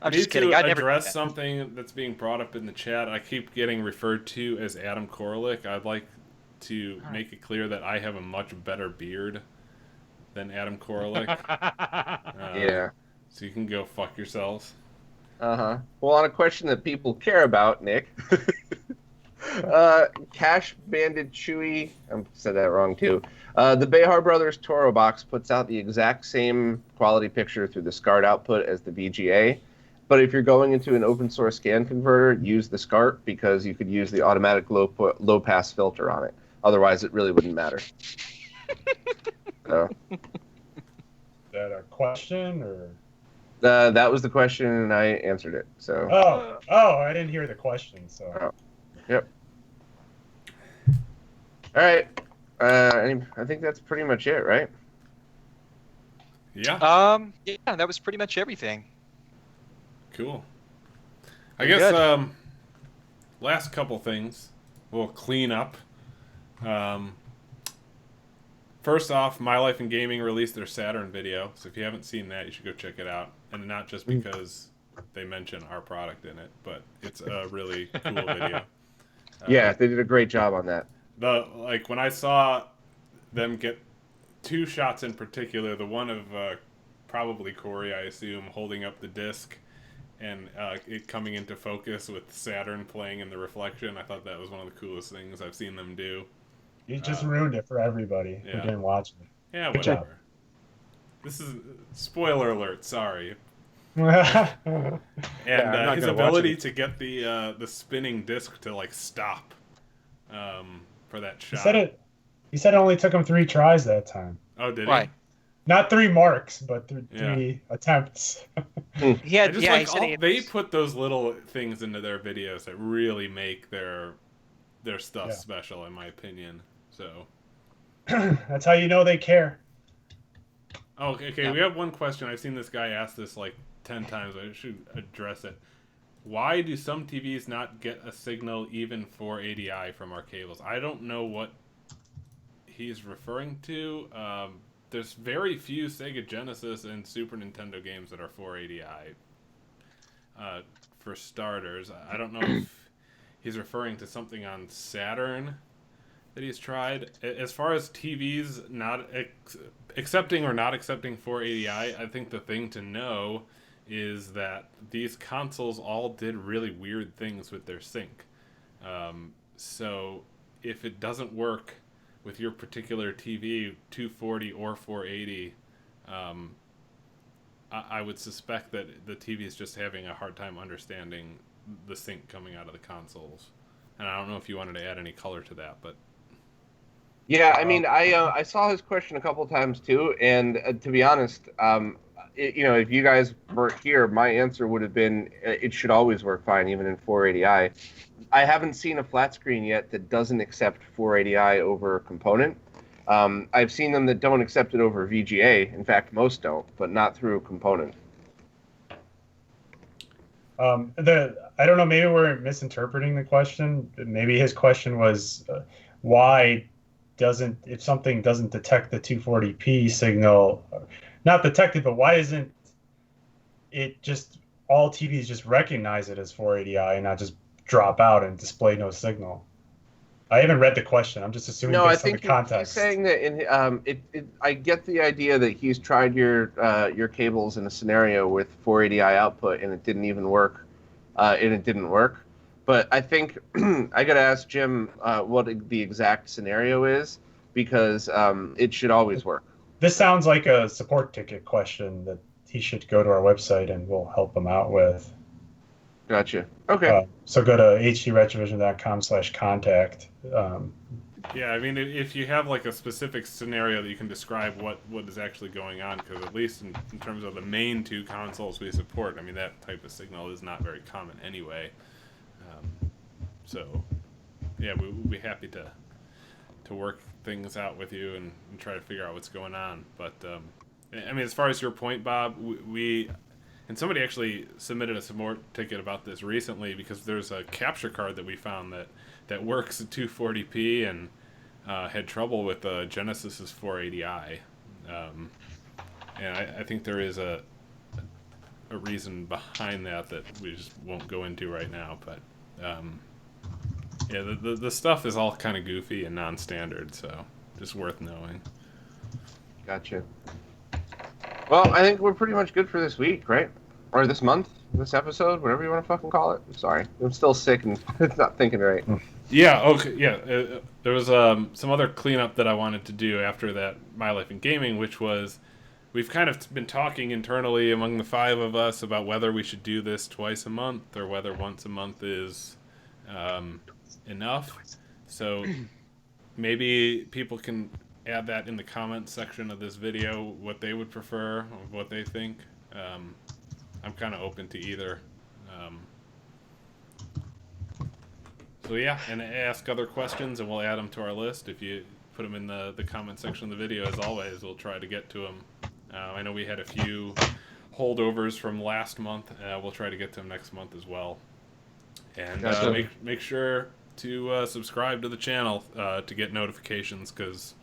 I'm just kidding. I never address something that's being brought up in the chat. I keep getting referred to as Adam Korlick. I'd like to make it clear that I have a much better beard than Adam Korlick. Yeah. So you can go fuck yourselves. Well, on a question that people care about, Nick. Cash Banded Chewy, I said that wrong too. The Behar Brothers Toro box puts out the exact same quality picture through the SCART output as the VGA. But if you're going into an open source scan converter, use the SCART because you could use the automatic low pass filter on it. Otherwise, it really wouldn't matter. So. Is that a question or? That was the question, and I answered it. So. Oh, I didn't hear the question. So. Oh. Yep. All right. I think that's pretty much it, right? Yeah. Yeah, that was pretty much everything. Cool. I guess last couple things we'll clean up. First off, My Life in Gaming released their Saturn video, so if you haven't seen that, you should go check it out. And not just because they mention our product in it, but it's a really cool video. Yeah, they did a great job on that. When I saw them get two shots in particular, the one of probably Corey, I assume, holding up the disc and it coming into focus with Saturn playing in the reflection, I thought that was one of the coolest things I've seen them do. You just ruined it for everybody who didn't watch it. Yeah, whatever. This is spoiler alert. Sorry. And his ability to get the spinning disc to stop for that shot. He said it only took him 3 tries that time. Oh, did he? Right. Not 3 marks, but 3 attempts. They put those little things into their videos that really make their stuff special, in my opinion. So that's how you know they care. Oh, okay. Yeah. We have one question. I've seen this guy ask this 10 times. I should address it. Why do some TVs not get a signal even for ADI from our cables? I don't know what he's referring to. There's very few Sega Genesis and Super Nintendo games that are 480i. For starters, I don't know if he's referring to something on Saturn that he's tried. As far as TVs not accepting or not accepting 480i, I think the thing to know is that these consoles all did really weird things with their sync. So if it doesn't work with your particular TV, 240 or 480, I would suspect that the TV is just having a hard time understanding the sync coming out of the consoles. And I don't know if you wanted to add any color to that, but Yeah, I mean, I saw his question a couple times too, and to be honest, if you guys weren't here, my answer would have been it should always work fine, even in 480i. I haven't seen a flat screen yet that doesn't accept 480i over a component. I've seen them that don't accept it over VGA. In fact, most don't, but not through a component. I don't know. Maybe we're misinterpreting the question. Maybe his question was, why doesn't, if something doesn't detect the 240p signal, not detect it, but why isn't it just all TVs just recognize it as 480i and not just drop out and display no signal? I haven't read the question. I'm just assuming No, I based on the think context. he's saying that I get the idea that he's tried your cables in a scenario with 480i output and it didn't even work, But I think I got to ask Jim what the exact scenario is, because it should always work. This sounds like a support ticket question that he should go to our website and we'll help him out with. Gotcha. Okay. So go to hdretrovision.com/contact. yeah, I mean, if you have like a specific scenario that you can describe what is actually going on, because at least in terms of the main two consoles we support, I mean, that type of signal is not very common anyway. So, yeah, we'll be happy to work things out with you and try to figure out what's going on. But, I mean, as far as your point, Bob, and somebody actually submitted a support ticket about this recently, because there's a capture card that we found that works at 240p and had trouble with Genesis's 480i. And I think there is a reason behind that we just won't go into right now. But yeah, the stuff is all kind of goofy and non-standard, so just worth knowing. Gotcha. Well, I think we're pretty much good for this week, right? Or this month, this episode, whatever you want to fucking call it. Sorry, I'm still sick and not thinking right. Yeah, okay, yeah. There was some other cleanup that I wanted to do after that My Life in Gaming, which was we've kind of been talking internally among the five of us about whether we should do this twice a month or whether once a month is enough. So maybe people can add that in the comments section of this video, what they would prefer, or what they think. I'm kind of open to either. So yeah, and ask other questions and we'll add them to our list. If you put them in the comment section of the video, as always, we'll try to get to them. I know we had a few holdovers from last month. We'll try to get to them next month as well. And make sure to subscribe to the channel to get notifications, because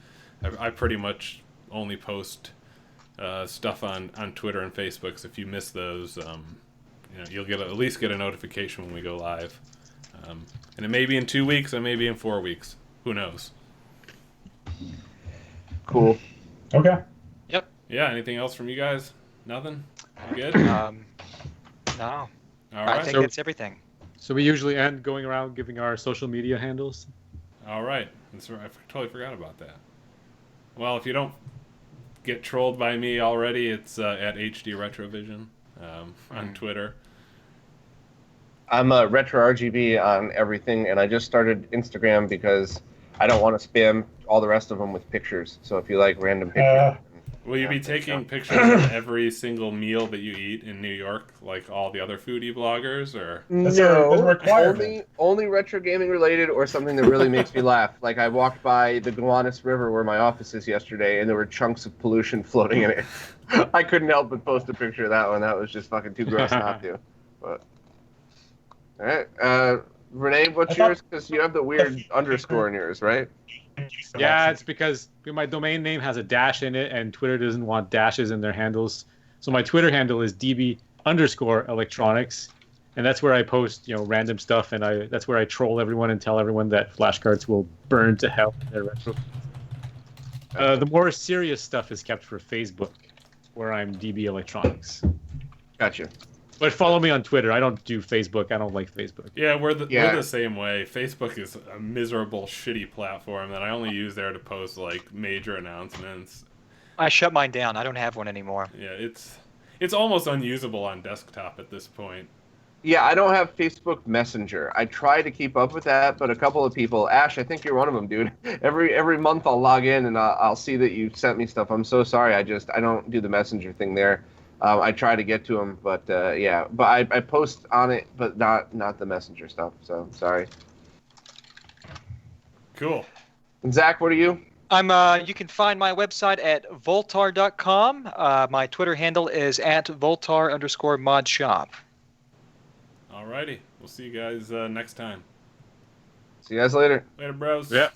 I pretty much only post stuff on Twitter and Facebook. So if you miss those, you'll at least get a notification when we go live. And it may be in 2 weeks, or maybe in 4 weeks. Who knows? Cool. Okay. Yep. Yeah. Anything else from you guys? Nothing. You good? No. All I right. think that's everything. So we usually end going around giving our social media handles. All right. I totally forgot about that. Well, if you don't get trolled by me already, it's at HD Retrovision on Twitter. I'm RetroRGB on everything, and I just started Instagram because I don't want to spam all the rest of them with pictures. So if you like random pictures... Will you be taking pictures of every single meal that you eat in New York, like all the other foodie bloggers, or? That's a requirement. Only retro gaming related, or something that really makes me laugh. Like I walked by the Gowanus River where my office is yesterday, and there were chunks of pollution floating in it. I couldn't help but post a picture of that one. That was just fucking too gross not to. But all right, Renee, what's yours? Because you have the weird underscore in yours, right? Yeah, it's because my domain name has a dash in it, and Twitter doesn't want dashes in their handles. So my Twitter handle is db_electronics, and that's where I post, random stuff, and that's where I troll everyone and tell everyone that flashcards will burn to hell in their retro. The more serious stuff is kept for Facebook, where I'm db_electronics. Gotcha. But follow me on Twitter. I don't do Facebook. I don't like Facebook. Yeah, we're the same way. Facebook is a miserable, shitty platform that I only use there to post like major announcements. I shut mine down. I don't have one anymore. Yeah, it's almost unusable on desktop at this point. Yeah, I don't have Facebook Messenger. I try to keep up with that, but a couple of people, Ash, I think you're one of them, dude. Every month I'll log in and I'll see that you sent me stuff. I'm so sorry. I don't do the Messenger thing there. I try to get to them, but yeah. But I post on it, but not the Messenger stuff. So sorry. Cool. And Zach, what are you? You can find my website at Voultar.com. My Twitter handle is at Voultar_modshop. Alrighty. We'll see you guys next time. See you guys later. Later, bros. Yeah.